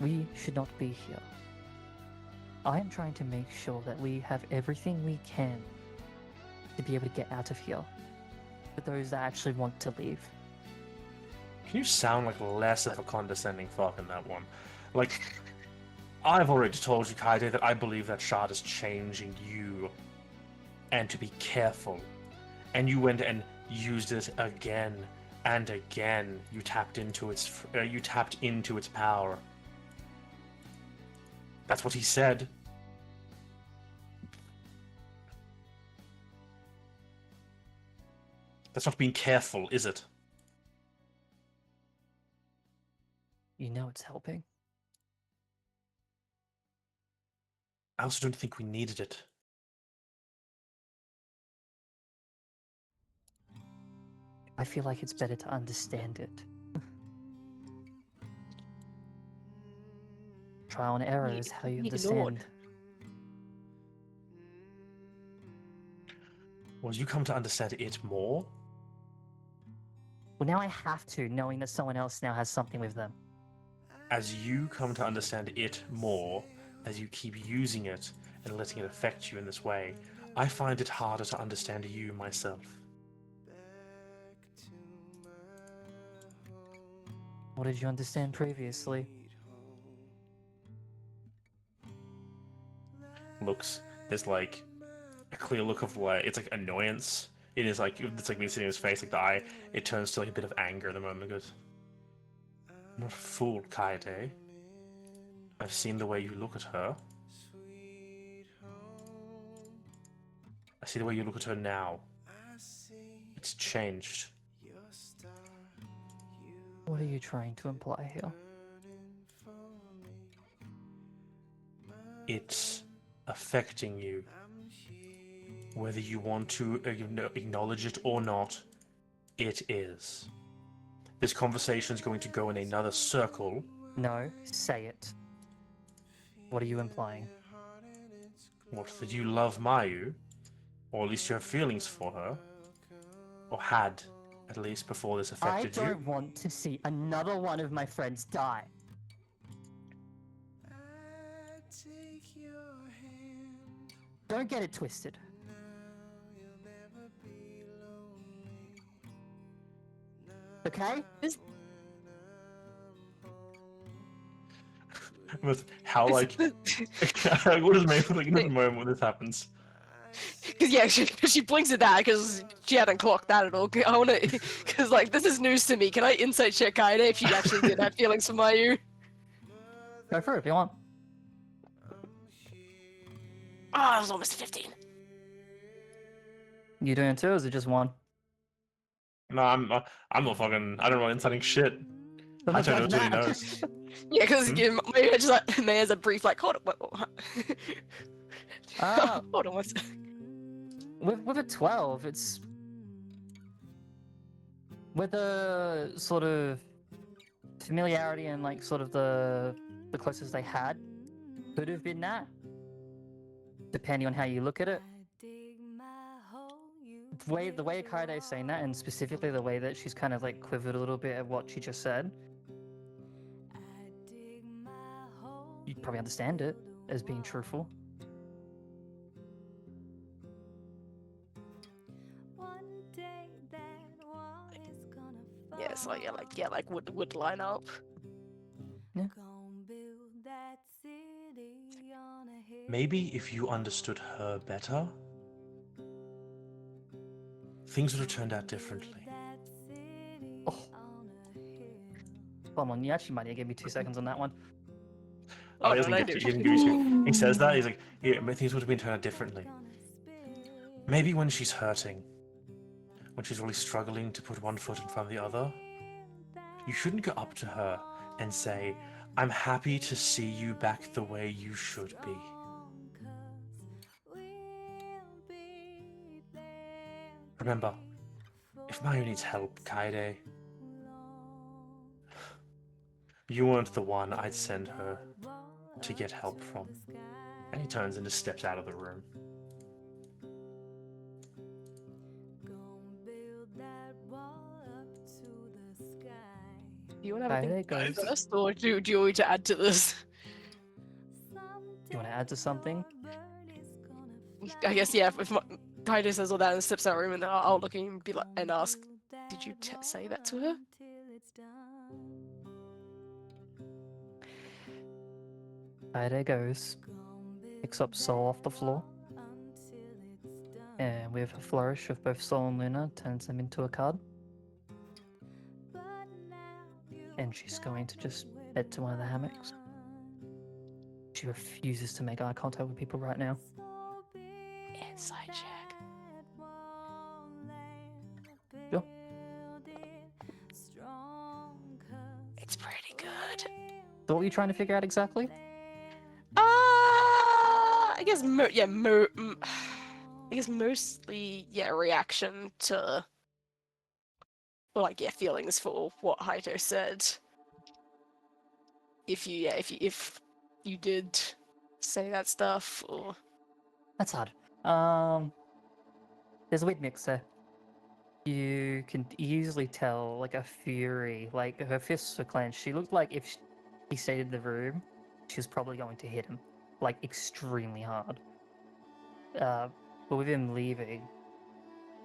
We should not be here. I am trying to make sure that we have everything we can to be able to get out of here for those that actually want to leave. Can you sound like less of a condescending fuck in that one? Like, I've already told you, Kaede, that I believe that shard is changing you, and to be careful. And you went and used it again and again. You tapped into its power. That's what he said. That's not being careful, is it? You know it's helping. I also don't think we needed it. I feel like it's better to understand it. Trial and error is how you Ignored. understand. Well, you come to understand it more? Well, now I have to, knowing that someone else now has something with them. As you come to understand it more, as you keep using it and letting it affect you in this way, I find it harder to understand you myself. What did you understand previously? Looks, there's like a clear look of like, it's like annoyance. It is like, it's like me seeing his face, like the eye, it turns to like a bit of anger at the moment. It goes, I'm not a fool, Kaede. I've seen the way you look at her. I see the way you look at her now. It's changed. What are you trying to imply here? It's affecting you. Whether you want to acknowledge it or not, it is. This conversation is going to go in another circle. No, say it. What are you implying? What, that you love Mayu? Or at least you have feelings for her? Or had, at least before this I affected you? don't want to see another one of my friends die. Don't get it twisted. Okay? With how, like, what is May like in the moment when this happens? Because yeah, she blinks at that because she hadn't clocked that at all. I want to, because like this is news to me. Can I insight check Kaede if she actually did have feelings for Mayu? Go for it if you want. Oh, I was almost 15. You doing it too, or is it just one? No, I'm not fucking. I don't know inciting shit. I don't know until he knows. Yeah, because Mayu just like May has a brief like, hold on, hold on one sec. With a 12, it's with the sort of familiarity and like sort of the closest they had could have been that, depending on how you look at it. The way Kaede is saying that, and specifically the way that she's kind of like quivered a little bit at what she just said, probably understand it as being truthful. Yeah, so like would line up. Yeah. Maybe if you understood her better, things would have turned out differently. Oh. Come on, you actually might need to give me 2 seconds on that one. Oh, he no, doesn't no, give, no. he doesn't give you two. He says that, he's like, yeah, but things would have been turned out differently. Maybe when she's hurting, when she's really struggling to put one foot in front of the other, you shouldn't go up to her and say, I'm happy to see you back the way you should be. Remember, if Mayu needs help, Kaede, you weren't the one I'd send her to get help from. And he turns and just steps out of the room. Do you want to have a Kaede think goes, do first, or do you want me to add to this? you want to add to something? I guess yeah. If Kaide says all that and steps out of the room, and then I'll look at him and be like, and ask, "Did you say that to her?" Kaede goes, picks up Soul off the floor, and with a flourish of both Soul and Luna, turns them into a card. And she's going to just head to one of the hammocks. She refuses to make eye contact with people right now. Inside check. Sure. It's pretty good. So what are you trying to figure out exactly? I guess I guess mostly reaction to, well, like feelings for what Haito said. If you did say that stuff, or That's hard. There's a weird mix there. You can easily tell, like, a fury, like, her fists were clenched. She looked like if he stayed in the room, she was probably going to hit him, like, extremely hard. But with him leaving,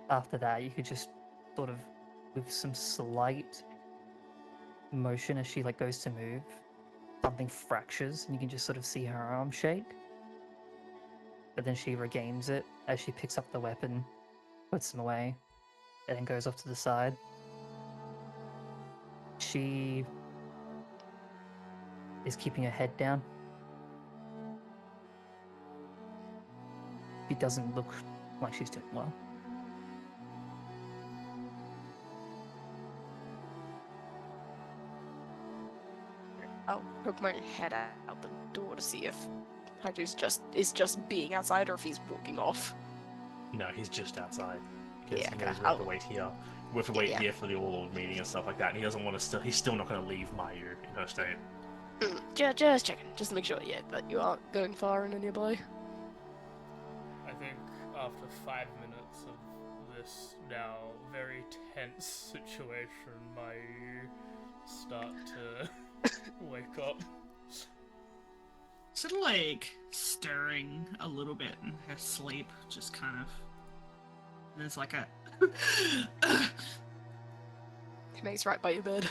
after that, you could just sort of, with some slight motion as she, like, goes to move, something fractures, and you can just sort of see her arm shake. But then she regains it as she picks up the weapon, puts them away, and then goes off to the side. She is keeping her head down. She doesn't look like she's doing well. I'll poke my head out the door to see if Haito's just being outside or if he's walking off. No, he's just outside. Because Yeah, he knows okay. we have to wait here. We have to wait Yeah. here for the Warlord meeting and stuff like that. And he doesn't want to he's still not going to leave Mayu in her state. Just checking, just to make sure, that you aren't going far in nearby. I think after 5 minutes of this now very tense situation, Mayu start to wake up. Sort of like stirring a little bit in her sleep, just kind of. And there's like a. He makes right by your bed.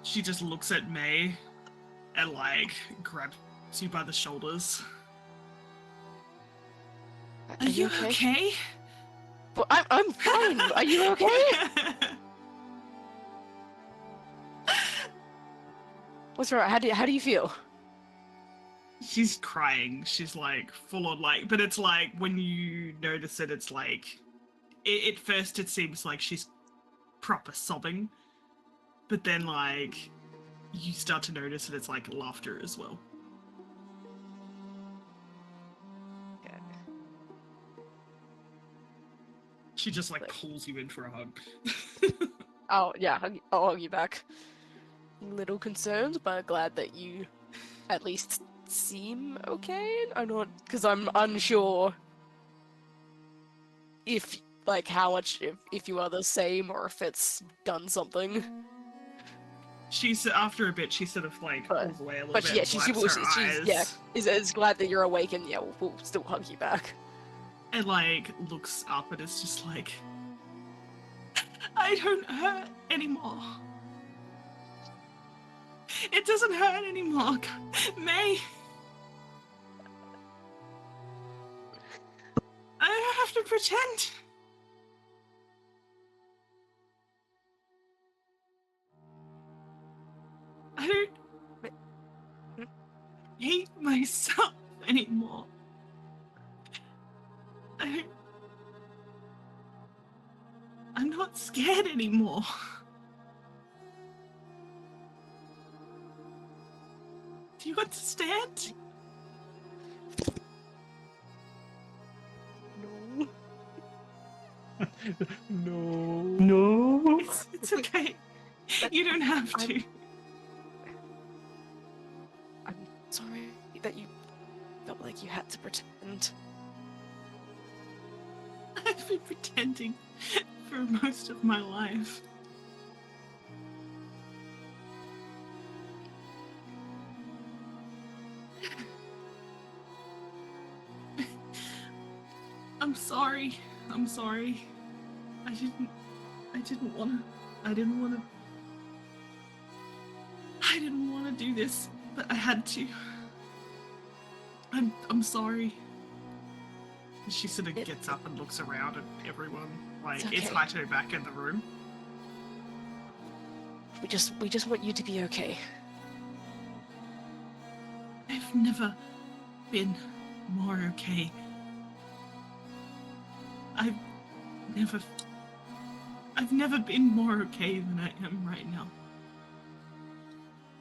She just looks at May and like grabs you by the shoulders. Are you okay? Well, I'm fine. Are you okay? What's wrong? How do you feel? She's crying. She's like full on like, but it's like when you notice it, it's like, at first it seems like she's proper sobbing, but then like you start to notice that it's like laughter as well. Okay. She just like pulls you in for a hug. Oh yeah, I'll hug you back. Little concerned, but glad that you at least seem okay. I'm not, because I'm unsure if how much if you are the same or if it's done something. She's after a bit. She sort of like But- pulls away a little But bit. yeah, and she wipes will. her eyes, Is glad that you're awake, and yeah, we'll still hug you back. and like looks up and is just like, I don't hurt anymore. It doesn't hurt anymore, May. I don't have to pretend. I don't hate myself anymore. I'm not scared anymore. Do you understand? No. No. It's okay. You don't have to. I'm sorry that you felt like you had to pretend. I've been pretending for most of my life. I'm sorry. I'm sorry. I didn't wanna do this, but I had to. I'm sorry. She sort of gets up and looks around at everyone. Like, It's it's okay. Haito back in the room. We just want you to be okay. I've never been more okay. I've never been more okay than I am right now.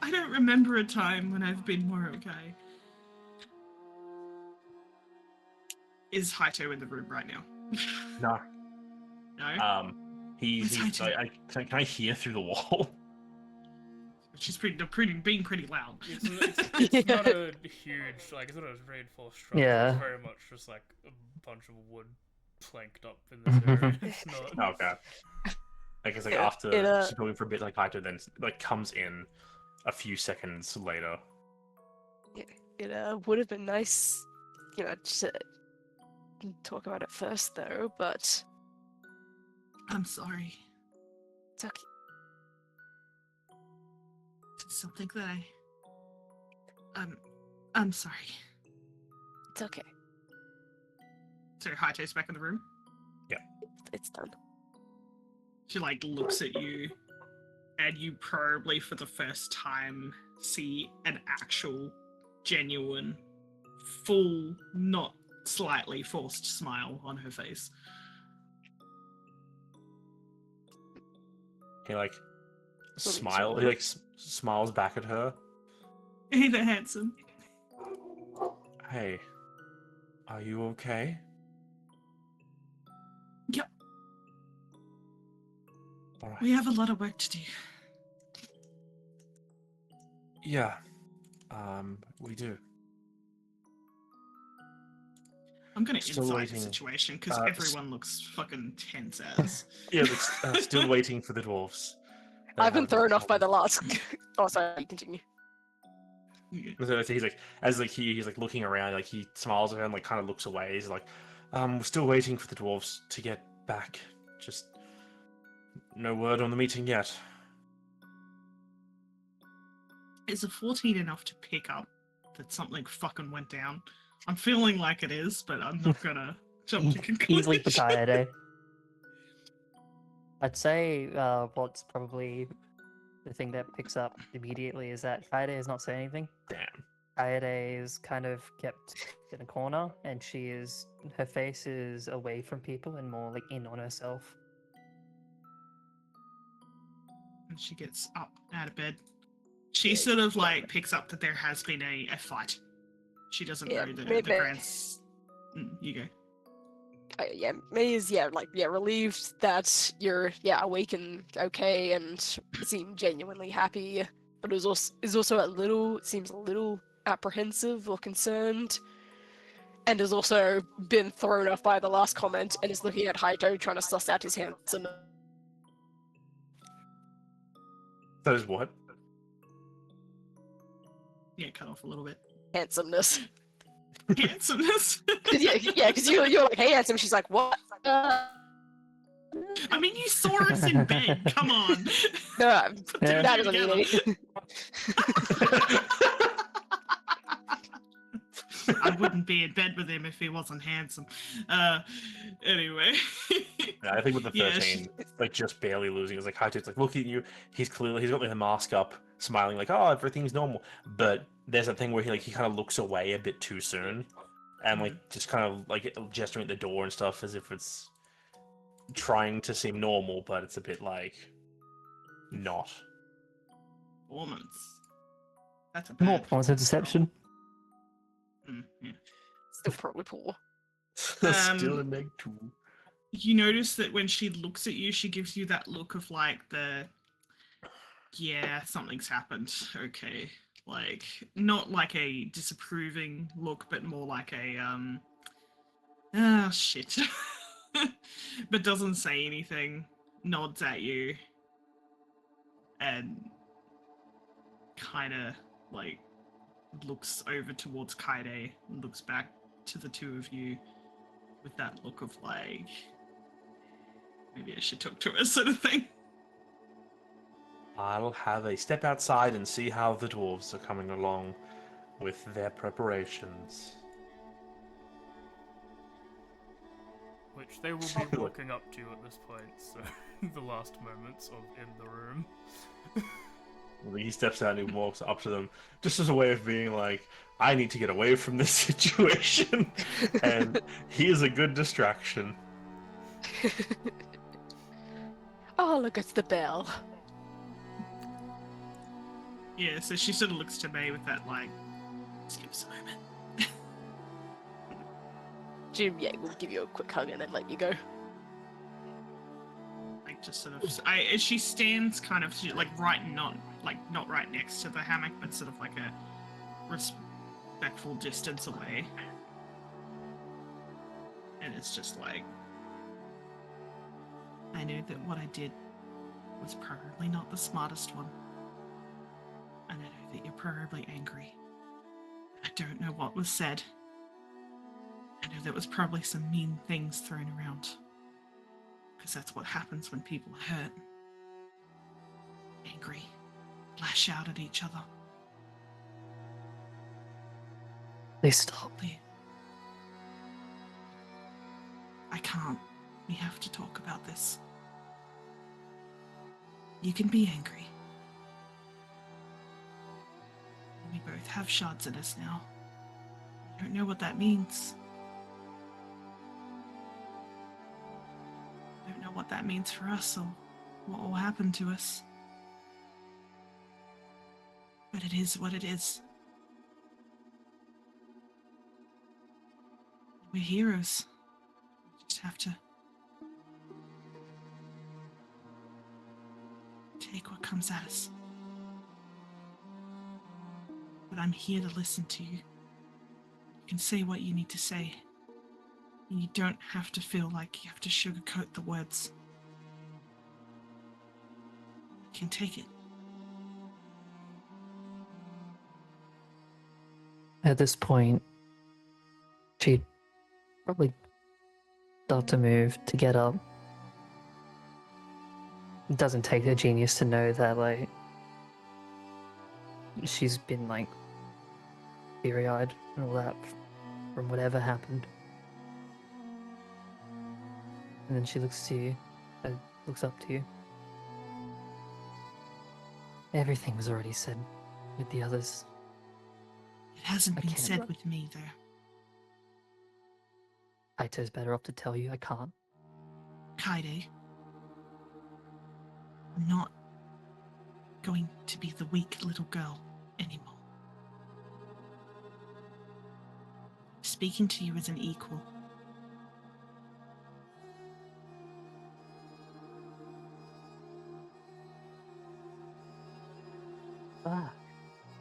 I don't remember a time when I've been more okay. Is Haito in the room right now? No. No? He's Where's Haito? can I hear through the wall? She's being pretty loud. It's not a huge, like, it's not a reinforced structure. Yeah. It's very much just like a bunch of wood planked up in this area. It's not. Oh god. Like it's like Yeah, after it, she's talking for a bit, like Kaito then like comes in a few seconds later. It would have been nice, to talk about it first though, but I'm sorry. it's okay. It's something that I'm sorry. It's okay. So Haito's back in the room. It's done. She like looks at you, and you probably for the first time see an actual, genuine, full, not slightly forced smile on her face. He like Sort of- smile. He like smiles back at her. Hey there, handsome. Hey, are you okay? Yep, All right. we have a lot of work to do. Yeah. We do. I'm gonna Still insight waiting. the situation because everyone looks fucking tense as. Yeah, but still waiting for the dwarves. They I've been haven't thrown off by come. the last. Oh, sorry. Continue. So he's like, as like he's like looking around, like he smiles at her and like kind of looks away. He's like, we're still waiting for the dwarves to get back. Just no word on the meeting yet. Is a 14 enough to pick up that something fucking went down? I'm feeling like it is, but I'm not gonna jump to Easily for conclusions. Kaede. I'd say what's probably the thing that picks up immediately is that Kaede is not saying anything. Damn. Kaede is kind of kept in a corner, and her face is away from people and more like in on herself. And she gets up out of bed. She sort of like picks up that there has been a fight. She doesn't Yeah, know the maybe- grants. You go. May is relieved that you're awake and okay and seem genuinely happy, but is also seems a little apprehensive or concerned, and has also been thrown off by the last comment and is looking at Haito trying to suss out his handsome. That is what? Yeah, cut off a little bit. Handsomeness. Handsomeness. yeah, because you're like, hey, handsome. She's like, what? I mean, you saw us in bed. Come on. No, Put two and that two doesn't mean together. anything. I wouldn't be in bed with him if he wasn't handsome. Anyway. Yeah, I think with the Yeah, 13, like just barely losing, it's like Haito's like looking at you. He's got like the mask up, smiling like, oh, everything's normal. But there's that thing where he kind of looks away a bit too soon, and like just kind of like gesturing at the door and stuff as if it's trying to seem normal, but it's a bit like not. Performance. That's a More bad points of deception. Yeah. Still probably poor. Still a -2. You notice that when she looks at you, she gives you that look of like something's happened. Okay. Like, not like a disapproving look, but more like a, shit. But doesn't say anything, nods at you, and kind of like looks over towards Kaide and looks back to the two of you with that look of like, maybe I should talk to her sort of thing. I'll have a step outside and see how the dwarves are coming along with their preparations. Which they will be walking up to at this point, so the last moments of in the room. He steps out and he walks up to them, just as a way of being like, I need to get away from this situation. And he is a good distraction. Oh, look, it's the bell. Yeah, so she sort of looks to me with that like, just give us a moment. Jim, yeah, we'll give you a quick hug and then let you go. Like just sort of, as she stands kind of like not right next to the hammock, but sort of like a respectful distance away. And it's just like, I knew that what I did was probably not the smartest one. And I know that you're probably angry. I don't know what was said. I know there was probably some mean things thrown around. Because that's what happens when people are hurt. Angry. Lash out at each other. Please stop. I can't. We have to talk about this. You can be angry. We both have shards in us now. I don't know what that means. I don't know what that means for us or what will happen to us. But it is what it is. We're heroes. We just have to take what comes at us. But I'm here to listen to you. You can say what you need to say. And you don't have to feel like you have to sugarcoat the words. You can take it. At this point, she'd probably start to move to get up. It doesn't take a genius to know that, like, she's been, like, teary-eyed and all that from whatever happened. And then she looks to you, looks up to you. Everything was already said with the others. It hasn't I been can't said run. with me, though. Kaito's better off to tell you. I can't. Kaide, I'm not going to be the weak little girl anymore. Speaking to you as an equal. Ah.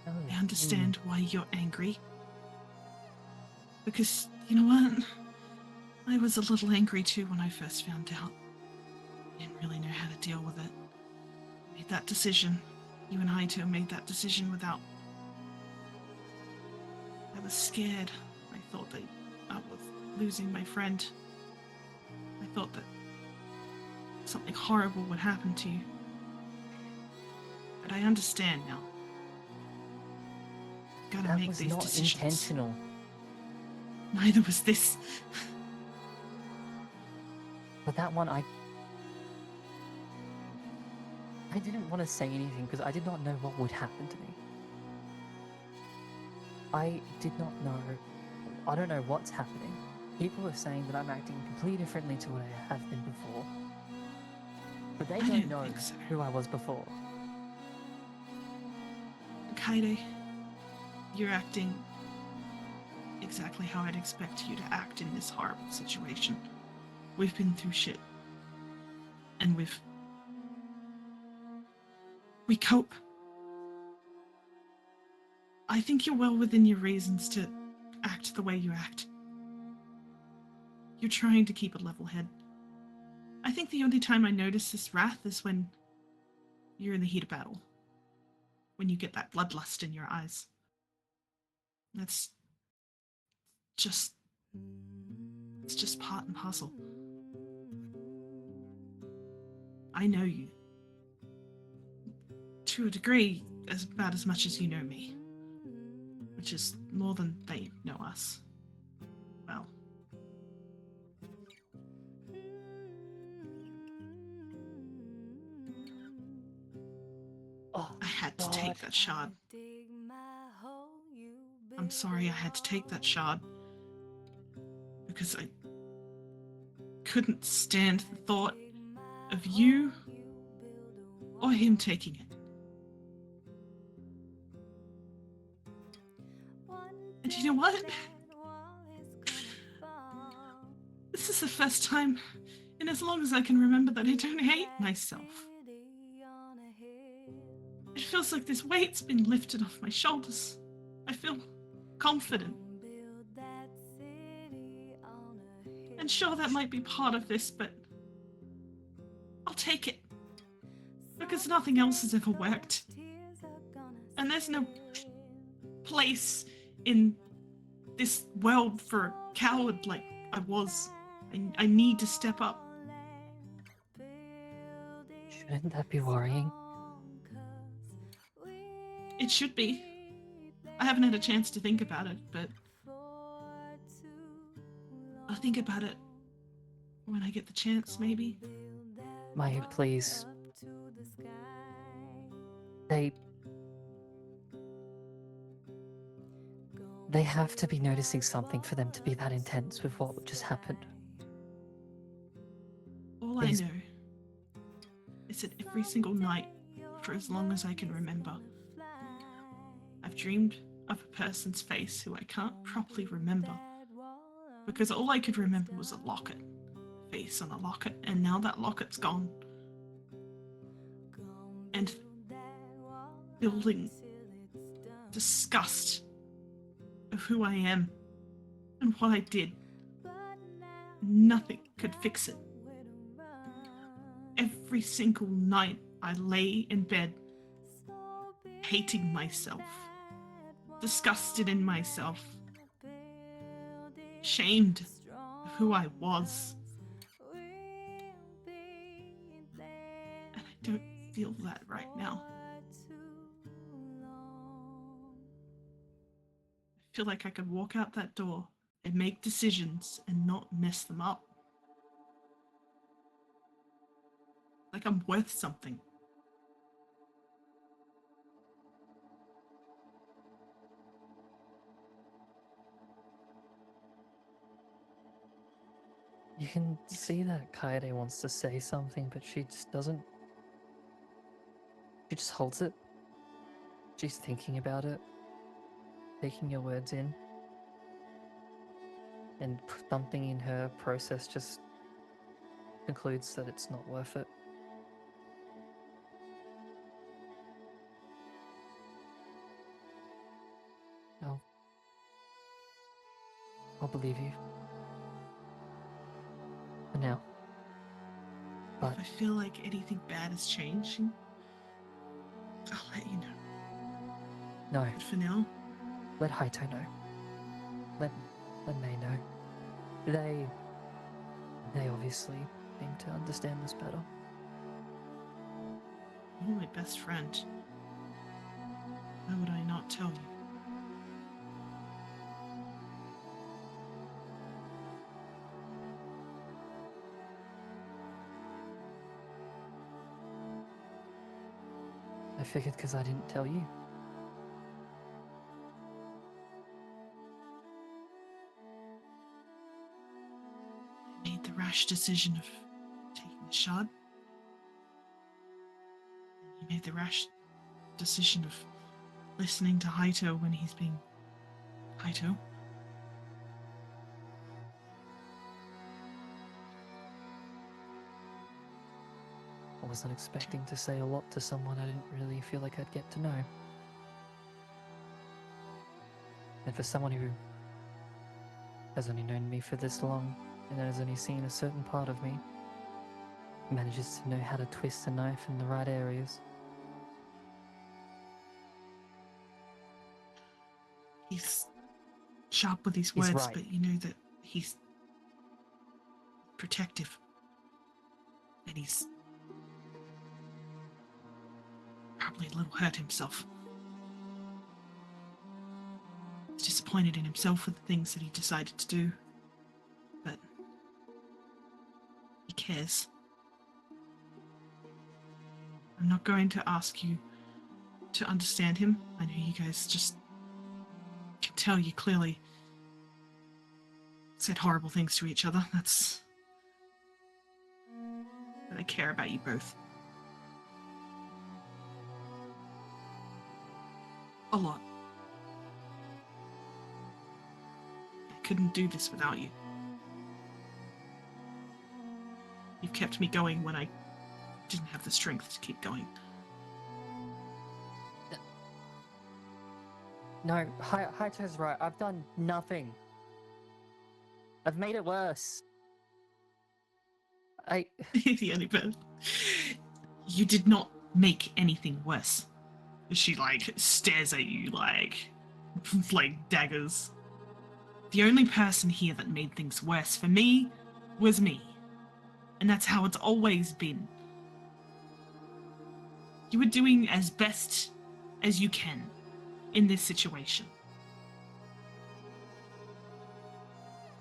No. I understand why you're angry. Because, you know what? I was a little angry too when I first found out. I didn't really know how to deal with it. Made that decision. You and Haito made that decision without I was scared. I thought that I was losing my friend. I thought that something horrible would happen to you. But I understand now. Gotta That make was these not decisions. intentional. Neither was this. But that one, I didn't want to say anything because I did not know what would happen to me. I did not know. I don't know what's happening. People are saying that I'm acting completely differently to what I have been before. But they I don't don't know think so. who I was before. Kaede, you're acting exactly how I'd expect you to act in this horrible situation. We've been through shit. And we cope. I think you're well within your reasons to act the way you act. You're trying to keep a level head. I think the only time I notice this wrath is when you're in the heat of battle. When you get that bloodlust in your eyes. That's just... It's just part and parcel. I know you. To a degree, about as much as you know me. Which is more than they know us. Well. Oh, I had to God. take that shard. I'm sorry I had to take that shard. Because I couldn't stand the thought of you or him taking it. And you know what? This is the first time in as long as I can remember that I don't hate myself. It feels like this weight's been lifted off my shoulders. I feel confident. And sure, that might be part of this, but I'll take it. Because nothing else has ever worked. And there's no place in this world for a coward like I was. I need to step up. Shouldn't that be worrying? It should be. I haven't had a chance to think about it, but I'll think about it when I get the chance, maybe. Maya, please. They have to be noticing something for them to be that intense with what just happened. All Please. I know is that every single night, for as long as I can remember, I've dreamed of a person's face who I can't properly remember. Because all I could remember was a locket. A face on a locket, and now that locket's gone. And building disgust of who I am and what I did. Nothing could fix it. Every single night I lay in bed, hating myself, disgusted in myself, ashamed of who I was. And I don't feel that right now. I feel like I could walk out that door and make decisions and not mess them up. Like I'm worth something. You can see that Kaede wants to say something, but she just doesn't. She just holds it. She's thinking about it, taking your words in, and something in her process just concludes that it's not worth it. I'll believe you. For now. But If I feel like anything bad is changing, I'll let you know. no, But for now, let Haito know. let May know. They obviously seem to understand this better. You're my best friend. Why would I not tell you? I figured because I didn't tell you. I made the rash decision of taking the shard. And you made the rash decision of listening to Haito when he's being Haito. I wasn't expecting to say a lot to someone I didn't really feel like I'd get to know. And for someone who has only known me for this long, and has only seen a certain part of me, manages to know how to twist a knife in the right areas. He's sharp with his He's words, right. but you know that he's protective. And he's probably a little hurt himself. He's disappointed in himself for the things that he decided to do. But he cares. I'm not going to ask you to understand him. I know you guys just can tell you clearly said horrible things to each other. That's... But I care about you both. A lot. I couldn't do this without you. You've kept me going when I didn't have the strength to keep going. No, Haito's right. I've done nothing. I've made it worse. The only bit. You did not make anything worse. She stares at you like daggers. The only person here that made things worse for me was me. And that's how it's always been. You were doing as best as you can in this situation.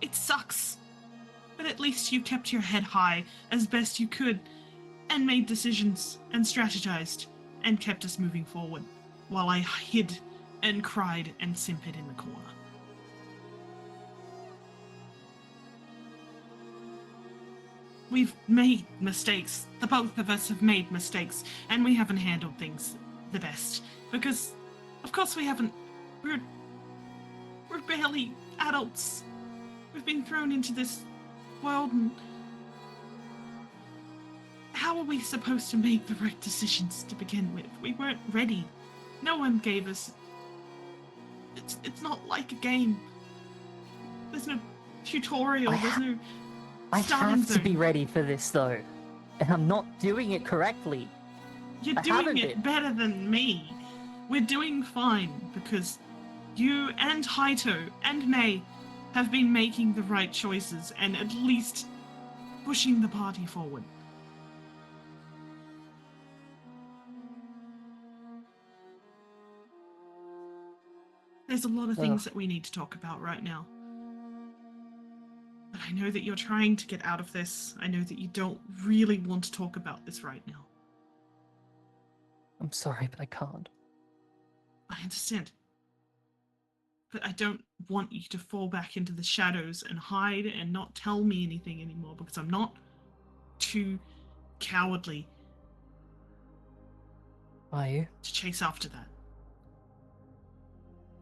It sucks. But at least you kept your head high as best you could and made decisions and strategized and kept us moving forward while I hid and cried and simpered in the corner. We've made mistakes. The both of us have made mistakes, and we haven't handled things the best. Because, of course we haven't. We're barely adults. We've been thrown into this world, and how are we supposed to make the right decisions to begin with? We weren't ready. No one gave us... It's not like a game. There's no tutorial, there's no I starting have to be zone. ready for this, though. And I'm not doing it correctly. You're I doing haven't it been. better than me. We're doing fine because you and Haito and May have been making the right choices and at least pushing the party forward. There's a lot of things that we need to talk about right now. But I know that you're trying to get out of this. I know that you don't really want to talk about this right now. I'm sorry, but I can't. I understand. But I don't want you to fall back into the shadows and hide and not tell me anything anymore because I'm not too cowardly Mayu? to chase after that.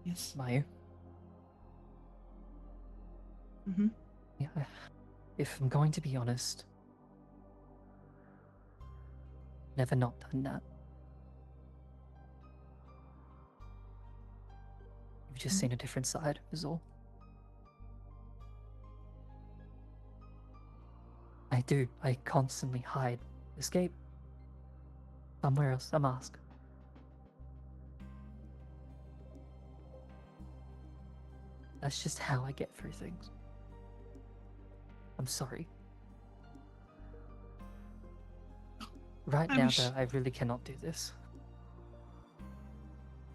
Yes. Mayu? Mm-hmm. Yeah, if I'm going to be honest, never not done that. You've just seen a different side, is all. I do. I constantly hide, escape. Somewhere else, a mask. That's just how I get through things. I'm sorry. Right I now, wish- though, I really cannot do this.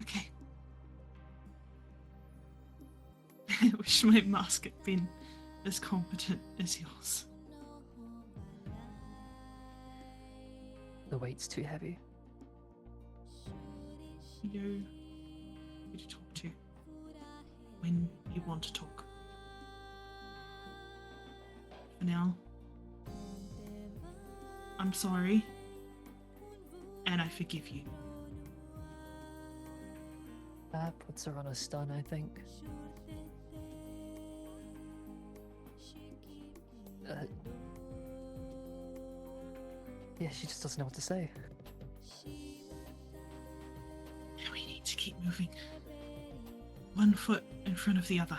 Okay. I wish my mask had been as competent as yours. The weight's too heavy. You know who to talk to when you want to talk. For now, I'm sorry, and I forgive you. That puts her on a stun, I think. Yeah, she just doesn't know what to say. We need to keep moving. One foot in front of the other.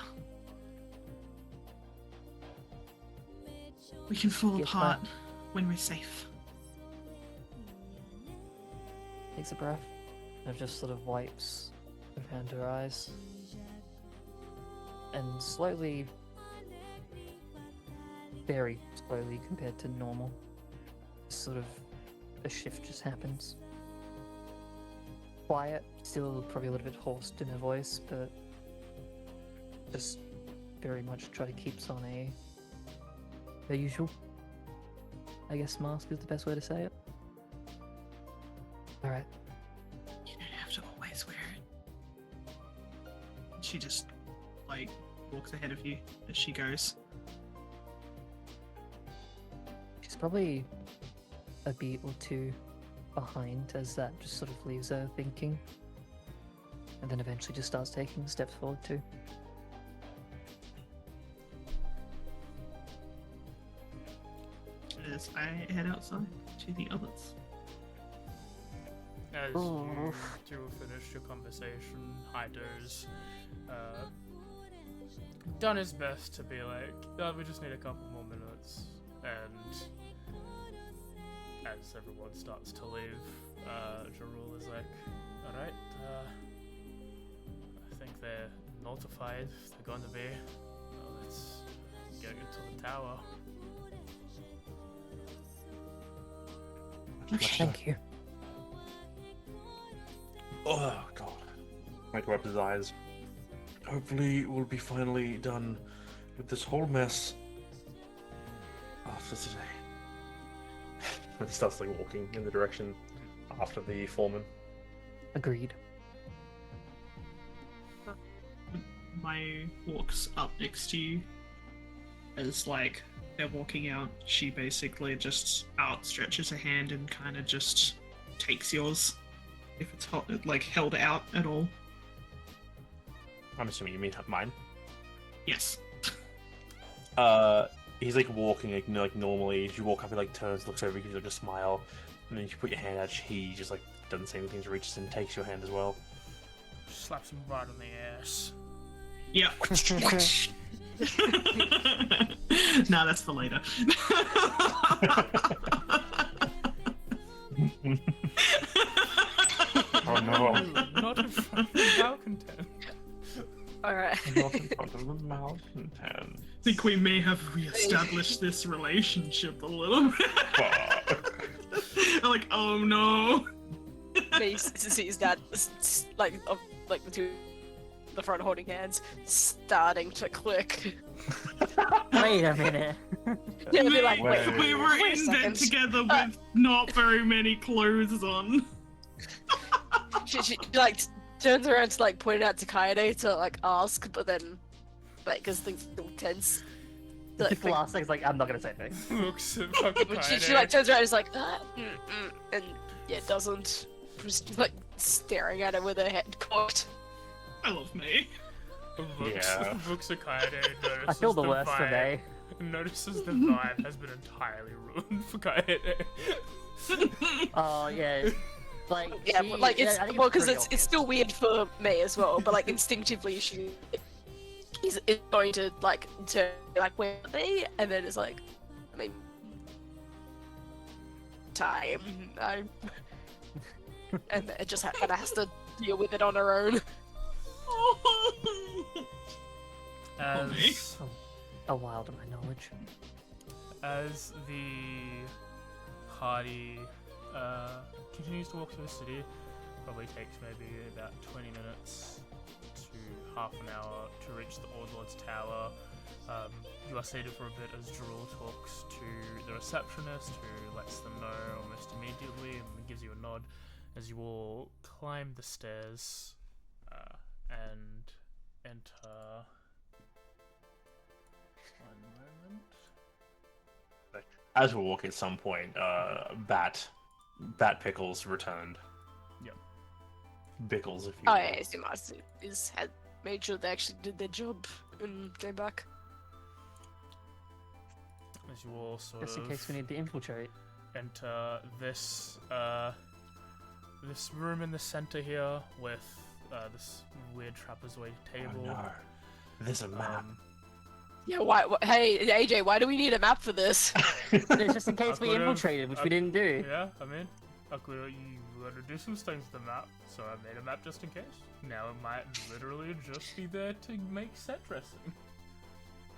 We can fall Get apart that. when we're safe. Takes a breath and just sort of wipes around her eyes. And slowly, very slowly compared to normal, sort of a shift just happens. Quiet, still probably a little bit hoarse in her voice, but just very much try to keep on her usual, I guess, mask is the best way to say it. Alright. You don't have to always wear it. She just, like, walks ahead of you as she goes. She's probably a beat or two behind as that just sort of leaves her thinking. And then eventually just starts taking steps forward too. As I head outside to the others. As Oh. you two finish your conversation, Hyder's done his best to be like, oh, we just need a couple more minutes. And as everyone starts to leave, Jarul is like, alright, I think they're notified. They're going to be. Let's get into the tower. Thank you. Oh god. Mike wipes his eyes. Hopefully we'll be finally done with this whole mess after today. And he starts like walking in the direction after the foreman. Agreed. Mayu walks up next to you. As, like, they're walking out, she basically just outstretches a hand and kind of just takes yours. If it's held out at all. I'm assuming you mean mine. Yes. He's like walking like normally. As you walk up, he like turns, looks over, gives you like a smile, and then you put your hand out. He just like doesn't say anything, just reaches and takes your hand as well. Slaps him right on the ass. Yeah. Nah, that's for later. Oh no! Not in front of the malcontent. Alright. Not in front of the mountain. I think we may have re-established this relationship a little bit. I'm like, oh no. Mace sees that, like the two, the front holding hands, starting to click. Wait a minute. Yeah, they'll be like, Wait. wait, We were wait a in bed second. together with not very many clothes on. She like turns around to like point it out to Kaede to like ask, but then like because things feel tense. Like, The last thing's like, I'm not gonna say anything. Looks at fucking but she Kaede. like turns around and is like, and yeah, doesn't. Just like staring at her with her head cocked. I love me. Yeah. Looks at Kaede, notices I feel the worst vibe, today. Notices the vibe has been entirely ruined for Kaede. Oh yeah. Like Yeah, she- but like it's yeah, I think well because pretty it's obvious. still weird for May as well, but like instinctively she is going to like turn like where are they, and then it's like, I mean, time. And it just kind of has to deal with it on her own. As A wild of my knowledge. as the party continues to walk through the city, probably takes maybe about 20 minutes to half an hour to reach the Overlord's Tower. You are seated for a bit as Drool talks to the receptionist, who lets them know almost immediately and gives you a nod as you all climb the stairs and enter. One moment. As we're walking at some point, Bat Pickles returned. Yep. Bickles, if you Oh, will. yeah, I assume Mars had made sure they actually did their job and came back. As you all sort Just in of case we need to infiltrate. enter this this room in the center here with this weird trapezoid table. Oh, no. There's a map. Yeah, why? Hey, AJ, why do we need a map for this? No, just in case I we could've- infiltrated, which we didn't do. Yeah, I mean, you gotta do some things to the map, so I made a map just in case. Now it might literally just be there to make set dressing.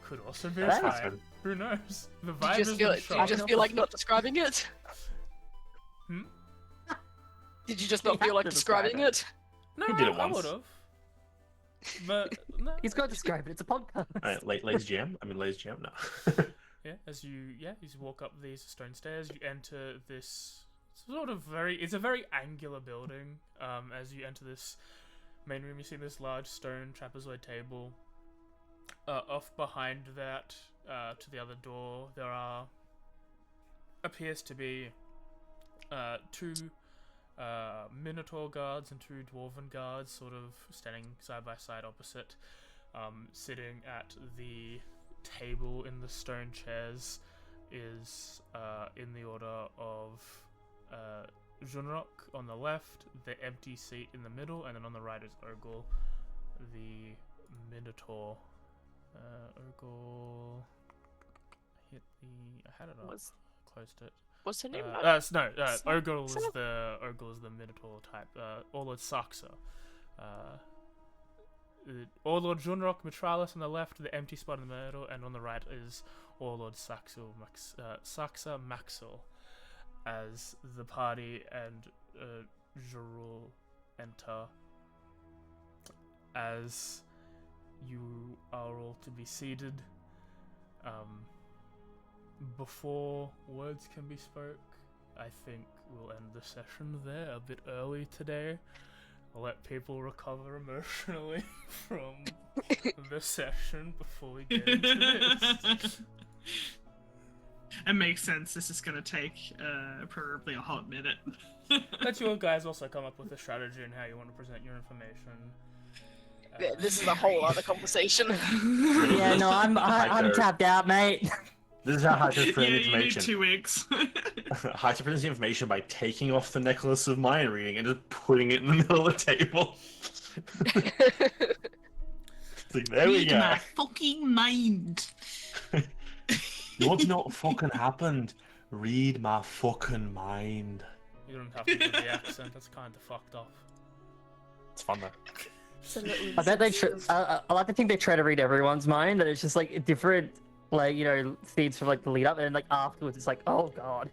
Could also be a That sign. happened. Who knows? The Did vibe you is just feel? Did you just feel like not describing it? Hmm? Did you just not You feel have like to describe describing it. it? No, He did it I once. would have. But no. He's got to describe it. It's a podcast. Ladies Jam? Ladies Jam? No. Yeah, as you walk up these stone stairs, you enter this it's a very angular building. As you enter this main room, you see this large stone trapezoid table. Off behind that, to the other door, there appears to be two Minotaur guards and two Dwarven guards, sort of standing side by side opposite, sitting at the table in the stone chairs is in the order of Junrok on the left, the empty seat in the middle, and then on the right is Urgul, the Minotaur. Urgul. I had it up. Closed it. What's her name? Urgul is Son the Minotaur type. Warlord Saxa. Warlord Junrok Mitralis on the left, the empty spot in the middle, and on the right is Warlord Saxa Maxil. As the party and Jarul enter, as you are all to be seated, before words can be spoke, I think we'll end the session there a bit early today. I'll let people recover emotionally from the session before we get into this. It makes sense. This is gonna take probably a hot minute. Let you guys also come up with a strategy and how you want to present your information. Yeah, this is a whole other conversation. Yeah, no, I'm tapped out, mate. This is how Hyper Yeah, presents you need information. 2 weeks. Hyper presents the information by taking off the necklace of mind reading and just putting it in the middle of the table. It's like, there we Read go. my fucking mind. You want to know what fucking happened? Read my fucking mind. You don't have to do the accent, that's kind of fucked up. It's fun though. I bet they. I like to think they try to read everyone's mind, and it's just like different, like feeds from like the lead up, and then like afterwards, it's like, oh god.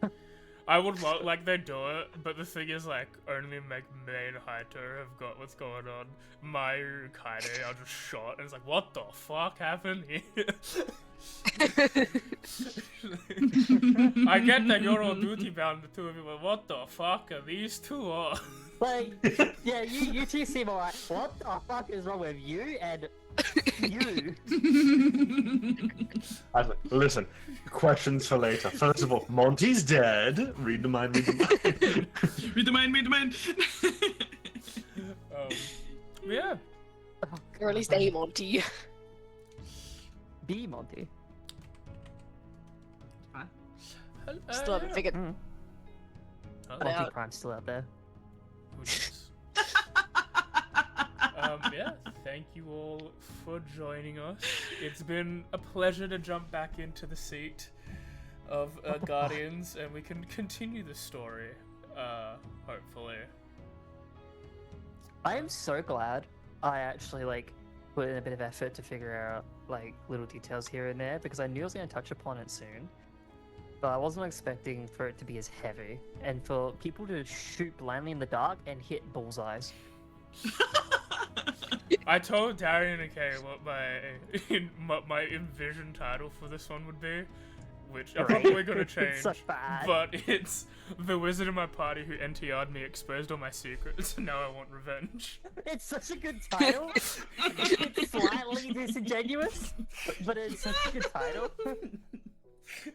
I would like they do it, but the thing is, like, only May and Haito have got what's going on. Mayu, Kaide are just shot, and it's like, what the fuck happened here? I get that you're on duty bound, the two of you, but what the fuck are these two on? Like, yeah, you two seem alright. What the fuck is wrong with you and you? Listen, questions for later. First of all, Monty's dead. Read the mind, read the mind. Read the mind, read the mind. Yeah. Or at least A Monty. B Monty. Still haven't figured. Mm. Oh, Yeah. Monty Prime's still out there. who knows? Yeah, thank you all for joining us. It's been a pleasure to jump back into the seat of Guardians, and we can continue the story, hopefully. I am so glad I actually put in a bit of effort to figure out like little details here and there because I knew I was going to touch upon it soon. But I wasn't expecting for it to be as heavy and for people to shoot blindly in the dark and hit bullseyes. I told Darian and Kay what my envisioned title for this one would be, which I'm Right. probably gonna change. It's so bad. But it's the wizard in my party who NTR'd me, exposed all my secrets, and now I want revenge. It's such a good title. It's slightly disingenuous, but it's such a good title.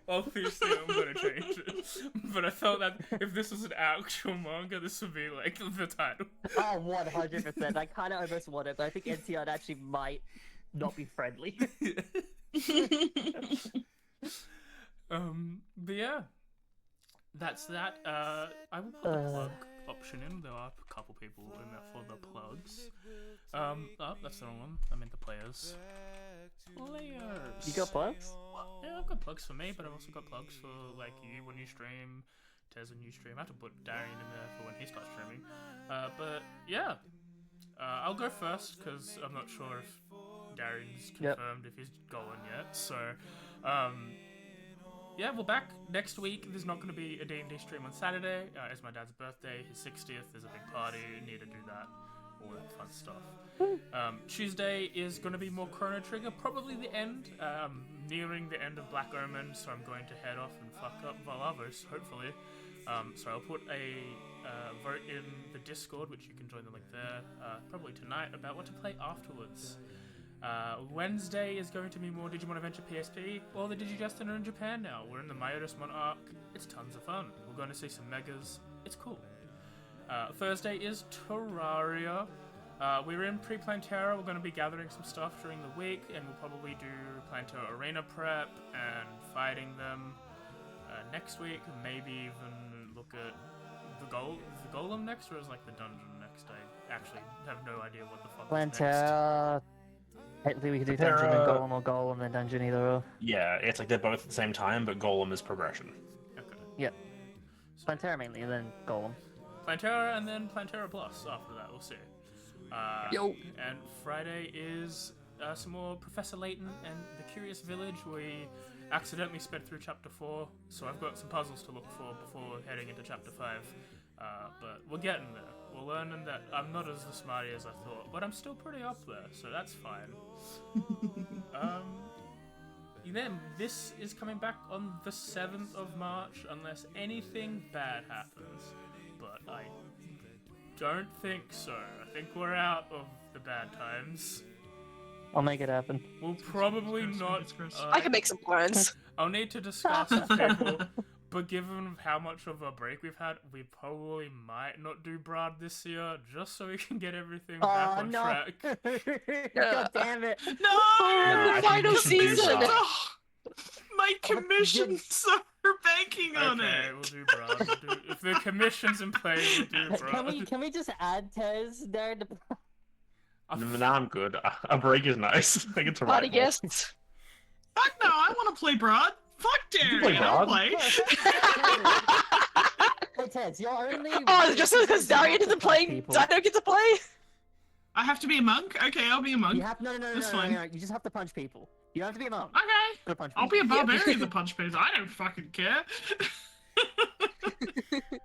Obviously, I'm gonna change it. But I felt that if this was an actual manga, this would be like the title. Oh, 100%. I kind of almost want it, but I think NCR actually might not be friendly. But yeah, that's that. I will put the plug option in. There are a couple people in there for the plugs. Oh, that's the wrong one. I meant the players. Players. You got plugs? Yeah, I've got plugs for me, but I've also got plugs for like you when you stream, Tez when you stream. I have to put Darian in there for when he starts streaming. But yeah, I'll go first because I'm not sure if Darian's confirmed if he's going yet. So, yeah, we're back next week. There's not going to be a D&D stream on Saturday. It's my dad's birthday, his 60th. There's a big party. Need to do that. All that fun stuff. Tuesday is going to be more Chrono Trigger, probably the end, nearing the end of Black Omen, so I'm going to head off and fuck up Valavos, hopefully. So I'll put a vote in the Discord, which you can join the link there, probably tonight, about what to play afterwards. Wednesday is going to be more Digimon Adventure PSP, or the Digidestin are in Japan now. We're in the Myodasmon arc. It's tons of fun. We're going to see some megas. It's cool. Thursday is Terraria. We're in pre-Plantera. We're going to be gathering some stuff during the week, and we'll probably do Plantera Arena prep and fighting them next week. Maybe even look at the Golem next, or is like the dungeon next? I actually have no idea what the fuck is next. Plantera. Technically, we could do dungeon and golem, or golem then dungeon, either or. Yeah, it's like they're both at the same time, but Golem is progression. Okay. Yep. Plantera mainly, and then golem. Plantera and then Plantera Plus after that, we'll see. Yo. And Friday is some more Professor Layton and the Curious Village. We accidentally sped through Chapter 4, so I've got some puzzles to look for before heading into Chapter 5. But we're getting there. We're learning that I'm not as the smarty as I thought, but I'm still pretty up there, so that's fine. Then this is coming back on the 7th of March, unless anything bad happens. But I don't think so. I think we're out of the bad times. I'll make it happen. We'll probably not. I can make some plans. I'll need to discuss with people, but given how much of a break we've had, we probably might not do Brad this year, just so we can get everything back on track. God damn it. No! I The think final we should do season! that. My commissions are banking on Okay, it. we'll do Brad. If the commission's in play, we'll do Brad. Can we just add Tez there? Nah, I'm good. A break is nice. I get to Party write more. guests. Fuck no, I want to play Broad. Fuck can Darian, play I'll Broad. play. Hey Tez, you're only. Oh, just because Darian isn't playing, People. I don't get to play? I have to be a monk? Okay, I'll be a monk. You have no. That's fine. You just have to punch people. You don't have to be a monk. Okay. Go punch I'll be people. a barbarian that punch people. I don't fucking care.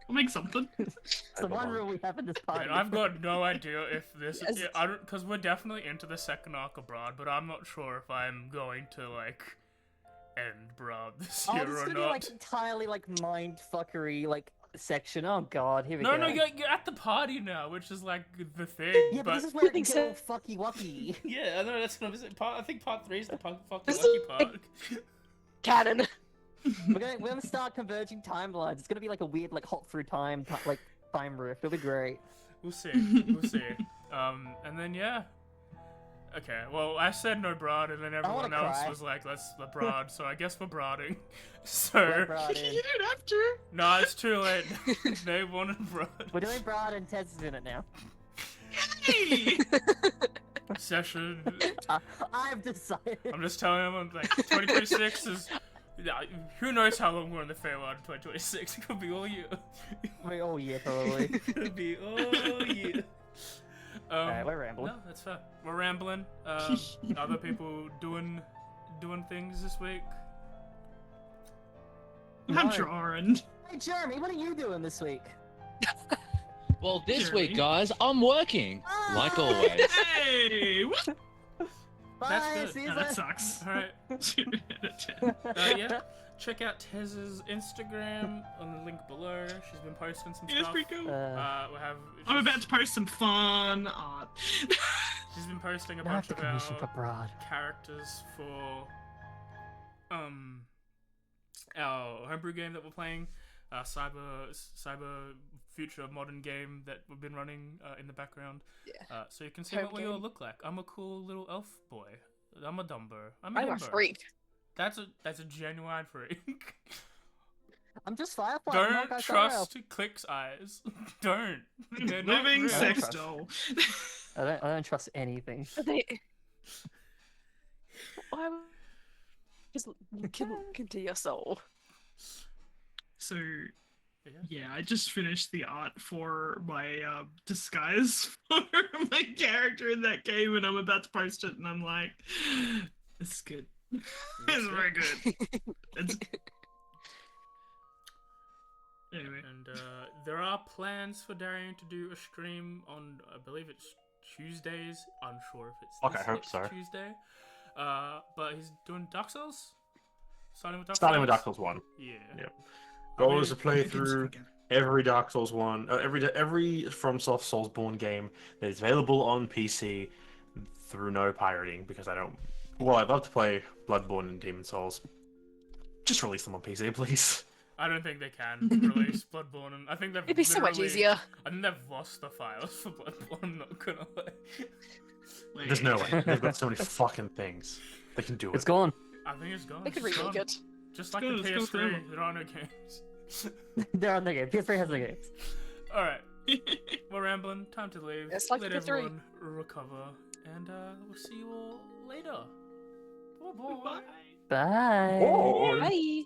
I'll make something. It's the one rule we have in this party. And I've got no idea if this. Yes. I don't, because we're definitely into the second arc of Brad, but I'm not sure if I'm going to like end Brad this Oh, year this is or gonna not. be like entirely like mind fuckery like section. Oh god, here we No, go. you're at the party now, which is like the thing. Yeah, but but this is where it can Think get all fucky wucky. yeah, I know that's what I'm saying. I think part 3 is the fucking This lucky is part. Canon. we're gonna start converging timelines. It's gonna be like a weird like hop through time like time rift. It'll be great. We'll see. We'll see. And then yeah. Okay, well, I said no Brad, and then everyone wanna else cry. was like, let's Brad, so I guess we're Brading. We're So, Brad in. You don't have to. no, it's too late. They wanted Brad. We're doing Brad and Ted's is in it now. Hey! Session. I've decided. I'm just telling them, like, 2026 is... Yeah, who knows how long we're in the Feywild in 2026? It could be all year. Wait, oh yeah, probably. It could be all year. Alright, we're rambling. No, that's fair. We're rambling. Other people doing things this week. I'm No. drawing. Hey, Jeremy, what are you doing this week? Well, this Jeremy. week, guys, I'm working, like always. Hey! What? Bye, That's good. see you No, that later. sucks. All right. 2 out of 10. Yeah. Check out Tez's Instagram on the link below. She's been posting some Yeah, it's stuff. pretty cool. We have. I'm about to post some fun art. She's been posting a Now I have bunch to of commission for our Broad. characters for our homebrew game that we're playing, cyber future modern game that we've been running in the background. Yeah. So you can see Home what we all game. look like. I'm a cool little elf boy. I'm a Dumbo. I'm I'm a himbo. freak. That's a genuine freak. I'm just Firefly. Don't trust Click's eyes. Don't. They're not Living real. sex Trust. doll. I don't trust anything. Why? Just look into your soul. So, Yeah. yeah, I just finished the art for my disguise for my character in that game, and I'm about to post it, and I'm like, it's good. It's very good. It's... Anyway. And there are plans for Darian to do a stream on, I believe it's Tuesdays. Unsure if it's Okay, this I hope next so. Tuesday. But he's doing Dark Souls. Starting with Dark Souls 1. Yeah. Yep. Goal is to play It's through okay. every Dark Souls 1, every FromSoft Soulsborne game that is available on PC through no pirating, because I don't. Well, I'd love to play Bloodborne and Demon Souls. Just release them on PC, please. I don't think they can release Bloodborne, and I think they've. It'd be so much literally- easier. I think they've lost the files for Bloodborne. I'm not gonna lie. Wait. There's no way. They've got so many fucking things. They can do it. It's gone. I think it's gone. They could It's remake gone. it. Just like It's the gone, it's gone PS3, forever. there are no games. They're on the game. PS3 has the games. Alright, we're rambling. Time to leave. It's like Let PS3. everyone recover. And we'll see you all later. Bye-bye. Bye. Bye. Oh. Bye.